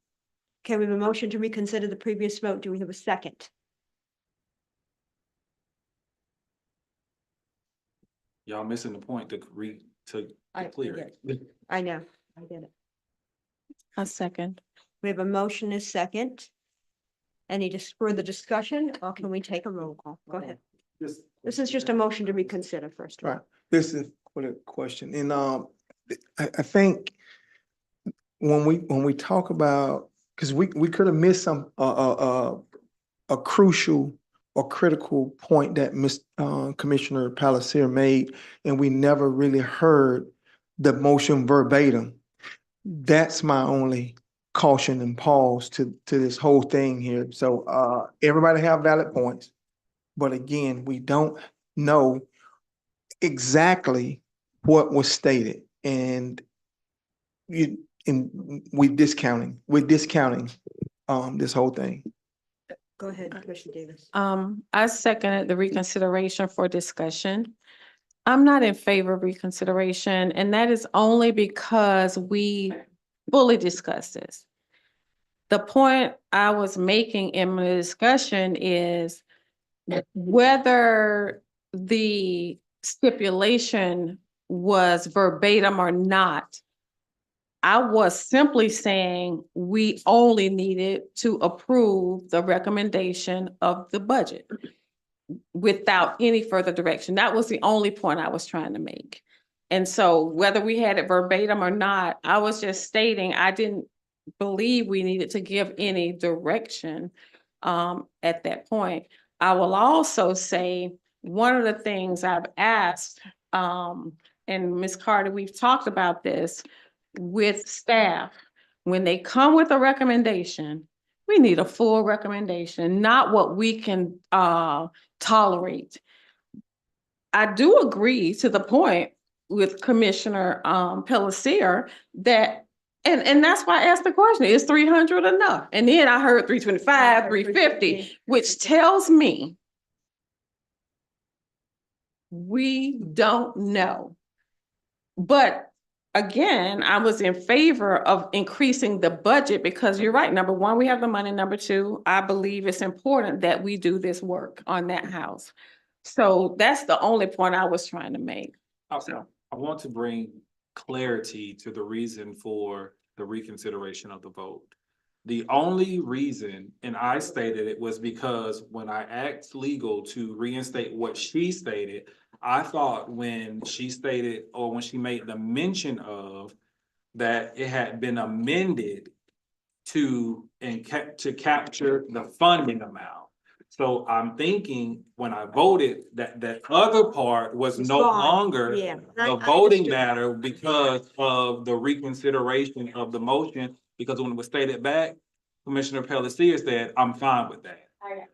Okay, we have a motion to reconsider the previous vote. Do we have a second? Y'all missing the point to clear it. I know, I get it. A second. We have a motion and a second. Any further discussion, or can we take a roll call? Go ahead. This is just a motion to reconsider first. Right, this is for the question, and I think when we talk about, because we could have missed some a crucial or critical point that Commissioner Palatka made, and we never really heard the motion verbatim. That's my only caution and pause to this whole thing here. So everybody have valid points, but again, we don't know exactly what was stated, and we're discounting this whole thing. Go ahead, Commissioner Davis. I seconded the reconsideration for discussion. I'm not in favor of reconsideration, and that is only because we fully discussed this. The point I was making in my discussion is whether the stipulation was verbatim or not. I was simply saying we only needed to approve the recommendation of the budget without any further direction. That was the only point I was trying to make. And so whether we had it verbatim or not, I was just stating I didn't believe we needed to give any direction at that point. I will also say one of the things I've asked, and Ms. Carter, we've talked about this with staff. When they come with a recommendation, we need a full recommendation, not what we can tolerate. I do agree to the point with Commissioner Palatka that, and that's why I asked the question, is 300 enough? And then I heard 325, 350, which tells me we don't know. But again, I was in favor of increasing the budget because you're right. Number one, we have the money. Number two, I believe it's important that we do this work on that house. So that's the only point I was trying to make. Also, I want to bring clarity to the reason for the reconsideration of the vote. The only reason, and I stated it, was because when I asked legal to reinstate what she stated, I thought when she stated, or when she made the mention of that it had been amended to capture the funding amount. So I'm thinking when I voted that that other part was It's no gone. longer Yeah. the voting matter because of the reconsideration of the motion, because when it was stated back, Commissioner Pelletier said, I'm fine with that.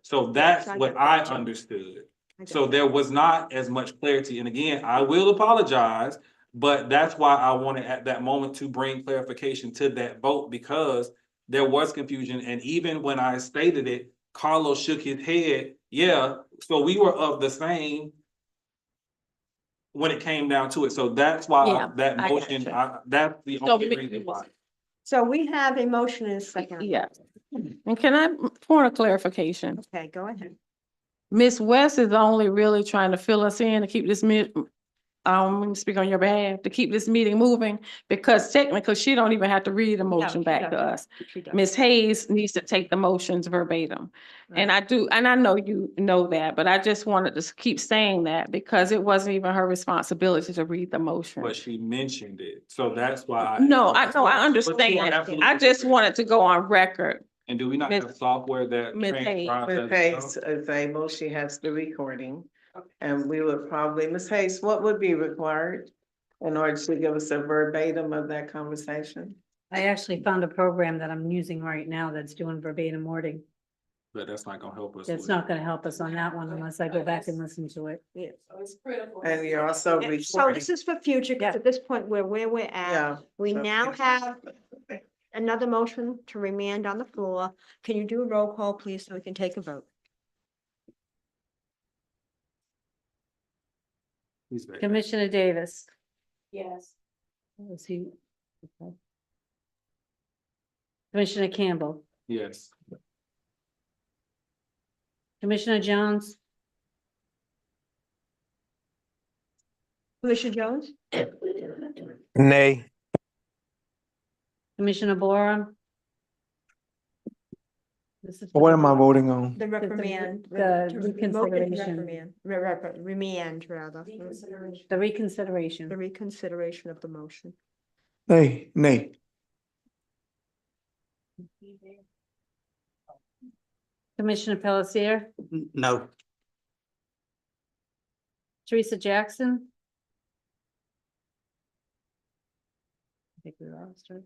So that's I what got I that too. understood. I got So that. there was not as much clarity. And again, I will apologize, but that's why I wanted at that moment to bring clarification to that vote, because there was confusion. And even when I stated it, Carlos shook his head. Yeah, so we were of the same when it came down to it. So that's why Yeah, that I motion, gotcha. that's the So only me- reason why. So we have a motion and a second. Yeah. And can I point of clarification? Okay, go ahead. Ms. West is only really trying to fill us in to keep this speak on your behalf, to keep this meeting moving, because technically she don't even have to read the motion she back to doesn't. us. She does. Ms. Hayes needs to take the motions verbatim. And I do, and I know you know that, but I just wanted to keep saying that because it wasn't even her responsibility to read the motion. But she mentioned it. So that's why. No, I But you are understand. absolutely I just correct. wanted to go on record. And do we not Miss- have software that Miss Hayes. transcribes Ms. that? Hayes is able, she has the recording. And we would probably, Ms. Hayes, what would be required in order to give us a verbatim of that conversation? I actually found a program that I'm using right now that's doing verbatim wording. But that's not gonna help us. That's with- not gonna help us on that one unless I go back and listen to it. Yeah. And you're also So recording. this is for future, because at this point, where we're at, Yeah. we so- now have another motion to remand on the floor. Can you do a roll call, please, so we can take a vote? He's back. Commissioner Davis. Yes. Was he? Okay. Commissioner Campbell, Yes. Commissioner Jones, Commissioner Jones? Nay. Commissioner Boran. This is for What the- am I voting on? The reprimand. the to- reconsideration. Reprimand, remand, rather. The reconsideration. The reconsideration of the motion. Nay, nay. Commissioner Pelletier, No, Teresa Jackson. I think we lost her.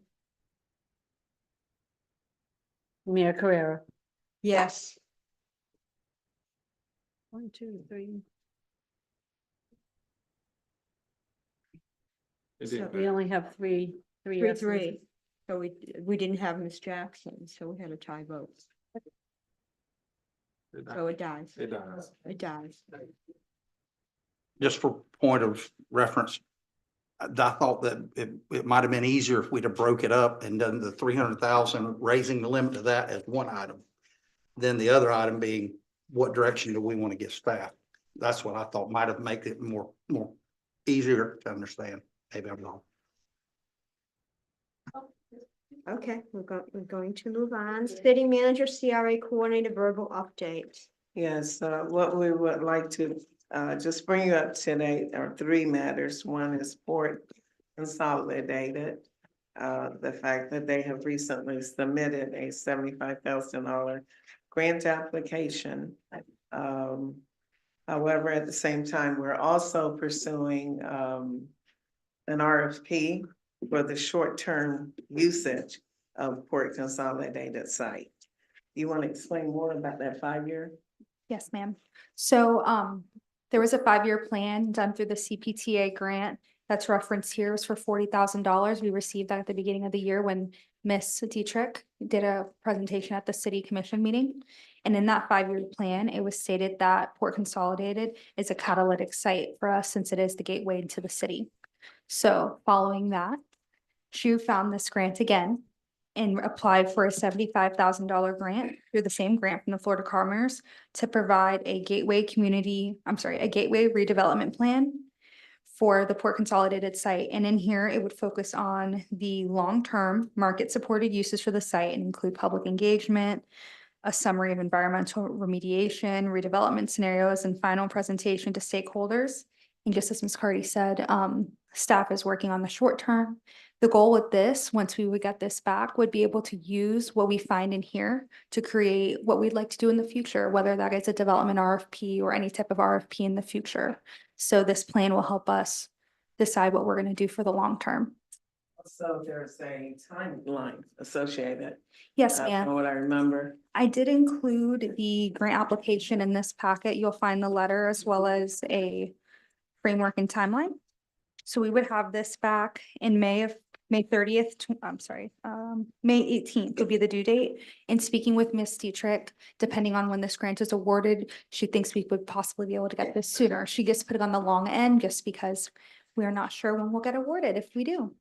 Mayor Carrera. Yes. 1, 2, 3. It So didn't We matter. only have three Three, yeses. three. So we didn't have Ms. Jackson, so we had a tie vote. So it dies. It does. It dies. just for point of reference, I thought that it might have been easier if we'd have broke it up and done the 300,000, raising the limit to that as one item. Then the other item being, what direction do we want to get staff? That's what I thought might have made it more easier to understand. Maybe I'm wrong. Okay, we're going to move on. City manager, CRA coordinator, verbal update. Yes, what we would like to just bring you up today are three matters. One is Port Consolidated. The fact that they have recently submitted a $75,000 grant application. However, at the same time, we're also pursuing an RFP for the short-term usage of Port Consolidated site. You want to explain more about that 5-year? Yes, ma'am. So there was a 5-year plan done through the CPTA grant that's referenced here. It was for $40,000. We received that at the beginning of the year when Miss Dietrich did a presentation at the city commission meeting. And in that 5-year plan, it was stated that Port Consolidated is a catalytic site for us since it is the gateway into the city. So following that, SHU found this grant again and applied for a $75,000 grant through the same grant from the Florida Commerce to provide a gateway redevelopment plan for the Port Consolidated site. And in here, it would focus on the long-term market-supported uses for the site and include public engagement, a summary of environmental remediation, redevelopment scenarios, and final presentation to stakeholders. And just as Ms. Cardy said, staff is working on the short term. The goal with this, once we would get this back, would be able to use what we find in here to create what we'd like to do in the future, whether that is a development RFP or any type of RFP in the future. So this plan will help us decide what we're going to do for the long term. So there's a timeline associated. Yes, From ma'am. what I remember. I did include the grant application in this packet. You'll find the letter as well as a framework and timeline. So we would have this back in May 30th, May 18th would be the due date. And speaking with Ms. Dietrich, depending on when this grant is awarded, she thinks we would possibly be able to get this sooner. She gets put it on the long end just because we're not sure when we'll get awarded if we do.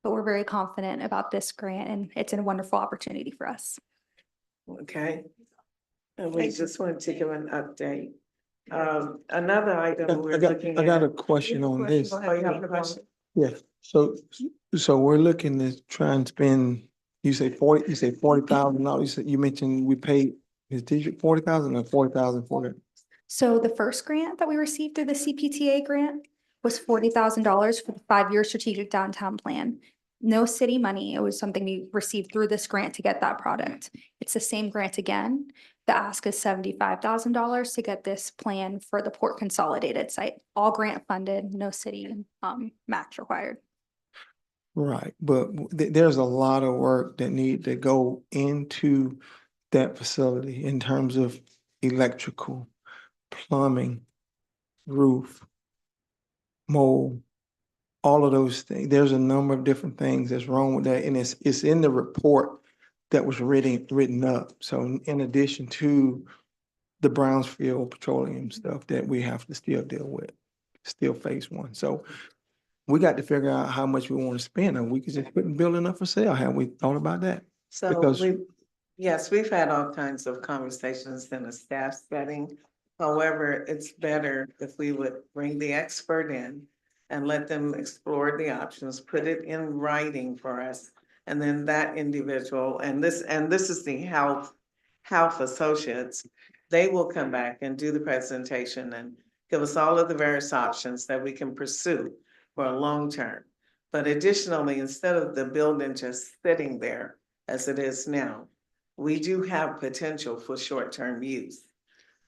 But we're very confident about this grant and it's a wonderful opportunity for us. Okay. And we just wanted to give an update. Another item we're looking I at. got a question on this. Oh, you have a question? Yeah, so we're looking to try and spend, you say $40,000. You mentioned we paid his district 40,000 or 40,000 for it. So the first grant that we received through the CPTA grant was $40,000 for the 5-year strategic downtown plan. No city money. It was something we received through this grant to get that product. It's the same grant again. The ask is $75,000 to get this plan for the Port Consolidated site. All grant funded, no city match required. Right, but there's a lot of work that need to go into that facility in terms of electrical, plumbing, roof, mold, all of those things. There's a number of different things that's wrong with that, and it's in the report that was written up. So in addition to the Brownsfield petroleum stuff that we have to still deal with, still phase one. So we got to figure out how much we want to spend, and we could just put the building up for sale. Have we thought about that? So Because- yes, we've had all kinds of conversations in a staff setting. However, it's better if we would bring the expert in and let them explore the options, put it in writing for us. And then that individual, and this is the health associates, they will come back and do the presentation and give us all of the various options that we can pursue for a long term. But additionally, instead of the building just sitting there as it is now, we do have potential for short-term use.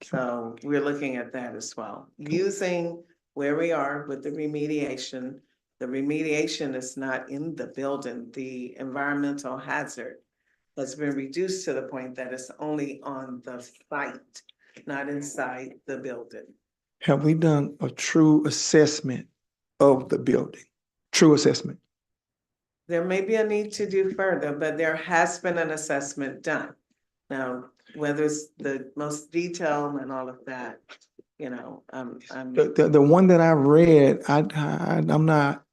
So we're looking at that as well. Using where we are with the remediation. The remediation is not in the building. The environmental hazard has been reduced to the point that it's only on the site, not inside the building. Have we done a true assessment of the building? True assessment? There may be a need to do further, but there has been an assessment done. Now, whether it's the most detailed and all of that, you know, I'm. The one that I read, I'm not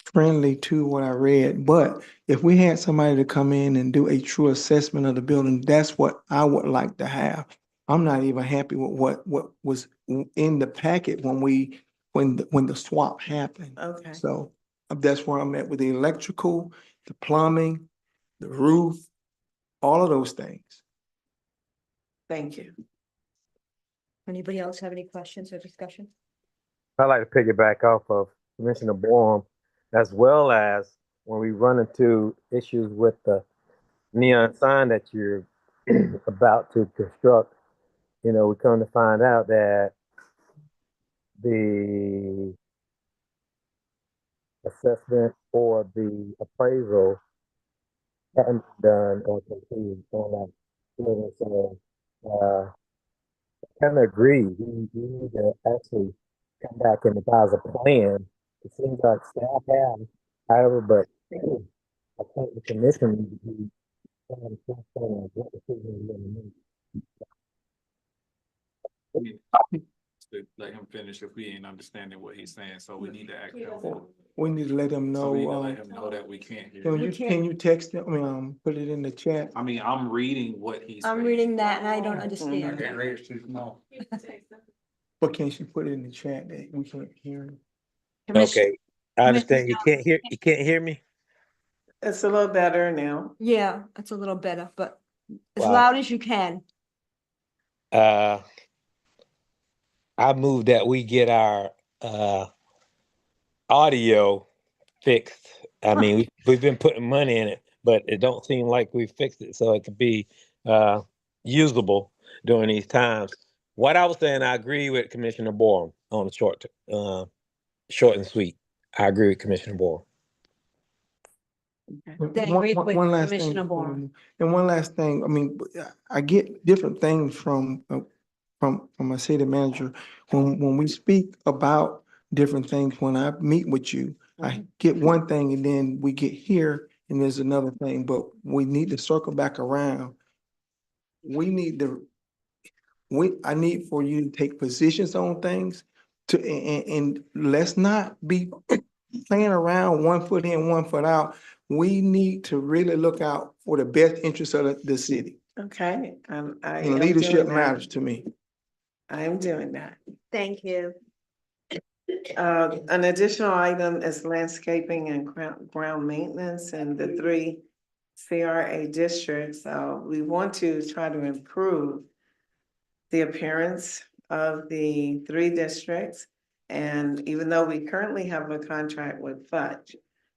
friendly to what I read, but if we had somebody to come in and do a true assessment of the building, that's what I would like to have. I'm not even happy with what was in the packet when the swap happened. Okay. So that's where I'm at with the electrical, the plumbing, the roof, all of those things. Thank you. Anybody else have any questions or discussion? I'd like to piggyback off of Commissioner Borum, as well as when we run into issues with the neon sign that you're about to construct, you know, we come to find out that the assessment or the appraisal hadn't been done or completed on that building. So, I kind of agree. We need to actually come back and devise a plan. It seems like staff have, however, but I think the commission needs to be trying to understand what decision we're going to make. To let him finish if we ain't understanding what he's saying, so we need to act. We need to let them So we need to know. let him know that we can't hear. Can you text them, put it in the chat? I mean, I'm reading what he's. I'm saying. reading that and I don't understand. It's too small. But can she put it in the chat that we can't hear him? Okay, I understand. You can't hear me? It's a little better now. Yeah, it's a little better, but as Wow. loud as you can. I move that we get our audio fixed. I mean, we've been putting money in it, but it don't seem like we fixed it so it could be usable during these times. What I was saying, I agree with Commissioner Borum on the short and sweet. I agree with Commissioner Borum. One last thing. And one last thing, I mean, I get different things from my city manager. When we speak about different things, when I meet with you, I get one thing and then we get here and there's another thing, but we need to circle back around. I need for you to take positions on things and let's not be playing around 1 foot in, 1 foot out. We need to really look out for the best interest of the city. Okay, I And am leadership doing that. matters to me. I am doing that. Thank you. An additional item is landscaping and ground maintenance in the 3 CRA districts. We want to try to improve the appearance of the 3 districts. And even though we currently have a contract with Fudge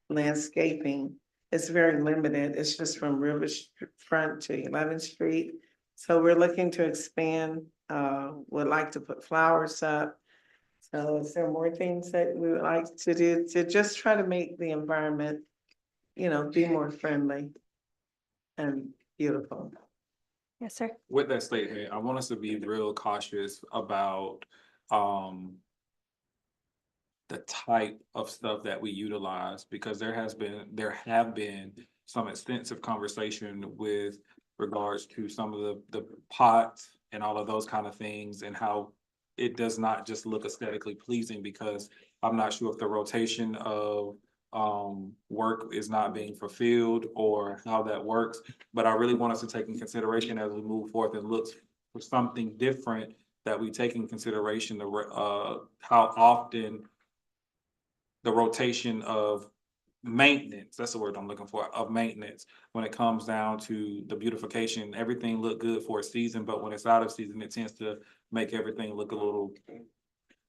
Landscaping, it's very limited. It's just from Riverfront to 11th Street. So we're looking to expand, would like to put flowers up. So is there more things that we would like to do to just try to make the environment, be more friendly and beautiful? Yes, sir. With that statement, I want us to be real cautious about the type of stuff that we utilize, because there have been some extensive conversation with regards to some of the pots and all of those kind of things, and how it does not just look aesthetically pleasing, because I'm not sure if the rotation of work is not being fulfilled or how that works. But I really want us to take in consideration as we move forth and look for something different, that we take in consideration how often the rotation of maintenance, that's the word I'm looking for, of maintenance, when it comes down to the beautification. Everything look good for a season, but when it's out of season, it tends to make everything look a little.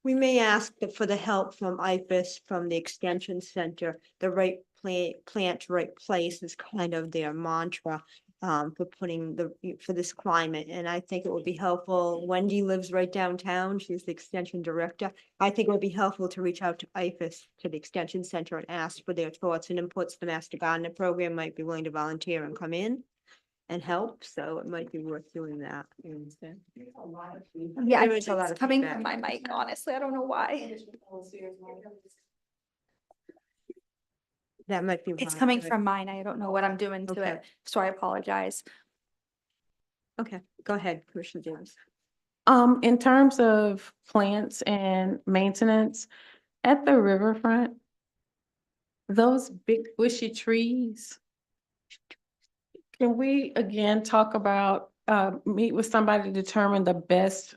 We may ask for the help from IFAS, from the Extension Center. The right plant, right place is kind of their mantra for this climate. And I think it would be helpful. Wendy lives right downtown. She's the Extension Director. I think it would be helpful to reach out to IFAS, to the Extension Center, and ask for their thoughts and inputs. The Master Gardener Program might be willing to volunteer and come in and help, so it might be worth doing that. Yeah, There is a lot it's of coming feedback. from my mic, honestly. I don't know why. That might be. It's why. coming from mine. I don't know what I'm doing to Okay. it, so I apologize. Okay, go ahead, Commissioner Davis. In terms of plants and maintenance at the riverfront, those big bushy trees, can we again talk about, meet with somebody to determine the best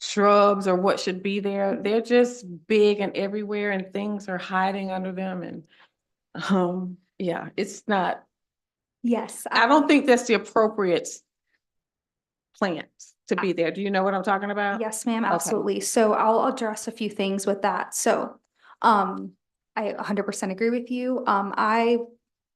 shrubs or what should be there? They're just big and everywhere and things are hiding under them, and yeah, it's not, Yes, I don't think that's the appropriate plants to be there. Do you know what I'm talking about? yes, ma'am, Okay. absolutely. So I'll address a few things with that. So, I 100% agree with you.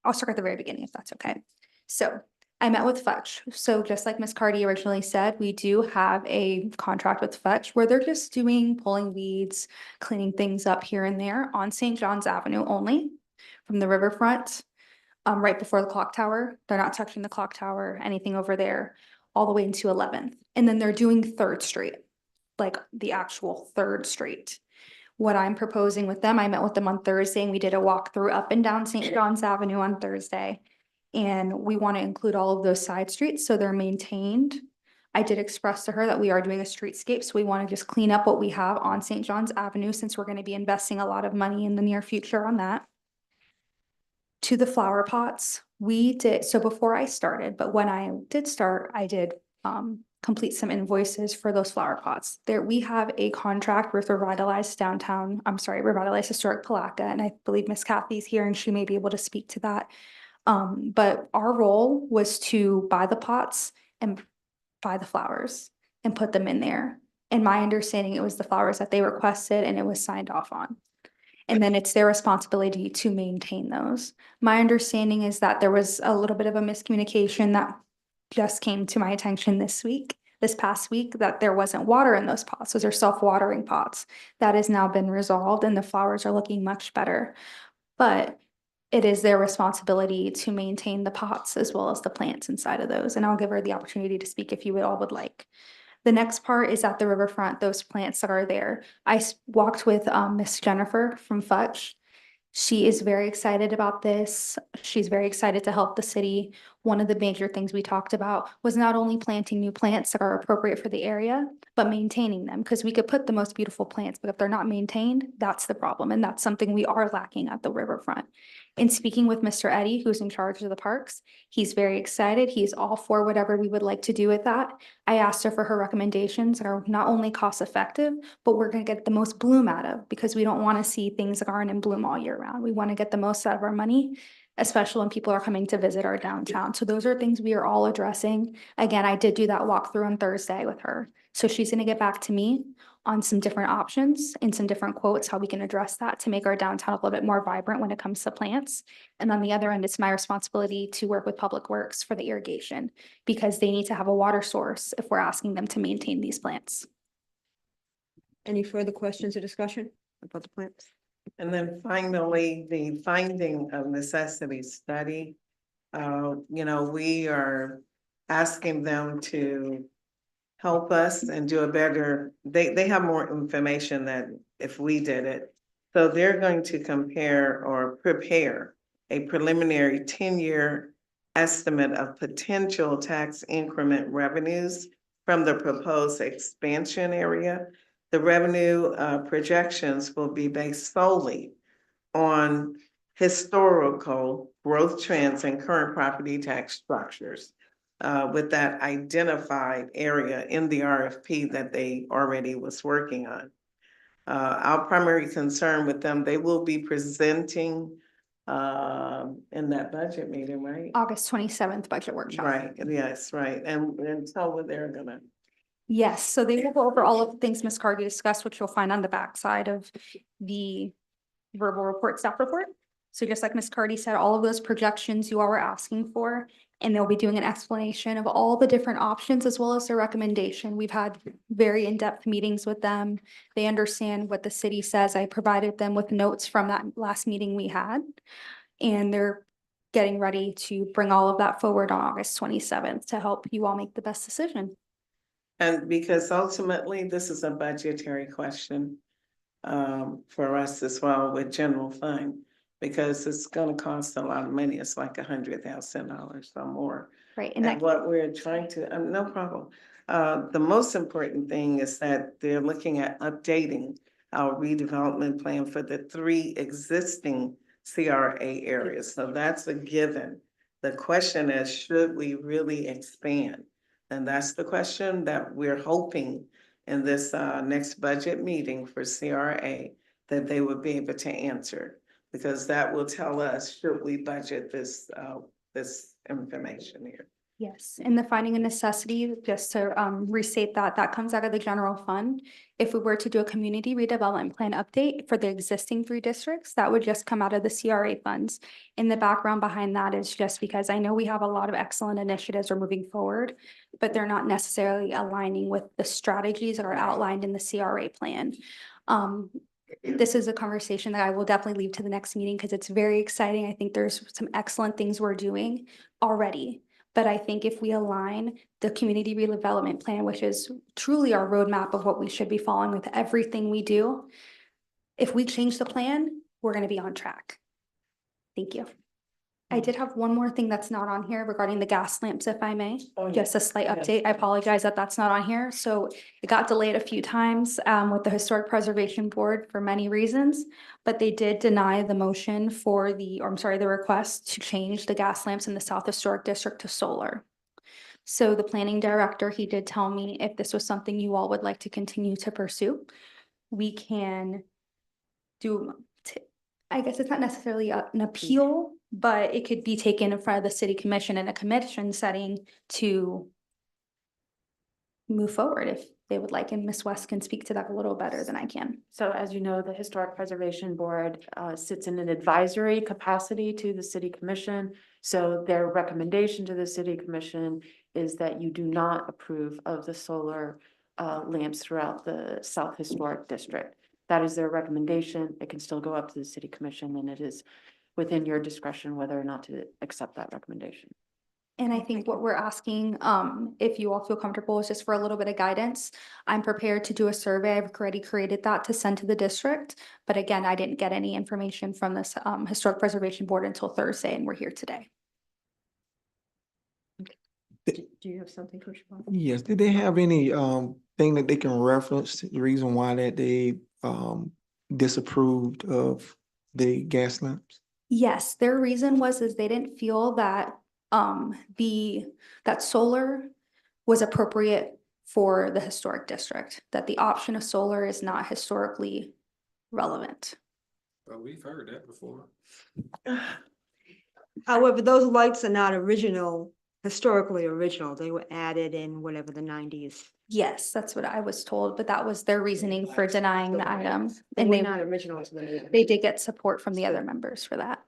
I'll start at the very beginning if that's okay. So I met with Fetch. So just like Ms. Cardy originally said, we do have a contract with Fetch where they're just pulling weeds, cleaning things up here and there on St. John's Avenue only from the riverfront, right before the clock tower. They're not touching the clock tower, anything over there, all the way into 11th. And then they're doing 3rd Street, like the actual 3rd Street. What I'm proposing with them, I met with them on Thursday and we did a walkthrough up and down St. John's Avenue on Thursday. And we want to include all of those side streets so they're maintained. I did express to her that we are doing a streetscape, so we want to just clean up what we have on St. John's Avenue since we're going to be investing a lot of money in the near future on that. To the flower pots, we did, so before I started, but when I did start, I did complete some invoices for those flower pots. There, we have a contract with Revitalize Historic Palatka, and I believe Miss Kathy's here and she may be able to speak to that. But our role was to buy the pots and buy the flowers and put them in there. In my understanding, it was the flowers that they requested and it was signed off on. And then it's their responsibility to maintain those. My understanding is that there was a little bit of a miscommunication that just came to my attention this past week, that there wasn't water in those pots. Those are self-watering pots. That has now been resolved and the flowers are looking much better. But it is their responsibility to maintain the pots as well as the plants inside of those. And I'll give her the opportunity to speak if you all would like. The next part is at the riverfront, those plants that are there. Walked with Miss Jennifer from Futch. She is very excited about this. She's very excited to help the city. One of the major things we talked about was not only planting new plants that are appropriate for the area, but maintaining them, because we could put the most beautiful plants, but if they're not maintained, that's the problem. And that's something we are lacking at the riverfront. In speaking with Mr. Eddy, who's in charge of the parks, he's very excited. He's all for whatever we would like to do with that. I asked her for her recommendations that are not only cost effective, but we're going to get the most bloom out of, because we don't want to see things that aren't in bloom all year round. We want to get the most out of our money, especially when people are coming to visit our downtown. So those are things we are all addressing. Again, I did do that walkthrough on Thursday with her. So she's going to get back to me on some different options and some different quotes, how we can address that to make our downtown a little bit more vibrant when it comes to plants. And on the other end, it's my responsibility to work with Public Works for the irrigation, because they need to have a water source if we're asking them to maintain these plants. Any further questions or discussion about the plants? And then finally, the finding of necessity study. We are asking them to help us and do a better, they have more information than if we did it. So they're going to compare or prepare a preliminary 10-year estimate of potential tax increment revenues from the proposed expansion area. The revenue projections will be based solely on historical growth trends and current property tax structures, with that identified area in the RFP that they already was working on. Our primary concern with them, they will be presenting in that budget meeting, right? August 27th budget workshop. Right, yes, right. And tell what they're gonna. Yes, so they will go over all of the things Ms. Carty discussed, which you'll find on the backside of the verbal report, staff report. So just like Ms. Carty said, all of those projections you all were asking for, and they'll be doing an explanation of all the different options as well as their recommendation. We've had very in-depth meetings with them. They understand what the city says. I provided them with notes from that last meeting we had, and they're getting ready to bring all of that forward on August 27th to help you all make the best decision. And because ultimately, this is a budgetary question for us as well with general fund, because it's gonna cost a lot of money. It's like $100,000 or more. Right, And what we're trying to, no problem. The most important thing is that they're looking at updating our redevelopment plan for the 3 existing CRA areas. So that's a given. The question is, should we really expand? And that's the question that we're hoping in this next budget meeting for CRA that they would be able to answer, because that will tell us, should we budget this information here. Yes, and the finding a necessity, just to restate that comes out of the general fund. If we were to do a community redevelopment plan update for the existing 3 districts, that would just come out of the CRA funds. And the background behind that is just because I know we have a lot of excellent initiatives are moving forward, but they're not necessarily aligning with the strategies that are outlined in the CRA plan. This is a conversation that I will definitely leave to the next meeting, because it's very exciting. I think there's some excellent things we're doing already. But I think if we align the community redevelopment plan, which is truly our roadmap of what we should be following with everything we do, if we change the plan, we're going to be on track. Thank you. I did have one more thing that's not on here regarding the gas lamps, if I may. Just a slight update. I apologize that that's not on here. So it got delayed a few times with the Historic Preservation Board for many reasons, but they did deny the motion for the request to change the gas lamps in the South Historic District to solar. So the planning director, he did tell me if this was something you all would like to continue to pursue, we can do, I guess it's not necessarily an appeal, but it could be taken in front of the city commission in a commission setting to move forward they would like, and Ms. West can speak to that a little better than I can. So as you know, the Historic Preservation Board sits in an advisory capacity to the City Commission. So their recommendation to the City Commission is that you do not approve of the solar lamps throughout the South Historic District. That is their recommendation. It can still go up to the City Commission, and it is within your discretion whether or not to accept that recommendation. And I think what we're asking, if you all feel comfortable, is just for a little bit of guidance. I'm prepared to do a survey. I've already created that to send to the district. But again, I didn't get any information from this Historic Preservation Board until Thursday, and we're here today. Do you have something, Commissioner? Yes, did they have any thing that they can reference, the reason why that they disapproved of the gas lamps? Yes, their reason was is they didn't feel that that solar was appropriate for the historic district, that the option of solar is not historically relevant. But we've heard that before. However, those lights are not historically original. They were added in whatever the 90s. Yes, that's what I was told, but that was their reasoning for denying the item. They And were they not original to the neighborhood. they did get support from the other members for that.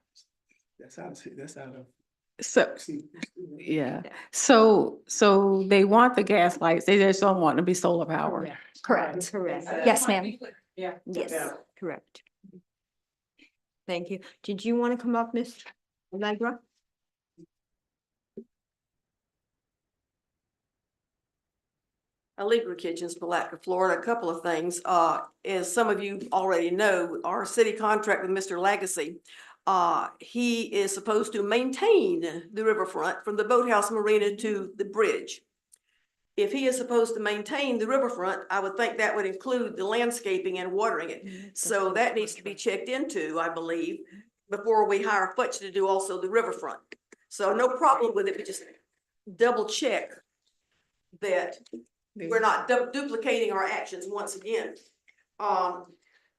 That's out of. So, yeah, so they want the gas lights, they just don't want to be solar powered. Correct. Correct. Yes, ma'am. Yeah. Yes. Correct. Thank you. Did you want to come up, Ms. Allegra? Allegra Kitchens, Palatka, Florida. A couple of things. As some of you already know, our city contract with Mr. Legacy, he is supposed to maintain the riverfront from the boathouse marina to the bridge. If he is supposed to maintain the riverfront, I would think that would include the landscaping and watering it. So that needs to be checked into, I believe, before we hire Futch to do also the riverfront. So no problem with it, but just double check that we're not duplicating our actions once again.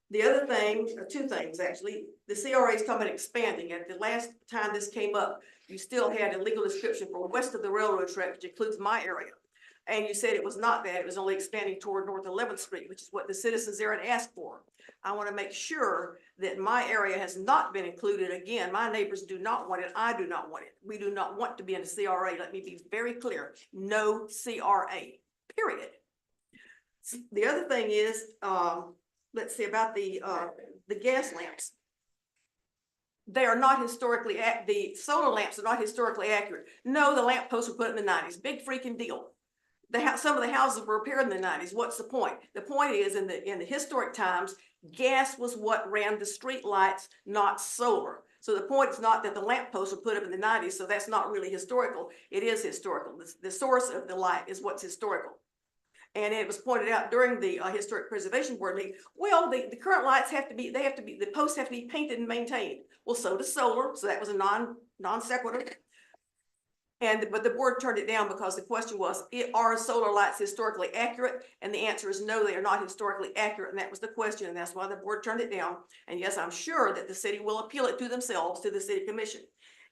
The other thing, or two things actually, the CRA is talking about expanding. At the last time this came up, you still had a legal description for west of the railroad track, which includes my area. And you said it was not that, it was only expanding toward North 11th Street, which is what the citizens there had asked for. I want to make sure that my area has not been included again. My neighbors do not want it. I do not want it. We do not want to be in a CRA. Let me be very clear. No CRA, period. The other thing is, let's see about the gas lamps. They are not historically, the solar lamps are not historically accurate. No, the lamp posts were put in the 90s. Big freaking deal. Some of the houses were repaired in the 90s. What's the point? The point is in the historic times, gas was what ran the street lights, not solar. So the point is not that the lamp posts were put up in the 90s, so that's not really historical. It is historical. The source of the light is what's historical. And it was pointed out during the Historic Preservation Board meeting, well, the current lights the posts have to be painted and maintained. Well, so does solar, so that was a non sequitur. But the board turned it down because the question was, are solar lights historically accurate? And the answer is no, they are not historically accurate. And that was the question. And that's why the board turned it down. And yes, I'm sure that the city will appeal it to themselves, to the city commission.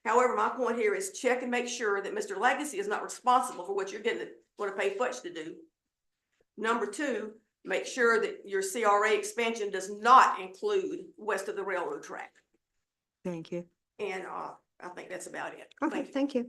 However, my point here is check and make sure that Mr. Legacy is not responsible for what you're going to pay Futch to do. Number two, make sure that your CRA expansion does not include west of the railroad track. Thank you. And I think that's about it. Okay, thank you.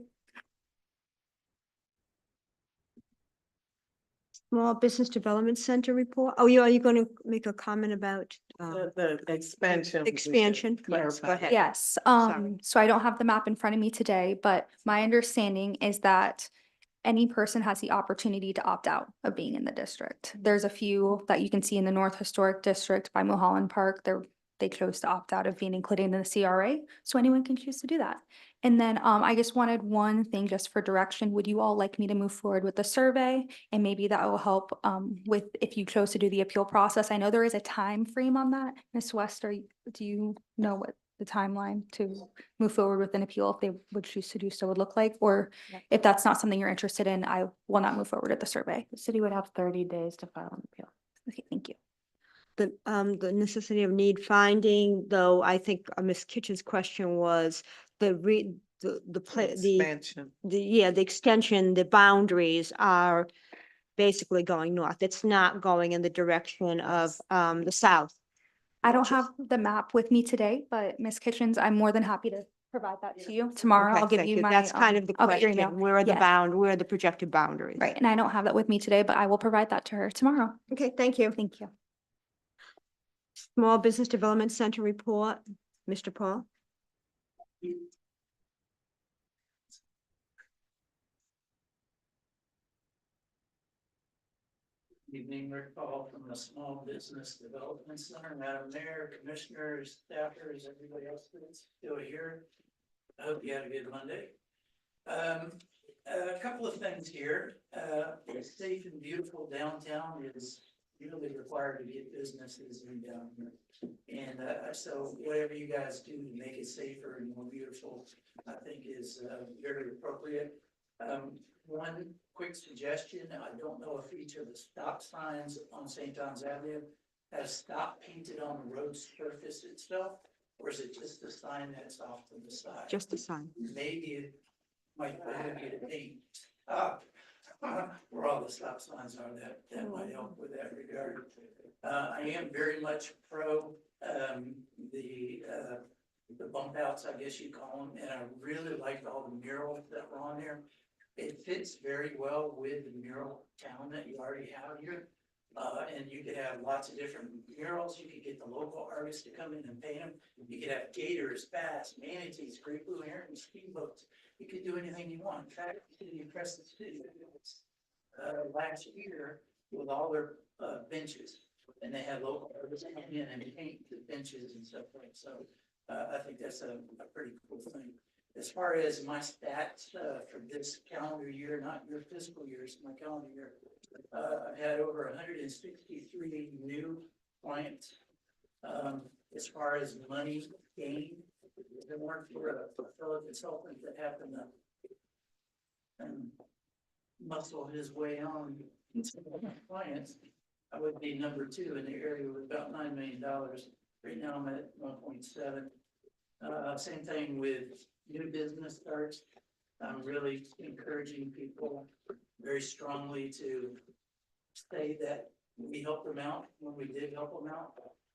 Small Business Development Center report. Oh, are you going to make a comment about The expansion. expansion? Yes, go Clarify. ahead. Yes, Sorry. so I don't have the map in front of me today, but my understanding is that any person has the opportunity to opt out of being in the district. There's a few that you can see in the North Historic District by Mulholland Park. They chose to opt out of being included in the CRA, so anyone can choose to do that. And then I just wanted one thing just for direction. Would you all like me to move forward with the survey? And maybe that will help with if you chose to do the appeal process. I know there is a time frame on that. Ms. West, do you know what the timeline to move forward with an appeal, if they would choose to do so, would look like? Or if that's not something you're interested in, I will not move forward with the survey. The city would have 30 days to file an appeal. Okay, thank you. The necessity of need finding, though, I think Ms. Kitchen's question was the Expansion. the extension, the boundaries are basically going north. It's not going in the direction of the south. I don't have the map with me today, but Ms. Kitchens, I'm more than happy to provide that to you tomorrow. Okay, I'll give thank you my. That's kind of the I'll get your question. email. Where are the Yeah. where are the projected boundaries? Right, and I don't have that with me today, but I will provide that to her tomorrow. Okay, thank you. Thank you. Small Business Development Center report, Mr. Paul. Evening, Rick Paul from the Small Business Development Center, Madam Mayor, Commissioners, staffers, everybody else that's still here. I hope you had a good Monday. A couple of things here. A safe and beautiful downtown is really required to get businesses in down here. And so whatever you guys do to make it safer and more beautiful, I think is very appropriate. One quick suggestion, I don't know if each of the stop signs on St. John's Avenue has stop painted on the road surface itself, or is it just a sign that's off to the side? Just a sign. Maybe it might prohibit you to paint up where all the stop signs are, that might help with that regard. I am very much pro the bump outs, I guess you call them, and I really liked all the murals that were on there. It fits very well with the mural town that you already have here. And you could have lots of different murals. You could get the local artists to come in and paint them. You could have gators, bass, manatees, great blue heron, speedboats. You could do anything you want. In fact, you could impress the city last year with all their benches. And they had local artists come in and paint the benches and stuff like so. I think that's a pretty cool thing. As far as my stats for this calendar year, not your fiscal years, my calendar year, I've had over 163 new clients. As far as money gained, if it weren't for a fellow consultant that happened to muscle his way on clients, I would be number 2 in the area with about $9 million. Right now I'm at 1.7. Same thing with new business starts. I'm really encouraging people very strongly to say that we helped them out when we did help them out.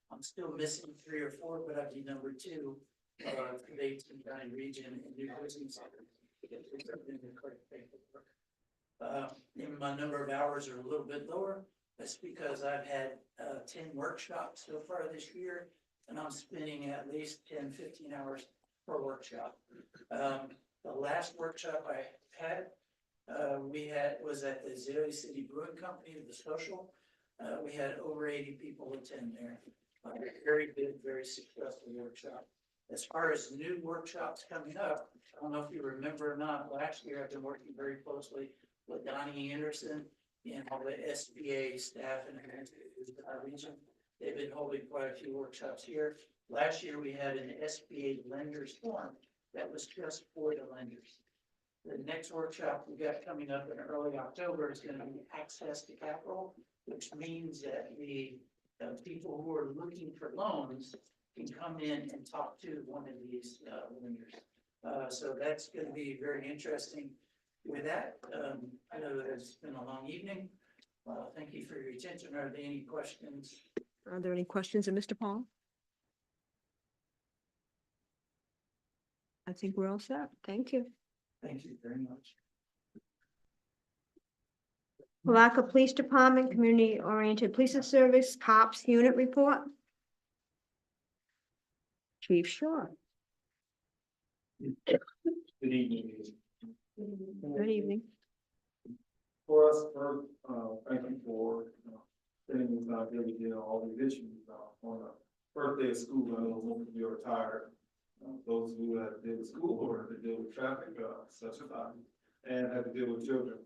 I'm still missing 3 or 4, but I'd be number 2 for the 18 county region in new business. And my number of hours are a little bit lower. That's because I've had 10 workshops so far this year, and I'm spending at least 10, 15 hours per workshop. The last workshop I had, was at the Zero City Brewing Company, the social. We had over 80 people attend there. Very good, very successful workshop. As far as new workshops coming up, I don't know if you remember or not, last year I've been working very closely with Donnie Anderson and all the SBA staff in our region. They've been holding quite a few workshops here. Last year we had an SBA lenders forum that was just for the lenders. The next workshop we got coming up in early October is going to be access to capital, which means that the people who are looking for loans can come in and talk to one of these lenders. So that's going to be very interesting. With that, I know that it's been a long evening. Thank you for your attention. Are there any questions? Are there any questions of Mr. Paul? I think we're all set. Thank you. Thank you very much. Palatka Police Department, Community Oriented Policing Service, Cops Unit Report. Chief Shaw. Good evening. Good evening. For us, first, thank you for spending this time here to get all these issues on the first day of school. I know most of you are tired. Those who have to deal with school or have to deal with traffic, such as I, and have to deal with children.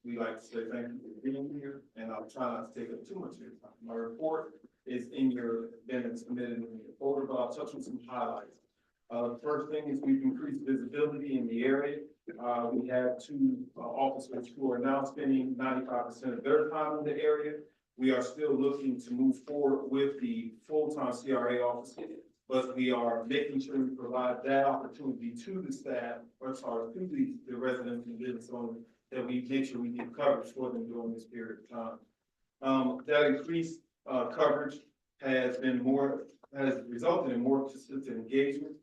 We like to say thank you for being here, and I'll try not to take up too much of your time. My report is in your, been submitted in your folder, but I'll touch on some highlights. The first thing is we've increased visibility in the area. We have 2 officers who are now spending 95% of their time in the area. We are still looking to move forward with the full-time CRA officer, but we are making sure we provide that opportunity to the staff, or sorry, to the residents and business owners that we make sure we get coverage for them during this period of time. That increased, coverage has resulted in more consistent engagement.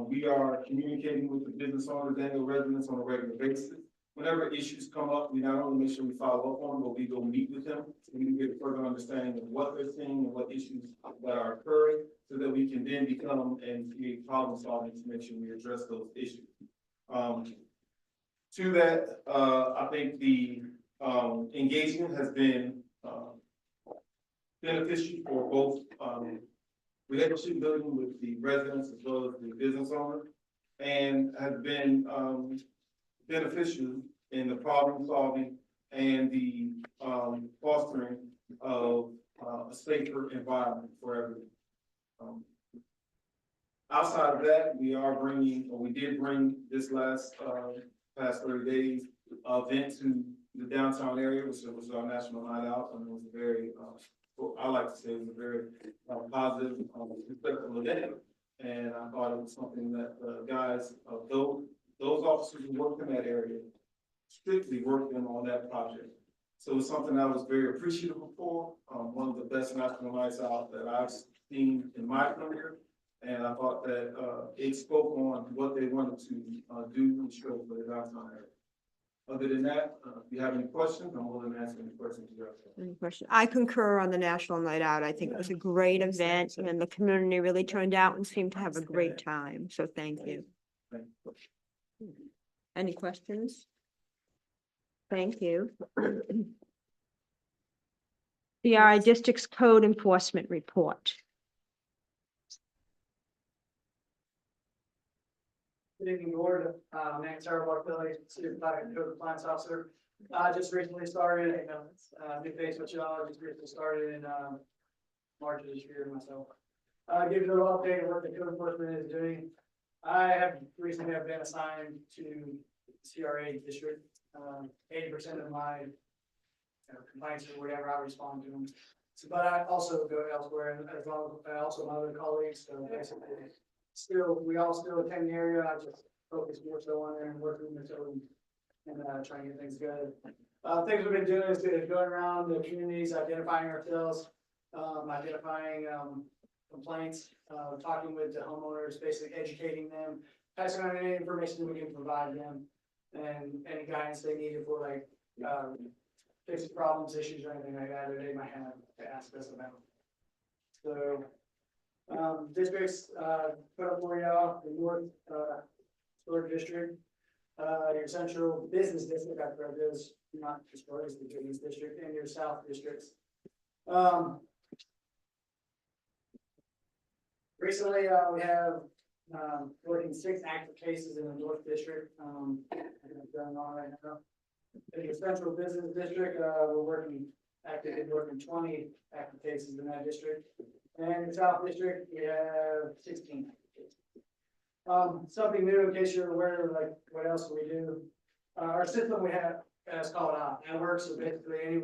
We are communicating with the business owners and the residents on a regular basis. Whenever issues come up, we not only make sure we follow up on them, but we go meet with them so we can get a further understanding of what they're seeing and what issues that are occurring, so that we can then become and create problem solving to make sure we address those issues. To that, I think the engagement has been beneficial for both relationship building with the residents as well as the business owner, and has been beneficial in the problem solving and the fostering of a safer environment for everyone. Outside of that, we did bring this past 30 days event to the downtown area, which was our national night out, and it was a very, I like to say it was a very positive, successful event. And I thought it was something that guys, those officers who worked in that area strictly worked them on that project. So it's something I was very appreciative for. One of the best national nights out that I've seen in my career. And I thought that it spoke on what they wanted to do and show for the downtown area. Other than that, if you have any questions, I'm willing to answer any questions you have. Any question? I concur on the National Night Out. I think it was a great event and the community really turned out and seemed to have a great time. So thank you. Any questions? Thank you. CRI District's Code Enforcement Report. Good evening, board. My name is Sarah Barkley, Supervisor and Code Compliance Officer. Just recently started, new face with y'all, just recently started in March of this year myself. Give you a little update of what the code enforcement is doing. I have recently been assigned to CRA district. 80% of my complaints or whatever, I respond to them. So, but I also go elsewhere as well, also my other colleagues. So basically, we all still attend the area. I just focus more so on there and working with them and trying to get things good. Things we've been doing is going around the communities, identifying ourselves, identifying complaints, talking with the homeowners, basically educating them, passing on any information we can provide them, and any guidance they needed for like fixing problems, issues, or anything like that they might have to ask us about. So districts put up for y'all, the North Storage District, your Central Business District, I forgot those, not just Storage, the Business District, and your South Districts. Recently, we have working 6 active cases in the North District. Going on right now. In your Central Business District, we're actively working 20 active cases in that district. And in the South District, we have 16 cases. Something new, in case you're aware of, like what else we do. Our system we have is called Network. So basically, any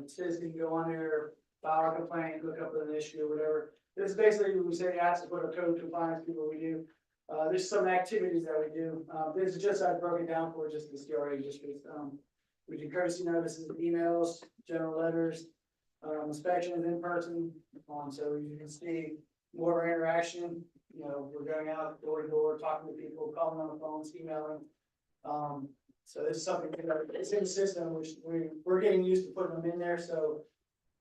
citizen can go on there, file a complaint, look up an issue or whatever. This is basically we say ask what our code compliance people we do. There's some activities that we do. This is just I've broken down for just the CRA districts. We do courtesy notices, emails, general letters, inspections in person. So you can see more of our interaction. You know, we're going out door to door, talking to people, calling on the phones, emailing. So this is something it's in the system, which we're getting used to putting them in there. So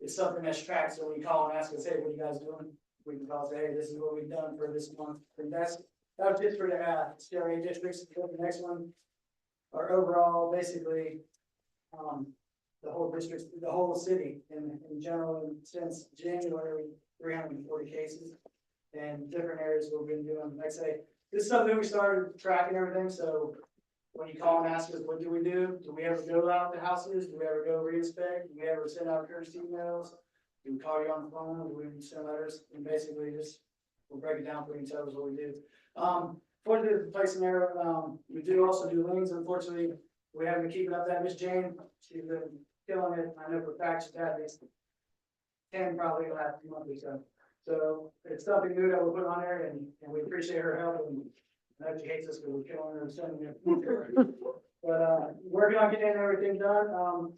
it's something that's tracked. So when you call and ask us, hey, what are you guys doing? We can call and say, hey, this is what we've done for this month. And that was just for the CRA districts. The next one, our overall, basically, the whole district, the whole city in general, since January, 340 cases and different areas we've been doing. Like I say, this is something we started tracking everything. So when you call and ask us, what do we do? Do we ever go out to houses? Do we ever go re-inspect? Do we ever send out courtesy emails? Do we call you on the phone? Do we send letters? And basically just, we'll break it down for you and tell us what we do. Fortunately, the place in there, we do also do liens. Unfortunately, we haven't been keeping up that. Miss Jane, she's been killing it. I know for a fact she's had these 10 probably the last month or so. So it's something new that we're putting on there, and we appreciate her help. And I know she hates us because we're killing her and sending her. But, working on getting everything done,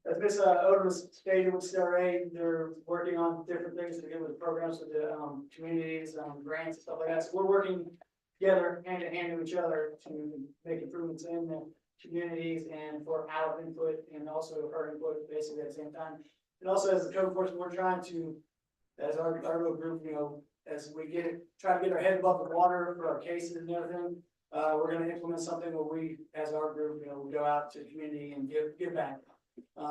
as Ms. Odom stated with CRA, they're working on different things to get with the programs with the, communities, grants and stuff like that. So we're working together, hand in hand with each other to make improvements in the communities and for our input and also her input basically at the same time. And also as a code enforcement, we're trying to, as our little group, as we try to get our head above the water for our cases and everything, we're gonna implement something where we, as our group, we go out to the community and give back.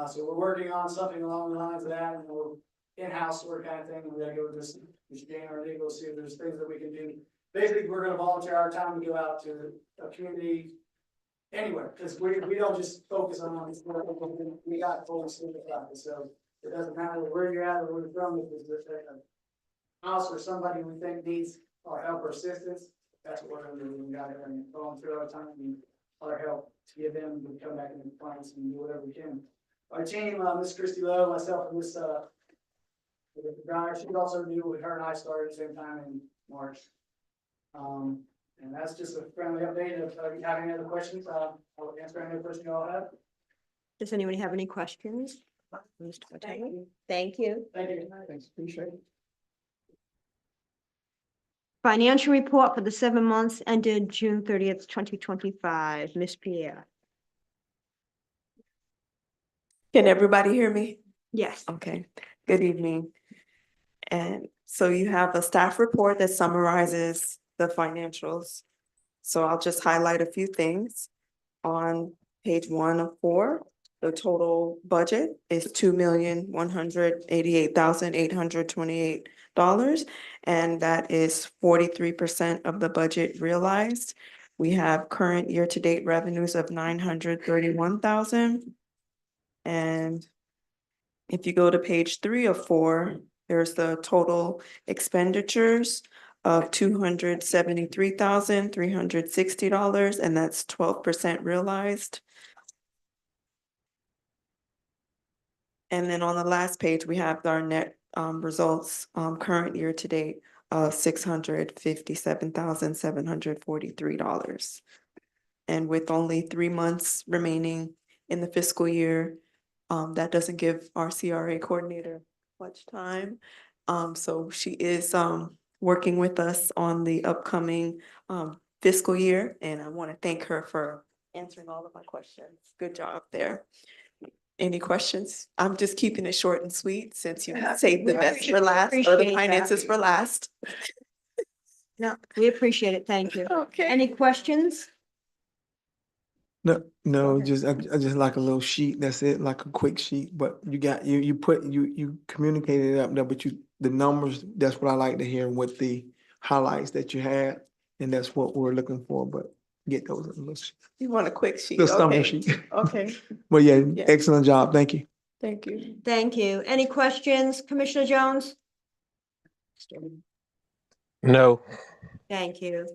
So we're working on something along the lines of that, and we're in-house work kind of thing, and we gotta go with this Jane or legal, see if there's things that we can do. Basically, we're gonna volunteer our time to go out to a community anywhere, because we don't just focus on this, we got full sleep about it, so it doesn't matter where you're at or where you're from, if it's a house or somebody we think needs our help or assistance, that's what we're gonna do. We got it and volunteer our time and our help to give them to come back into compliance and do whatever we can. Our team, Miss Christy Lowe, myself, and Miss Browner, she also knew when her and I started at the same time in March. And that's just a friendly update. If you have any other questions, I'll answer any other questions you all have. Does anyone have any questions? Mr. Pataglia? Thank you. Thank you. Thanks, appreciate it. Financial report for the 7 months ended June 30th, 2025. Ms. Pierre? Can everybody hear me? Yes. Okay, good evening. And so you have a staff report that summarizes the financials. So I'll just highlight a few things. On page 1 of 4, the total budget is $2,188,828, and that is 43% of the budget realized. We have current year-to-date revenues of $931,000. And if you go to page 3 of 4, there's the total expenditures of $273,360, and that's 12% realized. And then on the last page, we have our net results, current year to date of $657,743. And with only 3 months remaining in the fiscal year, that doesn't give our CRA coordinator much time. So she is working with us on the upcoming fiscal year, and I want to thank her for answering all of my questions. Good job there. Any questions? I'm just keeping it short and sweet since you saved the best for last, or the finances for last. No, we appreciate it. Thank you. Okay. Any questions? No, just I just like a little sheet. That's it, like a quick sheet. But you got you communicated it up there, but the numbers. That's what I like to hear with the highlights that you had, and that's what we're looking for. But get those in a little sheet. You want a quick sheet? The summary Okay. sheet. Okay, But yeah, Yeah. excellent job. Thank you. thank you. Thank you. Any questions, Commissioner Jones? No. Thank you.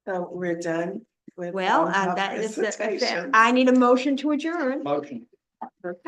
So we're done with. Well, our that is, presentation. I need a motion to adjourn. Motion. Okay.